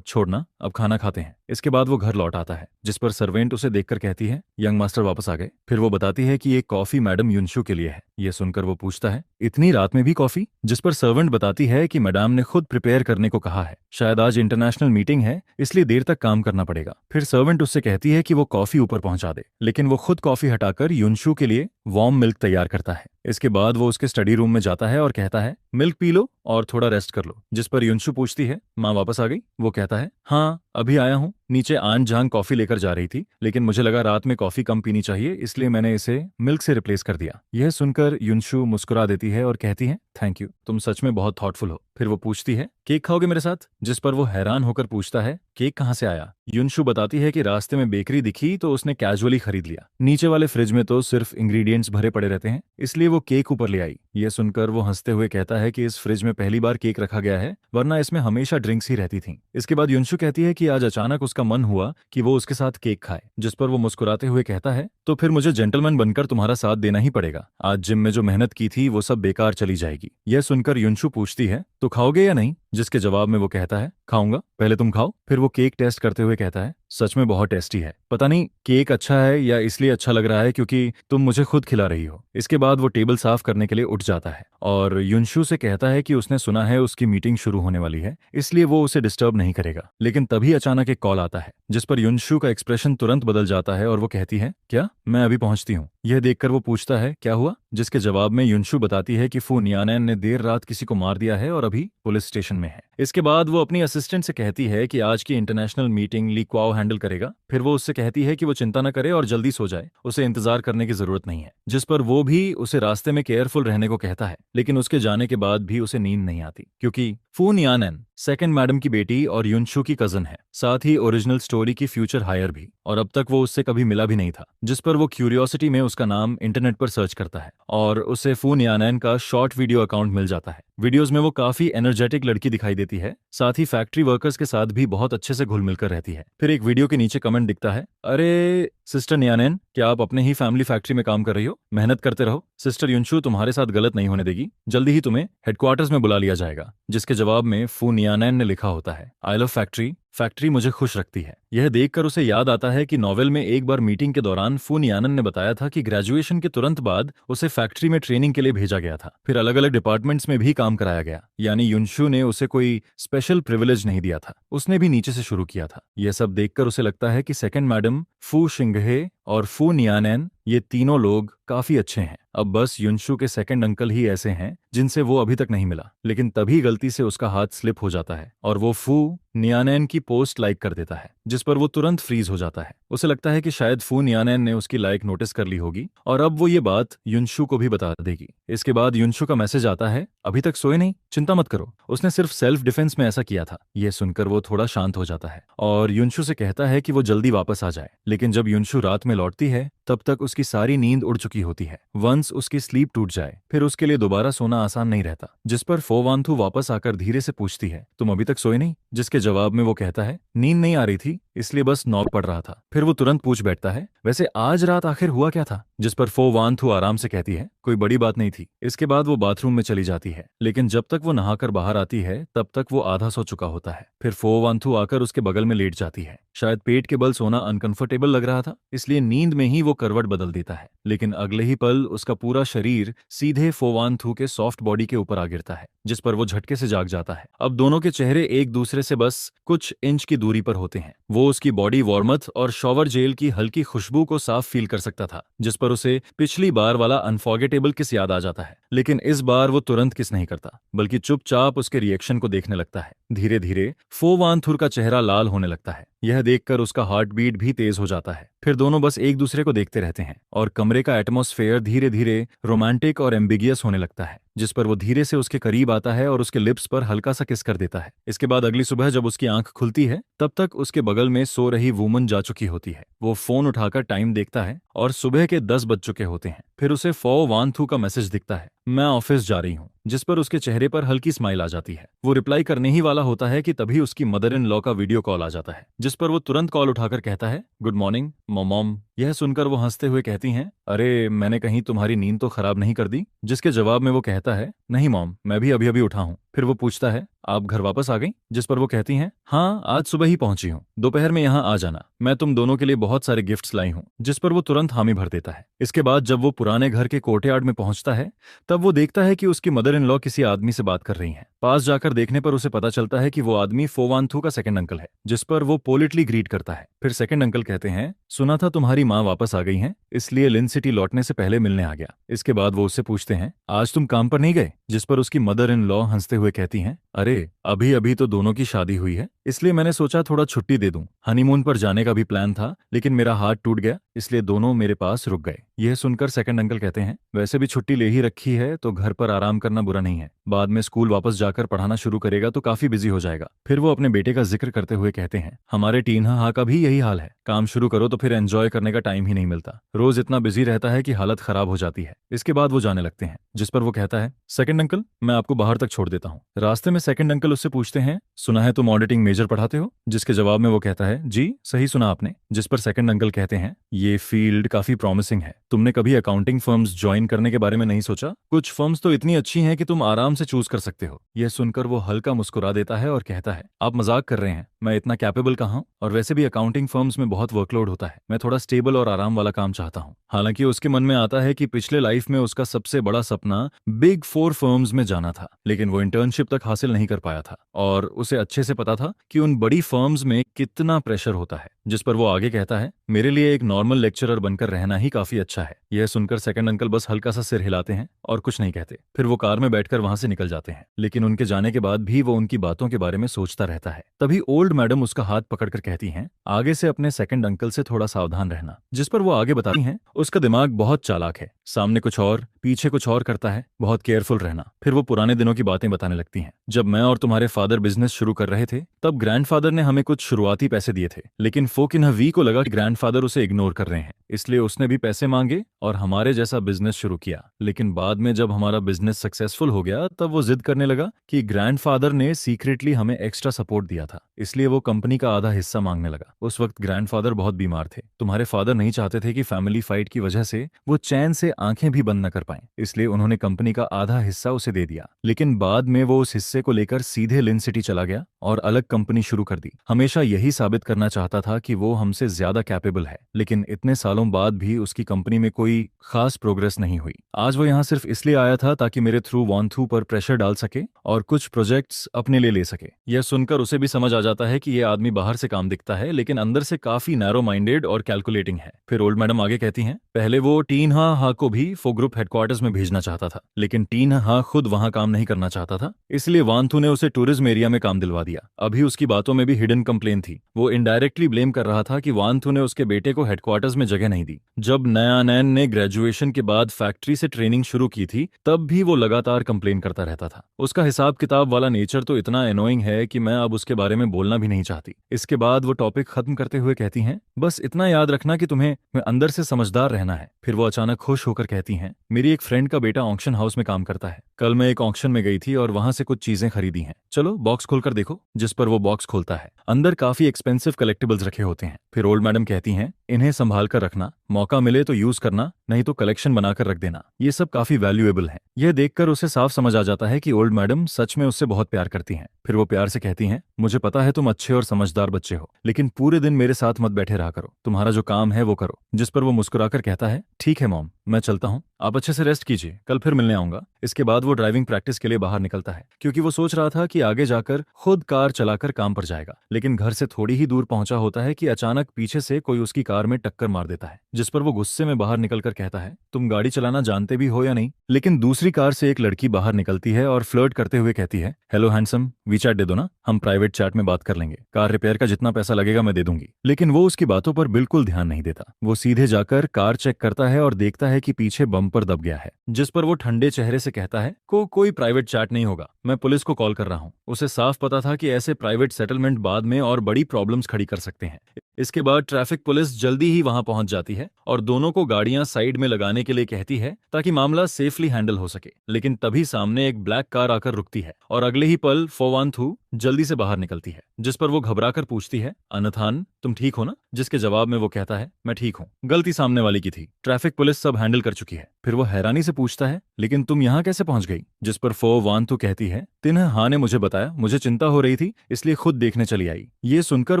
छोड़ना, अब खाना खाते हैं। इसके बाद वो घर लौट आता है, जिस पर सर्वेंट उसे देखकर कहती है, यंग मास्टर वापस आ गए। फिर वो बताती है कि ये कॉफी मैडम युनशु के लिए है। ये सुनकर वो पूछता है, इतनी रात में भी कॉफी? जिस पर सर्वेंट बताती है कि मैडम ने खुद प्रिपेयर करने को कहा है, शायद आज इंटरनेशनल मीटिंग है इसलिए देर तक काम करना पड़ेगा। फिर सर्वेंट उससे कहती है कि वो कॉफी ऊपर पहुंचा दे, लेकिन वो खुद कॉफी हटाकर युनशु के लिए वार्म मिल्क तैयार करता है। इसके बाद वो उसके स्टडी रूम में जाता है और कहता है, मिल्क पी लो और थोड़ा रेस्ट कर लो। जिस पर युनशु पूछती है, माँ वापस आ गई? वो कहता है, हाँ अभी आया हूँ। नीचे आन जान कॉफी लेकर जा रही थी, लेकिन मुझे लगा रात में कॉफी कम पीनी चाहिए, इसलिए मैंने इसे मिल्क से रिप्लेस कर दिया। यह सुनकर युनशु मुस्कुरा देती है और कहती है, थैंक यू, तुम सच में बहुत थॉटफुल हो। फिर वो पूछती है, केक खाओगे मेरे साथ? जिस पर वो हैरान होकर पूछता है, केक कहाँ से आया? युनशु बताती है कि रास्ते में बेकरी दिखी तो उसने कैजुअली खरीद लिया। नीचे वाले फ्रिज में तो सिर्फ इंग्रेडिएंट्स भरे पड़े रहते हैं, इसलिए वो केक ऊपर ले आई। ये सुनकर वो हंसते हुए कहता है कि इस फ्रिज में पहली बार केक रखा गया है, वरना इसमें हमेशा ड्रिंक्स ही रहती थीं। इसके बाद युनशु कहती है कि आज अचानक उसका मन हुआ कि वो उसके साथ केक खाए। जिस पर वो मुस्कुराते हुए कहता है, तो फिर मुझे जेंटलमैन बनकर तुम्हारा साथ देना ही पड़ेगा। आज जिम में जो मेहनत की थी वो सब बेकार चली जाएगी। यह सुनकर युनशु पूछती है, तो खाओगे या नहीं? जिसके जवाब में वो कहता है, खाऊंगा, पहले तुम खाओ। फिर वो केक टेस्ट करते हुए कहता है, सच में बहुत टेस्टी है। पता नहीं केक अच्छा है या इसलिए अच्छा लग रहा है क्योंकि तुम मुझे खुद खिला रही हो। इसके बाद वो टेबल साफ करने के लिए उठ जाता है और युनशु से कहता है कि उसने सुना है उसकी मीटिंग शुरू होने वाली है, इसलिए वो उसे डिस्टर्ब नहीं करेगा। लेकिन तभी अचानक एक कॉल आता है, जिस पर युनशु का एक्सप्रेशन तुरंत बदल जाता है और वो कहती है, क्या? मैं अभी पहुंचती हूँ। यह देखकर वो पूछता है, क्या हुआ? जिसके जवाब में युनशु बताती है कि फू नियानैन ने देर रात किसी को मार दिया है और अभी पुलिस स्टेशन में है। इसके बाद वो अपनी असिस्टेंट से कहती है कि आज की इंटरनेशनल मीटिंग ली क्वाओ हैंडल करेगा। फिर वो उससे कहती है कि वो चिंता न करे और जल्दी सो जाए, उसे इंतजार करने की जरूरत नहीं है। जिस पर वो भी उसे रास्ते में केयरफुल रहने को कहता है, लेकिन उसके जाने के बाद भी उसे नींद नहीं आती, क्योंकि फू नियानैन सेकंड मैडम की बेटी और युनशु की कजन है, साथ ही ओरिजिनल स्टोरी की फ्यूचर हायर भी, और अब तक वो उससे कभी मिला भी नहीं था। जिस पर वो क्यूरियोसिटी में उसका नाम इंटरनेट पर सर्च करता है और उसे फू नियानैन का शॉर्ट वीडियो अकाउंट मिल जाता है। वीडियोस में वो काफी एनर्जेटिक लड़की दिखाई देती है, साथ ही फैक्ट्री वर्कर्स के साथ भी बहुत अच्छे से घुल मिलकर रहती है। फिर एक वीडियो के नीचे कमेंट दिखता है, अरे सिस्टर नियानैन, क्या आप अपने ही फैमिली फैक्ट्री में काम कर रही हो? मेहनत करते रहो, सिस्टर युनशु तुम्हारे साथ गलत नहीं होने देगी, जल्दी ही तुम्हें हेडक्वार्टर्स में बुला लिया जाएगा। जिसके जवाब में फू नियानैन ने लिखा होता है, आई लव फैक्ट्री, फैक्ट्री मुझे खुश रखती है। यह देखकर उसे याद आता है कि नॉवेल में एक बार मीटिंग के दौरान फू नियानन ने बताया था कि ग्रेजुएशन के तुरंत बाद उसे फैक्ट्री में ट्रेनिंग के लिए भेजा गया था, फिर अलग अलग डिपार्टमेंट्स में भी काम कराया गया, यानी युनशु ने उसे कोई स्पेशल प्रिविलेज नहीं दिया था, उसने भी नीचे से शुरू किया था। यह सब देखकर उसे लगता है कि सेकंड मैडम, फू शिंगहे और फू नियानैन, ये तीनों लोग काफी अच्छे हैं। अब बस युनशु के सेकंड अंकल ही ऐसे हैं जिनसे वो अभी तक नहीं मिला। लेकिन तभी गलती से उसका हाथ स्लिप हो जाता है और वो फू नियानैन की पोस्ट लाइक कर देता है, जिस पर वो तुरंत फ्रीज हो जाता है। उसे लगता है कि शायद फू नियानैन ने उसकी लाइक नोटिस कर ली होगी और अब वो ये बात युनशु को भी बता देगी। इसके बाद युनशु का मैसेज आता है, अभी तक सोए नहीं, चिंता मत करो, उसने सिर्फ सेल्फ डिफेंस में ऐसा किया था। ये सुनकर वो थोड़ा शांत हो जाता है और युनशु से कहता है कि वो जल्दी वापस आ जाए। लेकिन जब युनशु रात में लौटती है तब तक उसकी सारी नींद उड़ चुकी होती है। वंस उसकी स्लीप टूट जाए फिर उसके लिए दोबारा सोना आसान नहीं रहता। जिस पर फो वांथू वापस आकर धीरे से पूछती है, तुम अभी तक सोए नहीं? जिसके जवाब में वो कहता है, नींद नहीं आ रही थी इसलिए बस नॉक पड़ रहा था। फिर वो तुरंत पूछ बैठता है, वैसे आज रात आखिर हुआ क्या था? जिस पर फो वांथू आराम से कहती है, कोई बड़ी बात नहीं थी। इसके बाद वो बाथरूम में चली जाती है, लेकिन जब तक वो नहाकर बाहर आती है तब तक वो आधा सो चुका होता है। फिर फो वांथू आकर उसके बगल में लेट जाती है। शायद पेट के बल सोना अनकंफर्टेबल लग रहा था, इसलिए नींद में ही वो करवट बदल देता है। लेकिन अगले ही पल उसका पूरा शरीर सीधे फो वांथू के सॉफ्ट बॉडी के ऊपर आ गिरता है, जिस पर वो झटके से जाग जाता है। अब दोनों के चेहरे एक दूसरे से बस कुछ इंच की दूरी पर होते हैं। वो उसकी बॉडी वार्मथ और शॉवर जेल की हल्की खुशबू को साफ फील कर सकता था, जिस पर उसे पिछली बार वाला अनफॉरगेटेबल किस याद आ जाता है। लेकिन इस बार वो तुरंत किस नहीं करता, बल्कि चुपचाप उसके रिएक्शन को देखने लगता है। धीरे धीरे फो वांथुर का चेहरा लाल होने लगता है। यह देखकर उसका हार्ट बीट भी तेज हो जाता है। फिर दोनों बस एक दूसरे को देखते रहते हैं और कमरे का एटमॉस्फेयर धीरे धीरे रोमांटिक और एम्बिगियस होने लगता है, जिस पर वो धीरे से उसके करीब आता है और उसके लिप्स पर हल्का सा किस कर देता है। इसके बाद अगली सुबह जब उसकी आंख खुलती है तब तक उसके बगल में सो रही वुमन जा चुकी होती है। वो फोन उठाकर टाइम देखता है और सुबह के 10 बज चुके होते हैं। फिर उसे फो वांथू का मैसेज दिखता है, मैं ऑफिस जा रही हूँ, जिस पर उसके चेहरे पर हल्की स्माइल आ जाती है। वो रिप्लाई करने ही वाला होता है कि तभी उसकी मदर इन लॉ का वीडियो कॉल आ जाता है, जिस पर वो तुरंत कॉल उठाकर कहता है, गुड मॉर्निंग मॉम। यह सुनकर वो हंसते हुए कहती हैं, अरे मैंने कहीं तुम्हारी नींद तो खराब नहीं कर दी? जिसके जवाब में वो कहता है, नहीं मॉम, मैं भी अभी अभी उठा हूँ। फिर वो पूछता है, आप घर वापस आ गई? जिस पर वो कहती हैं, हाँ आज सुबह ही पहुंची हूँ, दोपहर में यहाँ आ जाना, मैं तुम दोनों के लिए बहुत सारे गिफ्ट्स लाई हूँ। जिस पर वो तुरंत हामी भर देता है। इसके बाद जब वो पुराने घर के कोर्टयार्ड में पहुंचता है, तब वो देखता है कि उसकी मदर इन लॉ किसी आदमी से बात कर रही हैं। पास जाकर देखने पर उसे पता चलता है कि वो आदमी फोवानथू का सेकंड अंकल है। जिस पर वो पोलिटली ग्रीट करता है। फिर सेकंड अंकल कहते हैं, सुना था तुम्हारी माँ वापस आ गई हैं, इसलिए लिन सिटी लौटने से पहले मिलने आ गया। इसके बाद वो उससे पूछते हैं, आज तुम काम पर नहीं गए? जिस पर उसकी मदर इन लॉ हंसते हुए कहती हैं, अरे अभी अभी तो दोनों की शादी हुई है, इसलिए मैंने सोचा थोड़ा छुट्टी दे दूं। हनीमून पर जाने का भी प्लान था, लेकिन मेरा हाथ टूट गया, इसलिए दोनों मेरे पास रुक गए। यह सुनकर सेकंड अंकल कहते हैं, वैसे भी छुट्टी ले ही रखी है तो घर पर आराम करना बुरा नहीं है, बाद में स्कूल वापस जाकर पढ़ाना शुरू करेगा तो काफी बिजी हो जाएगा। फिर वो अपने बेटे का जिक्र करते हुए कहते हैं, हमारे टीना हा का भी यही हाल है, काम शुरू करो तो फिर एंजॉय करने का टाइम ही नहीं मिलता, रोज इतना बिजी रहता है कि हालत खराब हो जाती है। इसके बाद वो जाने लगते हैं। जिस पर वो कहता है, सेकंड अंकल मैं आपको बाहर तक छोड़ देता हूँ। रास्ते में सेकंड अंकल उससे पूछते हैं, सुना है तुम ऑडिटिंग मेजर पढ़ाते हो? जिसके जवाब में वो कहता है, जी सही सुना आपने। जिस पर सेकंड अंकल कहते हैं, ये फील्ड काफी प्रॉमिसिंग है, तुमने कभी अकाउंटिंग फर्म्स ज्वाइन करने के बारे में नहीं सोचा? कुछ फर्म्स तो इतनी अच्छी हैं कि तुम आराम से चूज कर सकते हो। यह सुनकर वो हल्का मुस्कुरा देता है और कहता है, आप मजाक कर रहे हैं, मैं इतना कैपेबल कहाँ हूं, और वैसे भी अकाउंटिंग फर्म्स में बहुत वर्कलोड होता है, मैं थोड़ा स्टेबल और आराम वाला काम चाहता हूँ। हालांकि उसके मन में आता है कि पिछले लाइफ में उसका सबसे बड़ा सपना बिग फोर फर्म्स में जाना था, लेकिन वो इंटर्नशिप तक हासिल नहीं कर पाया था और उसे अच्छे से पता था कि उन बड़ी फर्म्स में कितना प्रेशर होता है। जिस पर वो आगे कहता है, मेरे लिए एक नॉर्मल लेक्चरर बनकर रहना ही काफी अच्छा है। यह सुनकर सेकंड अंकल बस हल्का सा सिर हिलाते हैं और कुछ नहीं कहते। फिर वो कार में बैठकर वहां से निकल जाते हैं, लेकिन उनके जाने के बाद भी वो उनकी बातों के बारे में सोचता रहता है। तभी ओल्ड मैडम उसका हाथ पकड़कर कहती हैं, आगे से अपने सेकंड अंकल से थोड़ा सावधान रहना। जिस पर वो आगे बताती हैं, उसका दिमाग बहुत चालाक है, सामने कुछ और पीछे कुछ और करता है, बहुत केयरफुल रहना। फिर वो पुराने दिनों की बातें बताने लगती हैं। जब मैं और तुम्हारे फादर बिजनेस शुरू कर रहे थे, तब ग्रैंडफादर ने हमें कुछ शुरुआती पैसे दिए थे, लेकिन फोकिन वी को लगा कि ग्रैंडफादर उसे इग्नोर कर रहे हैं, इसलिए उसने भी पैसे मांगे और हमारे जैसा बिजनेस शुरू किया। लेकिन बाद में जब हमारा बिजनेस सक्सेसफुल हो गया, तब वो जिद करने लगा कि ग्रैंडफादर ने सीक्रेटली हमें एक्स्ट्रा सपोर्ट दिया था, इसलिए वो कंपनी का आधा हिस्सा मांगने लगा। उस वक्त ग्रैंडफादर बहुत बीमार थे। तुम्हारे फादर नहीं चाहते थे कि फैमिली फाइट की वजह से वो चैन से आंखें भी बंद न कर पाएं, इसलिए उन्होंने कंपनी का आधा हिस्सा उसे दे दिया। लेकिन बाद में वो उस हिस्से को लेकर सीधे लिन सिटी चला गया और अलग कंपनी शुरू कर दी। हमेशा यही साबित करना चाहता था कि वो हमसे ज्यादा कैपेबल है, लेकिन इतने सालों बाद भी उसकी कंपनी में कोई खास प्रोग्रेस नहीं हुई। आज वो यहाँ सिर्फ इसलिए आया था ताकि मेरे थ्रू वानथू पर प्रेशर डाल सके और कुछ प्रोजेक्ट्स अपने लिए ले सके। यह सुनकर उसे भी समझ आ जाता है कि यह आदमी बाहर से काम दिखता है, लेकिन अंदर से काफी नैरो माइंडेड और कैलकुलेटिंग है। फिर ओल्ड मैडम आगे कहती हैं, पहले वो टीन हा को भी फो ग्रुप हेडक्वार्टर्स में भेजना चाहता था, लेकिन टीन हा खुद वहां काम नहीं करना चाहता था, इसलिए वानथू ने उसे टूरिज्म एरिया में काम दिलवा दिया। अभी उसकी बातों में भी हिडन कंप्लेन थी। वो इनडायरेक्टली ब्लेम कर रहा था कि वानथू ने उसके बेटे को हेडक्वार्टर्स में जगह नहीं दी। जब नयानैन ने ग्रेजुएशन के बाद फैक्ट्री से ट्रेनिंग शुरू की थी, तब भी वो लगातार कंप्लेन करता रहता था। उसका हिसाब किताब वाला नेचर तो इतना एनोइंग है कि मैं अब उसके बारे में बोलना भी नहीं चाहती। इसके बाद वो टॉपिक खत्म करते हुए कहती हैं, बस इतना याद रखना कि तुम्हें अंदर से समझदार रहना है। फिर वो अचानक खुश होकर कहती हैं, मेरी एक फ्रेंड का बेटा ऑक्शन हाउस में काम करता है, कल मैं एक ऑक्शन में गई थी और वहां से कुछ चीजें खरीदी हैं, चलो बॉक्स खोलकर देखो। जिस पर वो बॉक्स खोलता है, अंदर काफी एक्सपेंसिव कलेक्टिबल्स रखे होते हैं। फिर ओल्ड मैडम कहती हैं, इन्हें संभाल कर रखना, मौका मिले तो यूज करना, नहीं तो कलेक्शन बनाकर रख देना, ये सब काफी वैल्यूएबल है। यह देखकर उसे साफ समझ आ जाता है कि ओल्ड मैडम सच में उससे बहुत प्यार करती हैं। फिर वो प्यार से कहती हैं, मुझे पता है तुम अच्छे और समझदार बच्चे हो, लेकिन पूरे दिन मेरे साथ मत बैठे रहा करो, तुम्हारा जो काम है वो करो। जिस पर वो मुस्कुराकर कहता है, ठीक है मॉम, मैं चलता हूँ, आप अच्छे से रेस्ट कीजिए, कल फिर मिलने आऊंगा। इसके बाद वो ड्राइविंग प्रैक्टिस के लिए बाहर निकलता है, क्योंकि वो सोच रहा था कि आगे जाकर खुद कार चलाकर काम पर जाएगा। लेकिन घर से थोड़ी ही दूर पहुंचा होता है कि अचानक पीछे से कोई उसकी कार में टक्कर मार देता है। जिस पर वो गुस्से में बाहर निकलकर कहता है, तुम गाड़ी चलाना जानते भी हो या नहीं? लेकिन दूसरी कार से एक लड़की बाहर निकलती है और फ्लर्ट करते हुए कहती है, हेलो हैंडसम, वीचैट दे दो ना, हम प्राइवेट चैट में बात कर लेंगे, कार रिपेयर का जितना पैसा लगेगा मैं दे दूंगी। लेकिन वो उसकी बातों पर बिल्कुल ध्यान नहीं देता। वो सीधे जाकर कार चेक करता है और देखता है कि पीछे बम्पर दब गया है। जिस पर वो ठंडे चेहरे से कहता है, कोई प्राइवेट चैट नहीं होगा, मैं पुलिस को कॉल कर रहा हूँ। उसे साफ पता था कि ऐसे प्राइवेट सेटलमेंट बाद में और बड़ी प्रॉब्लम्स खड़ी कर सकते हैं। इसके बाद ट्रैफिक पुलिस जल्दी ही वहां पहुंच जाती है और दोनों को गाड़ियां साइड में लगाने के लिए कहती है ताकि मामला सेफली हैंडल हो सके। लेकिन तभी सामने एक ब्लैक कार आकर रुकती है और अगले ही पल फोवानथू जल्दी से बाहर निकलती है। जिस पर वो घबराकर पूछती है, अनथान तुम ठीक हो ना? जिसके जवाब में वो कहता है, मैं ठीक हूँ, गलती सामने वाली की थी, ट्रैफिक पुलिस सब हैंडल कर चुकी है। फिर वो हैरानी से पूछता है, लेकिन तुम यहाँ कैसे पहुंच गई? जिस पर फो वान थू कहती है, तिन्ह हाँ ने मुझे बताया, मुझे चिंता हो रही थी इसलिए खुद देखने चली आई। ये सुनकर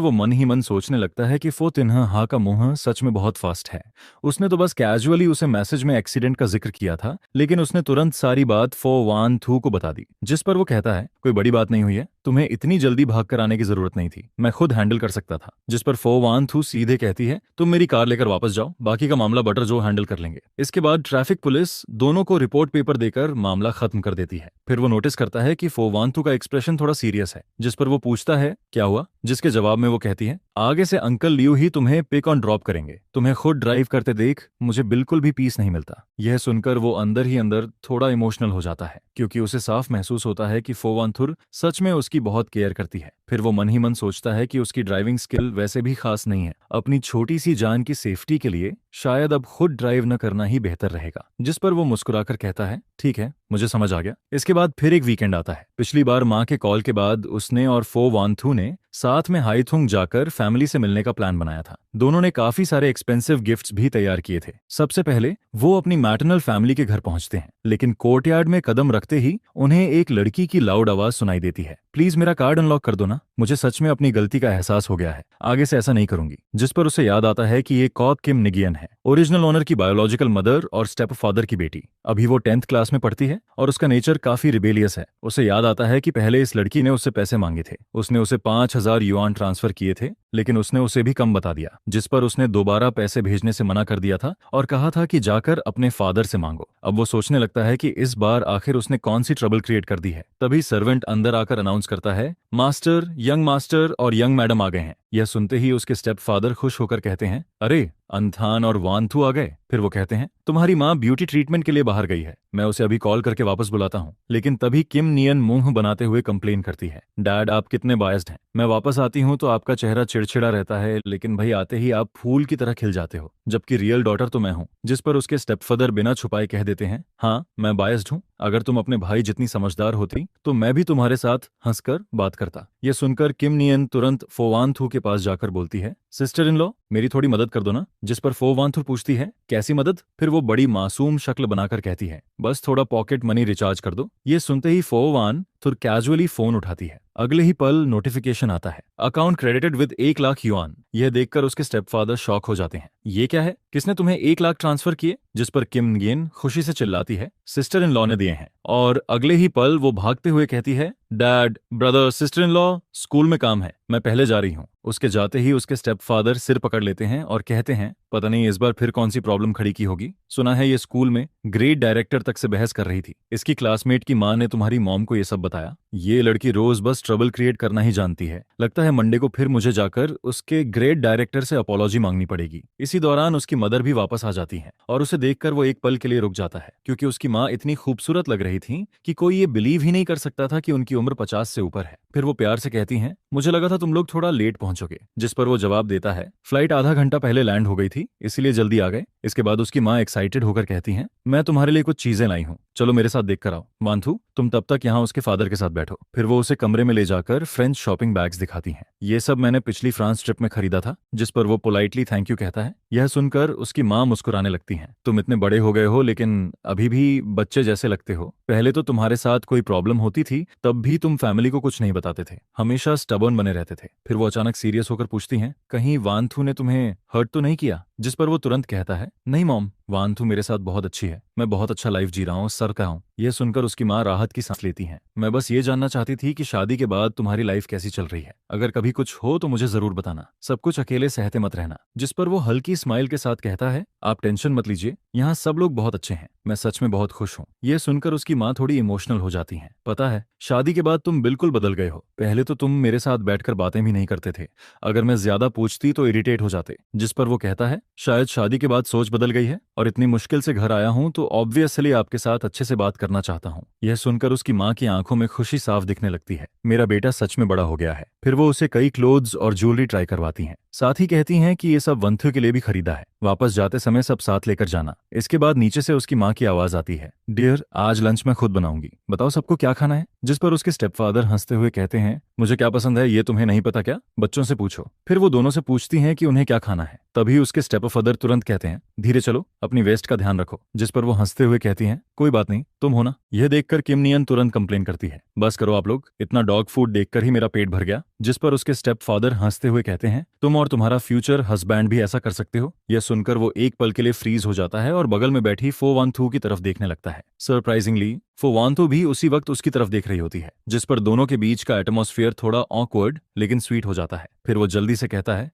वो मन ही मन सोचने लगता है कि फो तिन्ह हाँ का मुंह सच में बहुत फास्ट है। उसने तो बस कैजुअली उसे मैसेज में एक्सीडेंट का जिक्र किया था, लेकिन उसने तुरंत सारी बात फो वान थू को बता दी। जिस पर वो कहता है, कोई बड़ी बात नहीं हुई है, तुम्हें इतनी जल्दी भाग कर आने की जरूरत नहीं थी, मैं खुद हैंडल कर सकता था। जिस पर फो वान थू सीधे कहती है, तुम मेरी कार लेकर वापस जाओ, बाकी का मामला बटर जो हैंडल कर लेंगे। इसके बाद ट्रैफिक पुलिस दोनों को रिपोर्ट पेपर देकर मामला खत्म कर देती है। फिर वो नोटिस करता है कि फो वान थू का एक्सप्रेशन थोड़ा सीरियस है। जिस पर वो पूछता है, क्या हुआ? जिसके जवाब में वो कहती है, आगे से अंकल लियू ही तुम्हें पिक ऑन ड्रॉप करेंगे, तुम्हें खुद ड्राइव करते देख मुझे बिल्कुल भी पीस नहीं मिलता। यह सुनकर वो अंदर ही अंदर थोड़ा इमोशनल हो जाता है, क्योंकि उसे साफ महसूस होता है कि फो वान थुर सच में उसकी बहुत केयर करती है। फिर वो मन ही मन सोचता है कि उसकी ड्राइविंग स्किल वैसे भी खास नहीं है, अपनी छोटी सी जान की सेफ्टी के लिए शायद अब खुद ड्राइव न करना ही बेहतर रहेगा। जिस पर वो मुस्कुराकर कहता है, ठीक है, मुझे समझ आ गया। इसके बाद फिर एक वीकेंड आता है। पिछली बार माँ के कॉल के बाद उसने और फो वान थू ने साथ में हाईथुंग जाकर फैमिली से मिलने का प्लान बनाया था। दोनों ने काफी सारे एक्सपेंसिव गिफ्ट्स भी तैयार किए थे। सबसे पहले वो अपनी मैटरनल फैमिली के घर पहुंचते हैं, लेकिन कोर्टयार्ड में कदम रखते ही उन्हें एक लड़की की लाउड आवाज सुनाई देती है, प्लीज मेरा कार्ड अनलॉक कर दो ना, मुझे सच में अपनी गलती का एहसास हो गया है, आगे से ऐसा नहीं करूंगी। जिस पर उसे याद आता है कि ये कॉप किम निगियन है, ओरिजिनल ओनर की बायोलॉजिकल मदर और स्टेप फादर की बेटी। अभी वो 10th क्लास में पढ़ती है और उसका नेचर काफी रिबेलियस है। उसे याद आता है कि पहले इस लड़की ने उससे पैसे मांगे थे, उसने उसे 5000 युआन ट्रांसफर किए थे, लेकिन उसने उसे भी कम बता दिया। जिस पर उसने दोबारा पैसे भेजने से मना कर दिया था और कहा था कि जाकर अपने फादर से मांगो। अब वो सोचने लगता है कि इस बार आखिर उसने कौन सी ट्रबल क्रिएट कर दी है। तभी सर्वेंट अंदर आकर अनाउंस करता है, मास्टर और यंग मैडम आ गए हैं। यह सुनते ही उसके स्टेप फादर खुश होकर कहते हैं, अरे अंथान और वानथू आ गए। फिर वो कहते हैं, तुम्हारी माँ ब्यूटी ट्रीटमेंट के लिए बाहर गई है, मैं उसे अभी कॉल करके वापस बुलाता हूँ। लेकिन तभी किम नियन मुंह बनाते हुए कंप्लेन करती है, डैड आप कितने बायस्ड हैं, मैं वापस आती हूँ तो आपका चेहरा चिड़चिड़ा रहता है, लेकिन भाई आते ही आप फूल की तरह खिल जाते हो, जबकि रियल डॉटर तो मैं हूँ। जिस पर उसके स्टेप फादर बिना छुपाए कह देते हैं, हाँ मैं बायस्ड हूँ, अगर तुम अपने भाई जितनी समझदार होती तो मैं भी तुम्हारे साथ हंसकर बात करता। यह सुनकर किम नियन तुरंत फो वान थू के पास जाकर बोलती है, सिस्टर इन लॉ मेरी थोड़ी मदद कर दो ना। जिस पर फो वान थू पूछती है, कैसी मदद? फिर वो बड़ी मासूम शक्ल बनाकर कहती है, बस थोड़ा पॉकेट मनी रिचार्ज कर दो। ये सुनते ही फो वान थुर कैजुअली फोन उठाती है। अगले ही पल नोटिफिकेशन आता है, account credited with 1 lakh yuan. यह देखकर उसके स्टेपफादर शॉक हो जाते हैं, ये क्या है, किसने तुम्हें 1 लाख ट्रांसफर किए? जिस पर किम नियन खुशी से चिल्लाती है, सिस्टर इन लॉ ने दिए हैं। और अगले ही पल वो भागते हुए कहती है, dad brother sister in law school में काम है, मैं पहले जा रही हूँ। उसके जाते ही उसके स्टेपफादर सिर पकड़ लेते हैं और कहते हैं, पता नहीं इस बार फिर कौन सी प्रॉब्लम खड़ी की होगी, सुना है ये स्कूल में ग्रेड डायरेक्टर तक से बहस कर रही थी, इसकी क्लासमेट की माँ ने तुम्हारी मॉम को ये सब बताया। ये लड़की रोज बस ट्रबल क्रिएट करना ही जानती है, लगता है मंडे को फिर मुझे जाकर उसके ग्रेड डायरेक्टर से अपॉलॉजी मांगनी पड़ेगी। इसी दौरान उसकी मदर भी वापस आ जाती है और उसे देखकर वो एक पल के लिए रुक जाता है, क्योंकि उसकी माँ इतनी खूबसूरत लग रही थी कि कोई ये बिलीव ही नहीं कर सकता था कि उनकी उम्र 50 से ऊपर है। फिर वो प्यार से कहती हैं, मुझे लगा था तुम लोग थोड़ा लेट पहुंचोगे। जिस पर वो जवाब देता है, फ्लाइट आधा घंटा पहले लैंड हो गई थी इसीलिए जल्दी आ गए। इसके बाद उसकी माँ एक्साइटेड होकर कहती हैं, मैं तुम्हारे लिए कुछ चीजें लाई हूँ, चलो मेरे साथ देख कर आओ। वानथू तुम तब तक यहाँ उसके फादर के साथ बैठो। फिर वो उसे कमरे में ले जाकर फ्रेंच शॉपिंग बैग्स दिखाती हैं। ये सब मैंने पिछली फ्रांस ट्रिप में खरीदा था। जिस पर वो पोलाइटली थैंक यू कहता है। यह सुनकर उसकी माँ मुस्कुराने लगती हैं, तुम इतने बड़े हो गए हो लेकिन अभी भी बच्चे जैसे लगते हो, पहले तो तुम्हारे साथ कोई प्रॉब्लम होती थी तब भी तुम फैमिली को कुछ नहीं बताते थे, हमेशा स्टबर्न बने रहते थे। फिर वो अचानक सीरियस होकर पूछती हैं, कहीं वानथू ने तुम्हें हर्ट तो नहीं किया? जिस पर वो तुरंत कहता है, नहीं मॉम, वानथू मेरे साथ बहुत अच्छी है, मैं बहुत अच्छा लाइफ जी रहा हूँ, सर का हूँ। यह सुनकर उसकी माँ राहत की सांस लेती हैं, मैं बस ये जानना चाहती थी कि शादी के बाद तुम्हारी लाइफ कैसी चल रही है, अगर कभी कुछ हो तो मुझे जरूर बताना, सब कुछ अकेले सहते मत रहना। जिस पर वो हल्की स्माइल के साथ कहता है, आप टेंशन मत लीजिए, यहाँ सब लोग बहुत अच्छे हैं, मैं सच में बहुत खुश हूँ। यह सुनकर उसकी माँ थोड़ी इमोशनल हो जाती हैं, पता है शादी के बाद तुम बिल्कुल बदल गए हो, पहले तो तुम मेरे साथ बैठकर बातें भी नहीं करते थे, अगर मैं ज्यादा पूछती तो इरिटेट हो जाते। जिस पर वो कहता है, शायद शादी के बाद सोच बदल गई है और इतनी मुश्किल से घर आया हूं तो ऑब्वियसली आपके साथ अच्छे से बात करना चाहता हूं। यह सुनकर उसकी माँ की आंखों में खुशी साफ दिखने लगती है, मेरा बेटा सच में बड़ा हो गया है। फिर वो उसे कई क्लोथ्स और ज्वेलरी ट्राई करवाती हैं, साथ ही कहती हैं कि ये सब वंथु के लिए भी खरीदा है। वापस जाते समय सब साथ लेकर जाना। इसके बाद नीचे से उसकी माँ की आवाज आती है, डियर आज लंच मैं खुद बनाऊंगी, बताओ सबको क्या खाना है। जिस पर उसके स्टेपफादर हंसते हुए कहते हैं, मुझे क्या पसंद है ये तुम्हें नहीं पता क्या, बच्चों से पूछो। फिर वो दोनों से पूछती हैं कि उन्हें क्या खाना है। तभी उसके स्टेपफादर तुरंत कहते हैं, धीरे चलो, अपनी वेस्ट का ध्यान रखो। जिस पर वो हंसते हुए कहती हैं, कोई बात नहीं, तुम हो ना। यह देखकर किम नियन तुरंत कंप्लेन करती है, बस करो आप लोग, इतना डॉग फूड देखकर ही मेरा पेट भर गया। जिस पर उसके स्टेप फादर हंसते हुए कहते हैं, तुम और तुम्हारा फ्यूचर हस्बैंड भी ऐसा कर सकते हो। यह सुनकर वो एक पल के लिए फ्रीज हो जाता है और बगल में बैठी फो वान थू की तरफ देखने लगता है। सरप्राइजिंगली फो वान थू भी उसी वक्त उसकी तरफ देख रही होती है, जिस पर दोनों के बीच का एटमॉस्फेयर थोड़ा ऑकवर्ड लेकिन स्वीट हो जाता है। फिर वो जल्दी से कहता है,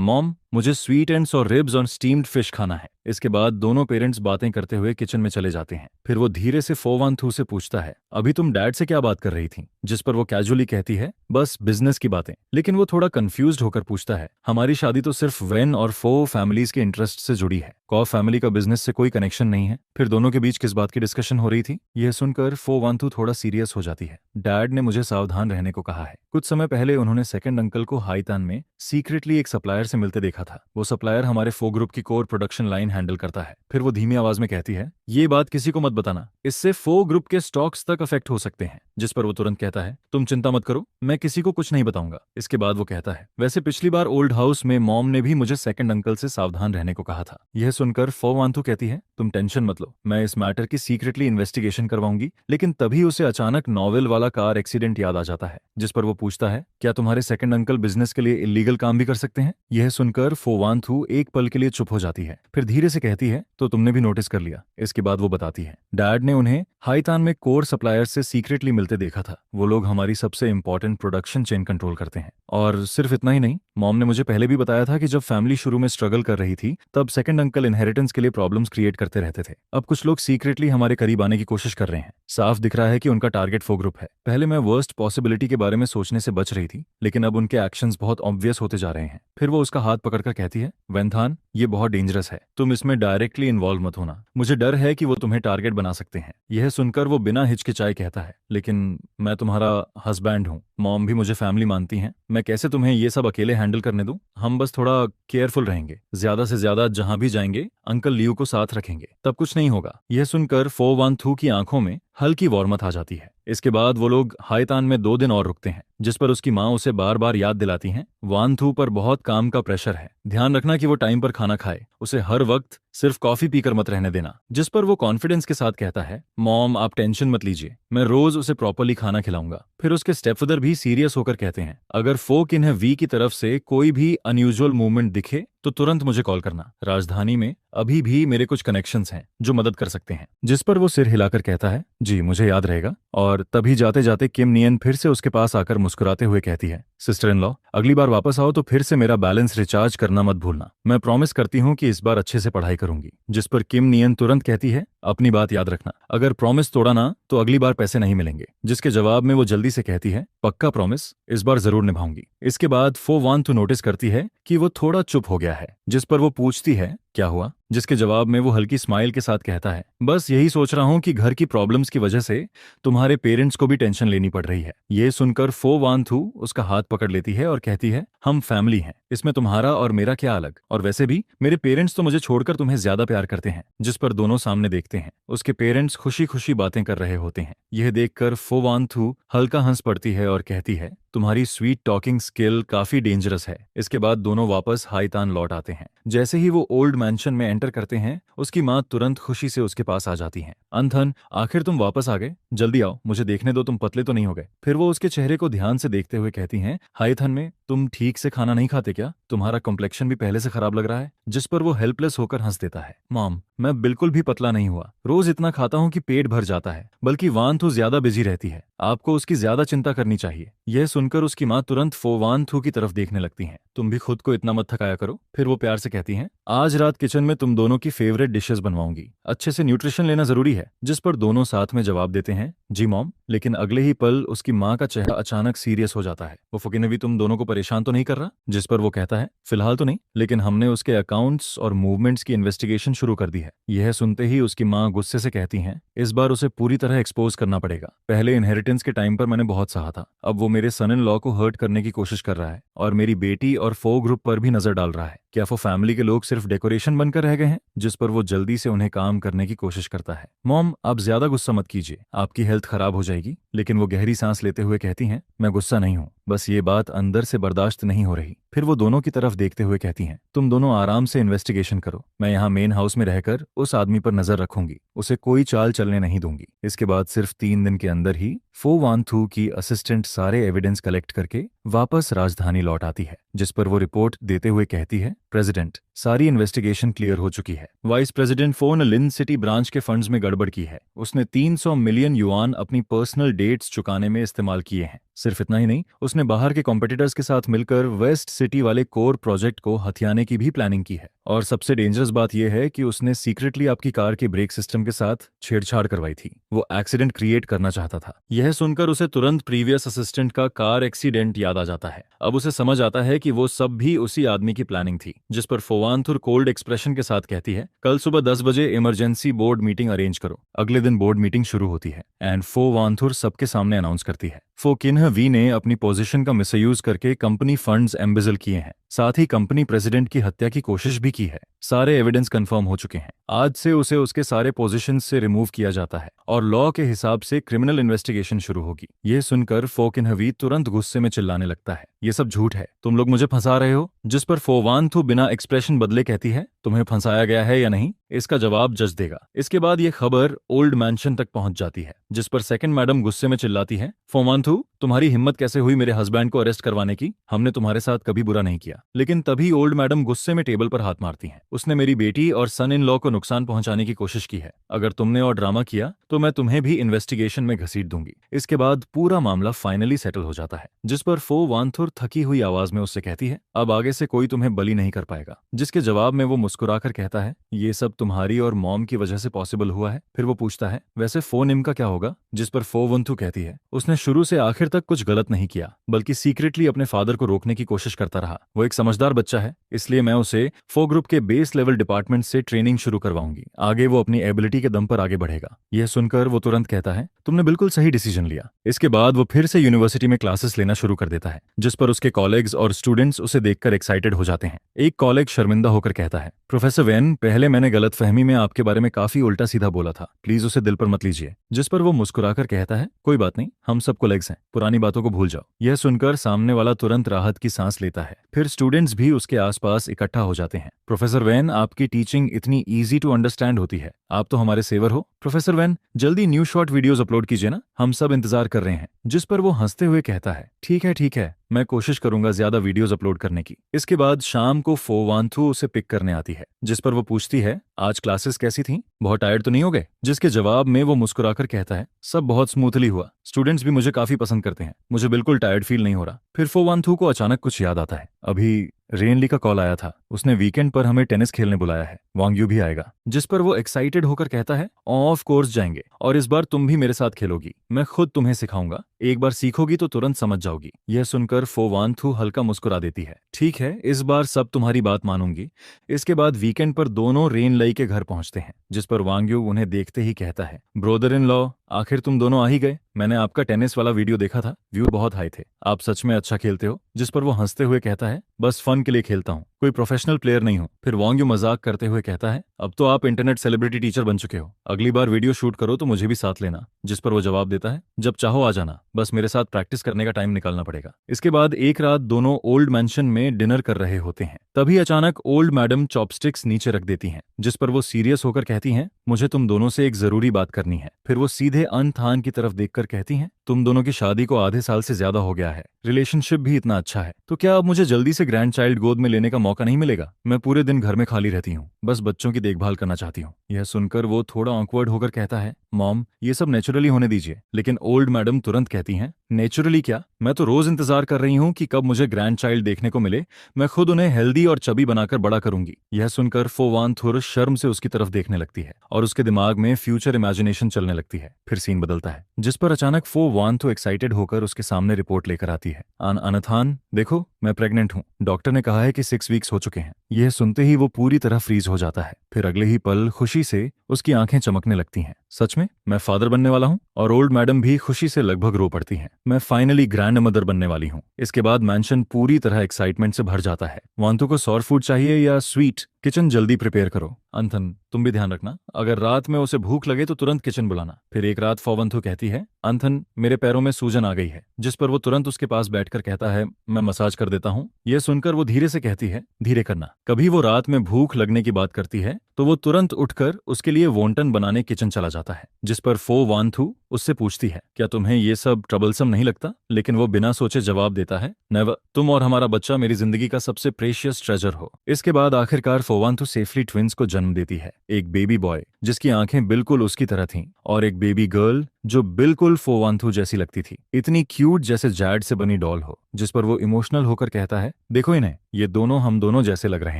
मॉम मुझे स्वीट एंड्स और रिब्स और स्टीम्ड फिश खाना है। इसके बाद दोनों पेरेंट्स बातें करते हुए किचन में चले जाते हैं। फिर वो धीरे से फो वान थू से पूछता है, अभी तुम डैड से क्या बात कर रही थी। जिस पर वो कैजुअली कहती है, बस बिजनेस की बातें। लेकिन वो थोड़ा कंफ्यूज्ड होकर पूछता है, हमारी शादी तो सिर्फ वेन और फो फैमिलीज के इंटरेस्ट से जुड़ी है, कॉ फैमिली का बिजनेस से कोई कनेक्शन नहीं है। फिर दोनों के बीच किस बात की डिस्कशन हो रही थी। यह सुनकर फो वान थू थोड़ा सीरियस हो जाती है। डैड ने मुझे सावधान रहने को कहा है। कुछ समय पहले उन्होंने सेकंड अंकल को हाईतान में सीक्रेटली एक सप्लायर से मिलते देखा था। वो सप्लायर हमारे फो ग्रुप की कोर प्रोडक्शन लाइन हैंडल करता है। फिर वो धीमी आवाज में कहती है, ये बात किसी को मत बताना, इससे फो ग्रुप के स्टॉक्स तक अफेक्ट हो सकते हैं। जिस पर वो तुरंत कहता है, तुम चिंता मत करो, मैं किसी को कुछ नहीं बताऊंगा। इसके बाद वो कहता है, वैसे पिछली बार ओल्ड हाउस में मॉम ने भी मुझे सेकंड अंकल से सावधान रहने को कहा था। यह सुनकर फो वान थू कहती है, तुम टेंशन मत लो, मैं इस मैटर की सीक्रेटली इन्वेस्टिगेशन करवाऊंगी। लेकिन तभी उसे अचानक नॉवेल वाला कार एक्सीडेंट याद आ जाता है। जिस पर वो पूछता है, क्या तुम्हारे सेकंड अंकल बिजनेस के लिए इलीगल काम भी कर सकते हैं। यह सुनकर फो वान थू एक पल के लिए चुप हो जाती है। फिर धीरे से कहती है, तो तुमने भी नोटिस कर लिया। इसके बाद वो बताती है, डैड ने उन्हें हाईतान में कोर सप्लायर से सीक्रेटली मिलते देखा था। वो लोग हमारी सबसे इंपॉर्टेंट प्रोडक्शन चेन कंट्रोल करते हैं। और सिर्फ इतना ही नहीं, मॉम ने मुझे पहले भी बताया था कि जब फैमिली शुरू में स्ट्रगल कर रही थी तब सेकंड अंकल इनहेरिटेंस के लिए प्रॉब्लम्स क्रिएट करते रहते थे। अब कुछ लोग सीक्रेटली हमारे करीब आने की कोशिश कर रहे हैं। साफ दिख रहा है कि उनका टारगेट फो ग्रुप है। पहले मैं वर्स्ट पॉसिबिलिटी के बारे में सोचने से बच रही थी, लेकिन अब उनके एक्शंस बहुत ऑब्वियस होते जा रहे हैं। फिर वो उसका हाथ पकड़कर कहती है, वेंथान ये बहुत डेंजरस है, तुम इसमें डायरेक्टली इन्वॉल्व मत होना, मुझे डर है कि वो तुम्हें टारगेट बना सकते हैं। यह सुनकर वो बिना हिचकिचाए कहता है, लेकिन मैं तुम्हारा हस्बैंड हूँ, मॉम भी मुझे फैमिली मानती हैं, मैं कैसे तुम्हें ये सब अकेले हैंडल करने दूं। हम बस थोड़ा केयरफुल रहेंगे, ज्यादा से ज्यादा जहां भी जाएंगे अंकल लियू को साथ रखेंगे, तब कुछ नहीं होगा। यह सुनकर फो वान थू की आंखों में हल्की वार्मथ आ जाती है। इसके बाद वो लोग हाईतान में 2 दिन और रुकते हैं, जिस पर उसकी माँ उसे बार बार याद दिलाती हैं, वान थू पर बहुत काम का प्रेशर है, ध्यान रखना कि वो टाइम पर खाना खाए, उसे हर वक्त सिर्फ कॉफी पीकर मत रहने देना। जिस पर वो कॉन्फिडेंस के साथ कहता है, मॉम आप टेंशन मत लीजिए, मैं रोज उसे प्रॉपरली खाना खिलाऊंगा। फिर उसके स्टेपफादर भी सीरियस होकर कहते हैं, अगर फोक इन्हें वी की तरफ से कोई भी अनयूजुअल मूवमेंट दिखे तो तुरंत मुझे कॉल करना। राजधानी में अभी भी मेरे कुछ कनेक्शंस हैं जो मदद कर सकते हैं। जिस पर वो सिर हिलाकर कहता है, जी मुझे याद रहेगा। और तभी जाते जाते किम नियन फिर से उसके पास आकर मुस्कुराते हुए कहती है, सिस्टर इन लॉ अगली बार वापस आओ तो फिर से मेरा बैलेंस रिचार्ज करना मत भूलना, मैं प्रॉमिस करती हूँ कि इस बार अच्छे से पढ़ाई करूंगी। जिस पर किम नियन तुरंत कहती है, अपनी बात याद रखना, अगर प्रॉमिस तोड़ा ना तो अगली बार पैसे नहीं मिलेंगे। जिसके जवाब में वो जल्दी से कहती है, पक्का प्रॉमिस, इस बार जरूर निभाऊंगी। इसके बाद फो वान थू नोटिस करती है कि वो थोड़ा चुप हो गया है। जिस पर वो पूछती है, क्या हुआ। जिसके जवाब में वो हल्की स्माइल के साथ कहता है, बस यही सोच रहा हूं कि घर की प्रॉब्लम्स की वजह से तुम्हारे पेरेंट्स को भी टेंशन लेनी पड़ रही है। ये सुनकर फो वान थू उसका हाथ पकड़ लेती है और कहती है, हम फैमिली हैं, इसमें तुम्हारा और मेरा क्या अलग, और वैसे भी मेरे पेरेंट्स तो मुझे छोड़कर तुम्हें ज्यादा प्यार करते हैं। जिस पर दोनों सामने देखते हैं, उसके पेरेंट्स खुशी खुशी बातें कर रहे होते हैं। यह देखकर फो वान थू हल्का हंस पड़ती है और कहती है, तुम्हारी स्वीट टॉकिंग स्किल काफी डेंजरस है। इसके बाद दोनों वापस हाईतान लौट आते हैं। जैसे ही वो ओल्ड मैंशन में एंटर करते हैं, उसकी माँ तुरंत खुशी से उसके पास आ जाती हैं। अंथन, आखिर तुम वापस आ गए, जल्दी आओ, मुझे देखने दो तुम पतले तो नहीं हो गए। फिर वो उसके चेहरे को ध्यान से देखते हुए कहती हैं, हाईथन में तुम ठीक से खाना नहीं खाते क्या, तुम्हारा कॉम्प्लेक्शन भी पहले से खराब लग रहा है। जिस पर वो हेल्पलेस होकर हंस देता है, मॉम मैं बिल्कुल भी पतला नहीं हुआ, रोज इतना खाता हूँ कि पेट भर जाता है, बल्कि वान थू ज्यादा बिजी रहती है, आपको उसकी ज्यादा चिंता करनी चाहिए। यह सुनकर उसकी माँ तुरंत फो वान थू की तरफ देखने लगती हैं, तुम भी खुद को इतना मत थकाया करो। फिर वो प्यार से कहती हैं, आज रात किचन में तुम दोनों की फेवरेट डिशेस बनवाऊंगी, अच्छे से न्यूट्रिशन लेना जरूरी है। जिस पर दोनों साथ में जवाब देते हैं, जी मॉम। लेकिन अगले ही पल उसकी माँ का चेहरा अचानक सीरियस हो जाता है। वो फुकी ने भी तुम दोनों को परेशान तो नहीं कर रहा। जिस पर वो कहता है, फिलहाल तो नहीं, लेकिन हमने उसके अकाउंट्स और मूवमेंट्स की इन्वेस्टिगेशन शुरू कर दी है। यह सुनते ही उसकी माँ गुस्से से कहती हैं, इस बार उसे पूरी तरह एक्सपोज करना पड़ेगा। पहले इनहेरिटेंस के टाइम पर मैंने बहुत सहा था, अब वो मेरे सन इन लॉ को हर्ट करने की कोशिश कर रहा है और मेरी बेटी और फो ग्रुप पर भी नजर डाल रहा है। क्या वो फैमिली के लोग सिर्फ डेकोरेशन बनकर रह गए हैं? जिस पर वो जल्दी से उन्हें काम करने की कोशिश करता है। मॉम, आप ज्यादा गुस्सा मत कीजिए, आपकी हेल्थ खराब हो जाएगी। लेकिन वो गहरी सांस लेते हुए कहती हैं, मैं गुस्सा नहीं हूँ, बस ये बात अंदर से बर्दाश्त नहीं हो रही। फिर वो दोनों की तरफ देखते हुए कहती हैं, तुम दोनों आराम से इन्वेस्टिगेशन करो, मैं यहाँ मेन हाउस में रहकर उस आदमी पर नजर रखूंगी, उसे कोई चाल चलने नहीं दूंगी। इसके बाद सिर्फ 3 दिन के अंदर ही फो वान थू की असिस्टेंट सारे एविडेंस कलेक्ट करके वापस राजधानी लौट आती है, जिस पर वो रिपोर्ट देते हुए कहती है, प्रेसिडेंट, सारी इन्वेस्टिगेशन क्लियर हो चुकी है। वाइस प्रेसिडेंट फो ने लिन सिटी ब्रांच के फंड्स में गड़बड़ की है। उसने 300 मिलियन युआन अपनी पर्सनल डेट्स चुकाने में इस्तेमाल किए हैं। सिर्फ इतना ही नहीं, उसने बाहर के कॉम्पिटिटर्स के साथ मिलकर वेस्ट सिटी वाले कोर प्रोजेक्ट को हथियाने की भी प्लानिंग की है। और सबसे डेंजरस बात यह है कि उसने सीक्रेटली आपकी कार के ब्रेक सिस्टम के साथ छेड़छाड़ करवाई थी। वो एक्सीडेंट क्रिएट करना चाहता था। यह सुनकर उसे तुरंत प्रीवियस असिस्टेंट का कार एक्सीडेंट याद आ जाता है। अब उसे समझ आता है कि वो सब भी उसी आदमी की प्लानिंग थी। जिस पर फोवानथुर कोल्ड एक्सप्रेशन के साथ कहती है, कल सुबह 10 बजे इमरजेंसी बोर्ड मीटिंग अरेंज करो। अगले दिन बोर्ड मीटिंग शुरू होती है एंड फोवानथुर सबके सामने अनाउंस करती है, फोकिन्ह वी ने अपनी पोजीशन का मिसयूज करके कंपनी फंड्स एम्बेजल किए हैं, साथ ही कंपनी प्रेसिडेंट की हत्या की कोशिश भी की है। सारे एविडेंस कंफर्म हो चुके हैं। आज से उसे उसके सारे पोजीशन से रिमूव किया जाता है और लॉ के हिसाब से क्रिमिनल इन्वेस्टिगेशन शुरू होगी। यह सुनकर फोकिन्ह वी तुरंत गुस्से में चिल्लाने लगता है, ये सब झूठ है, तुम लोग मुझे फंसा रहे हो। जिस पर फोवानथु बिना एक्सप्रेशन बदले कहती है, तुम्हें फंसाया गया है या नहीं, इसका जवाब जज देगा। इसके बाद यह खबर ओल्ड मैंशन तक पहुंच जाती है, जिस पर सेकंड मैडम गुस्से में चिल्लाती है, फोवानथु, तुम्हारी हिम्मत कैसे हुई मेरे हस्बैंड को अरेस्ट करवाने की? हमने तुम्हारे साथ कभी बुरा नहीं किया। लेकिन तभी ओल्ड मैडम गुस्से में टेबल पर हाथ मारती हैं। उसने मेरी बेटी और सन इन लॉ को नुकसान पहुंचाने की कोशिश की है। अगर तुमने और ड्रामा किया तो मैं तुम्हें भी इन्वेस्टिगेशन में घसीट दूंगी। इसके बाद पूरा मामला फाइनली सेटल हो जाता है। जिस पर फोवानथुर थकी हुई आवाज में उससे कहती है, अब आगे से कोई तुम्हें बली नहीं कर पाएगा। जिसके जवाब में वो मुस्कुराकर कहता है, ये सब तुम्हारी और मॉम की वजह से पॉसिबल हुआ है। फिर वो पूछता है, वैसे फोनिम का क्या होगा? जिस पर फोवंथु कहती है, उसने शुरू से आखिर तक कुछ गलत नहीं किया, बल्कि सीक्रेटली अपने फादर को रोकने की कोशिश करता रहा। वो एक समझदार बच्चा है, इसलिए मैं उसे फो ग्रुप के बेस लेवल डिपार्टमेंट से ट्रेनिंग शुरू करवाऊंगी। आगे वो अपनी एबिलिटी के दम पर आगे बढ़ेगा। यह सुनकर वो तुरंत कहता है, तुमने बिल्कुल सही डिसीजन लिया। इसके बाद वो फिर से यूनिवर्सिटी में क्लासेस लेना शुरू कर देता है, जिस पर उसके कॉलेग्स और स्टूडेंट्स उसे देखकर एक्साइटेड हो जाते हैं। एक कॉलेग शर्मिंदा होकर कहता है, प्रोफेसर वेन, पहले मैंने गलतफहमी में आपके बारे में काफी उल्टा सीधा बोला था, प्लीज उसे दिल पर मत लीजिए। जिस पर वो मुस्कुराकर कहता है, कोई बात नहीं, हम सब कोलेग्स हैं, पुरानी बातों को भूल जाओ। यह सुनकर सामने वाला तुरंत राहत की सांस लेता है। फिर स्टूडेंट्स भी उसके आसपास इकट्ठा हो जाते हैं। प्रोफेसर वेन, आपकी टीचिंग इतनी इजी टू अंडरस्टैंड होती है, आप तो हमारे सेवर हो। प्रोफेसर वेन, जल्दी न्यू शॉर्ट वीडियोस अपलोड कीजिए ना, हम सब इंतजार कर रहे हैं। जिस पर वो हंसते हुए कहता है, ठीक है, मैं कोशिश करूंगा ज्यादा वीडियोस अपलोड करने की। इसके बाद शाम को फोवानथु उसे पिक करने आती है, जिस पर वो पूछती है, आज क्लासेस कैसी थी, बहुत टायर्ड तो नहीं हो गए? जिसके जवाब में वो मुस्कुराकर कहता है, सब बहुत स्मूथली हुआ, स्टूडेंट्स भी मुझे काफी पसंद करते हैं, मुझे बिल्कुल टायर्ड फील नहीं हो रहा। फिर फोवानथु को अचानक कुछ याद आता है, अभी रेनली का कॉल आया था, उसने वीकेंड पर हमें टेनिस खेलने बुलाया है, वांग्यू भी आएगा। जिस पर वो एक्साइटेड होकर कहता है, ऑफ कोर्स जाएंगे, और इस बार तुम भी मेरे साथ खेलोगी, मैं खुद तुम्हें सिखाऊंगा, एक बार सीखोगी तो तुरंत समझ जाओगी। यह सुनकर फोवानथु हल्का मुस्कुरा देती है, ठीक है, इस बार सब तुम्हारी बात मानूंगी। इसके बाद वीकेंड पर दोनों रेनलई के घर पहुंचते हैं, जिस पर वांग्यू उन्हें देखते ही कहता है, ब्रोदर इन लॉ, आखिर तुम दोनों आ ही गए। मैंने आपका टेनिस वाला वीडियो देखा था, व्यू बहुत हाई थे, आप सच में अच्छा खेलते हो। जिस पर वो हंसते हुए कहता है, बस फन के लिए खेलता हूँ, कोई प्रोफेशनल प्लेयर नहीं हूँ। फिर वांग्यू मजाक करते हुए कहता है, अब तो आप इंटरनेट सेलिब्रिटी टीचर बन चुके हो, अगली बार वीडियो शूट करो तो मुझे भी साथ लेना। जिस पर वो जवाब देता है, जब चाहो आ जाना, बस मेरे साथ प्रैक्टिस करने का टाइम निकालना पड़ेगा। इसके बाद एक रात दोनों ओल्ड मैंशन में डिनर कर रहे होते हैं। तभी अचानक ओल्ड मैडम चॉपस्टिक्स नीचे रख देती हैं, जिस पर वो सीरियस होकर कहती हैं, मुझे तुम दोनों से एक जरूरी बात करनी है। फिर वो सीधे अनथान की तरफ देखकर कहती हैं, तुम दोनों की शादी को आधे साल से ज्यादा हो गया है, रिलेशनशिप भी इतना अच्छा है, तो क्या अब मुझे जल्दी से ग्रैंड चाइल्ड गोद में लेने का मौका नहीं मिलेगा? मैं पूरे दिन घर में खाली रहती हूँ, बस बच्चों की देखभाल करना चाहती हूँ। यह सुनकर वो थोड़ा ऑकवर्ड होकर कहता है, मॉम, ये सब नेचुरली होने दीजिए। लेकिन ओल्ड मैडम तुरंत कहती हैं, नेचुरली क्या, मैं तो रोज इंतजार कर रही हूँ कि कब मुझे ग्रैंड चाइल्ड देखने को मिले, मैं खुद उन्हें हेल्दी और चबी बनाकर बड़ा करूंगी। यह सुनकर फोवानथुर शर्म से उसकी तरफ देखने लगती है और उसके दिमाग में फ्यूचर इमेजिनेशन चलने लगती है। फिर सीन बदलता है, जिस पर अचानक फोवानथु एक्साइटेड होकर उसके सामने रिपोर्ट लेकर आती है, अनथान देखो, मैं प्रेग्नेंट हूँ, डॉक्टर ने कहा है कि 6 वीक्स हो चुके हैं। यह सुनते ही वो पूरी तरह फ्रीज हो जाता है। फिर अगले ही पल खुशी से उसकी आंखें चमकने लगती हैं। सच में? में मैं फादर बनने वाला हूँ और ओल्ड मैडम भी खुशी से लगभग रो पड़ती हैं। मैं फाइनली ग्रैंड मदर बनने वाली हूँ। इसके बाद मैंशन पूरी तरह एक्साइटमेंट से भर जाता है। वांतु को सॉर फूड चाहिए या स्वीट? किचन जल्दी प्रिपेयर करो। अंथन, तुम भी ध्यान रखना, अगर रात में उसे भूख लगे तो तुरंत किचन बुलाना। फिर एक रात फोवंथु कहती है, अंथन मेरे पैरों में सूजन आ गई है, जिस पर वो तुरंत उसके पास बैठकर कहता है, मैं मसाज कर देता हूँ। यह सुनकर वो धीरे से कहती है, धीरे करना। कभी वो रात में भूख लगने की बात करती है तो वो तुरंत उठकर उसके लिए वोंटन बनाने किचन चला जाता है, जिस पर फो वांथु उससे पूछती है, क्या तुम्हें ये सब ट्रबलसम नहीं लगता? लेकिन वो बिना सोचे जवाब देता है, नेवर, तुम और हमारा बच्चा मेरी जिंदगी का सबसे प्रेशियस ट्रेजर हो। इसके बाद आखिरकार फोवांथु सेफली ट्विंस को जन्म देती है, एक बेबी बॉय जिसकी आंखें बिल्कुल उसकी तरह थीं और एक बेबी गर्ल जो बिल्कुल फोवांथु जैसी लगती थी, इतनी क्यूट जैसे जैड से बनी डॉल हो। जिस पर वो इमोशनल होकर कहता है, देखो इन्हें, ये दोनों हम दोनों जैसे लग रहे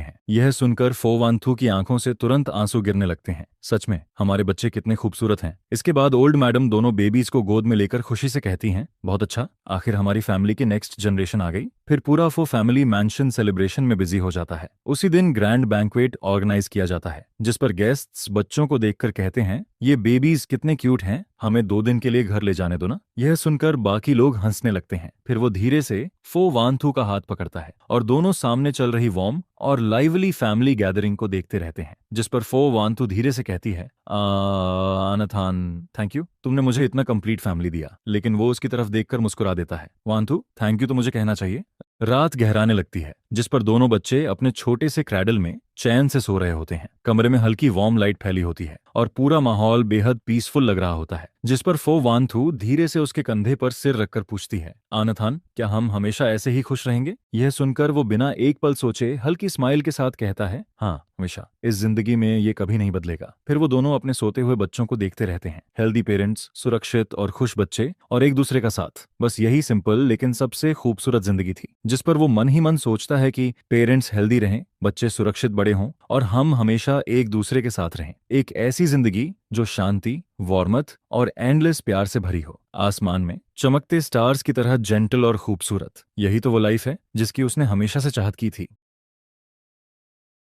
हैं। यह सुनकर फोवांथु की आंखों से तुरंत आंसू गिरने लगते हैं। सच में हमारे बच्चे कितने खूबसूरत हैं। इसके बाद ओल्ड मैडम दोनों बेबीज को गोद में लेकर खुशी से कहती हैं, बहुत अच्छा, आखिर हमारी फैमिली की नेक्स्ट जनरेशन आ गई। फिर पूरा फो फैमिली मैंशन सेलिब्रेशन में बिजी हो जाता है। उसी दिन ग्रैंड बैंक्वेट ऑर्गेनाइज किया जाता है, जिस पर गेस्ट्स बच्चों को देखकर कहते हैं, ये बेबीज कितने क्यूट हैं, हमें 2 दिन के लिए घर ले जाने दो ना। यह सुनकर बाकी लोग हंसने लगते हैं। फिर वो धीरे से फो वांथु का हाथ पकड़ता है और दोनों सामने चल रही वार्म और लाइवली फैमिली गैदरिंग को देखते रहते हैं। जिस पर फो वांथु धीरे से कहती है, अनथान, थैंक यू, तुमने मुझे इतना कंप्लीट फैमिली दिया। लेकिन वो उसकी तरफ देखकर मुस्कुरा देता है। वांथु, थैंक यू तो मुझे कहना चाहिए। रात गहराने लगती है, जिस पर दोनों बच्चे अपने छोटे से क्रैडल में चैन से सो रहे होते हैं। कमरे में हल्की वार्म लाइट फैली होती है और पूरा माहौल बेहद पीसफुल लग रहा होता है। जिस पर फो वांथु धीरे से उसके कंधे पर सिर रखकर पूछती है, आनथान, क्या हम हमेशा ऐसे ही खुश रहेंगे? यह सुनकर वो बिना एक पल सोचे हल्की स्माइल के साथ कहता है, हाँ हमेशा, इस जिंदगी में ये कभी नहीं बदलेगा। फिर वो दोनों अपने सोते हुए बच्चों को देखते रहते हैं। हेल्दी पेरेंट्स, सुरक्षित और खुश बच्चे और एक दूसरे का साथ, बस यही सिंपल लेकिन सबसे खूबसूरत जिंदगी थी। जिस पर वो मन ही मन सोचता है कि पेरेंट्स हेल्दी रहें, बच्चे सुरक्षित बड़े हों और हम हमेशा एक दूसरे के साथ रहें। एक ऐसी जिंदगी जो शांति, वार्मथ और एंडलेस प्यार से भरी हो, आसमान में चमकते स्टार्स की तरह जेंटल और खूबसूरत। यही तो वो लाइफ है जिसकी उसने हमेशा से चाहत की थी।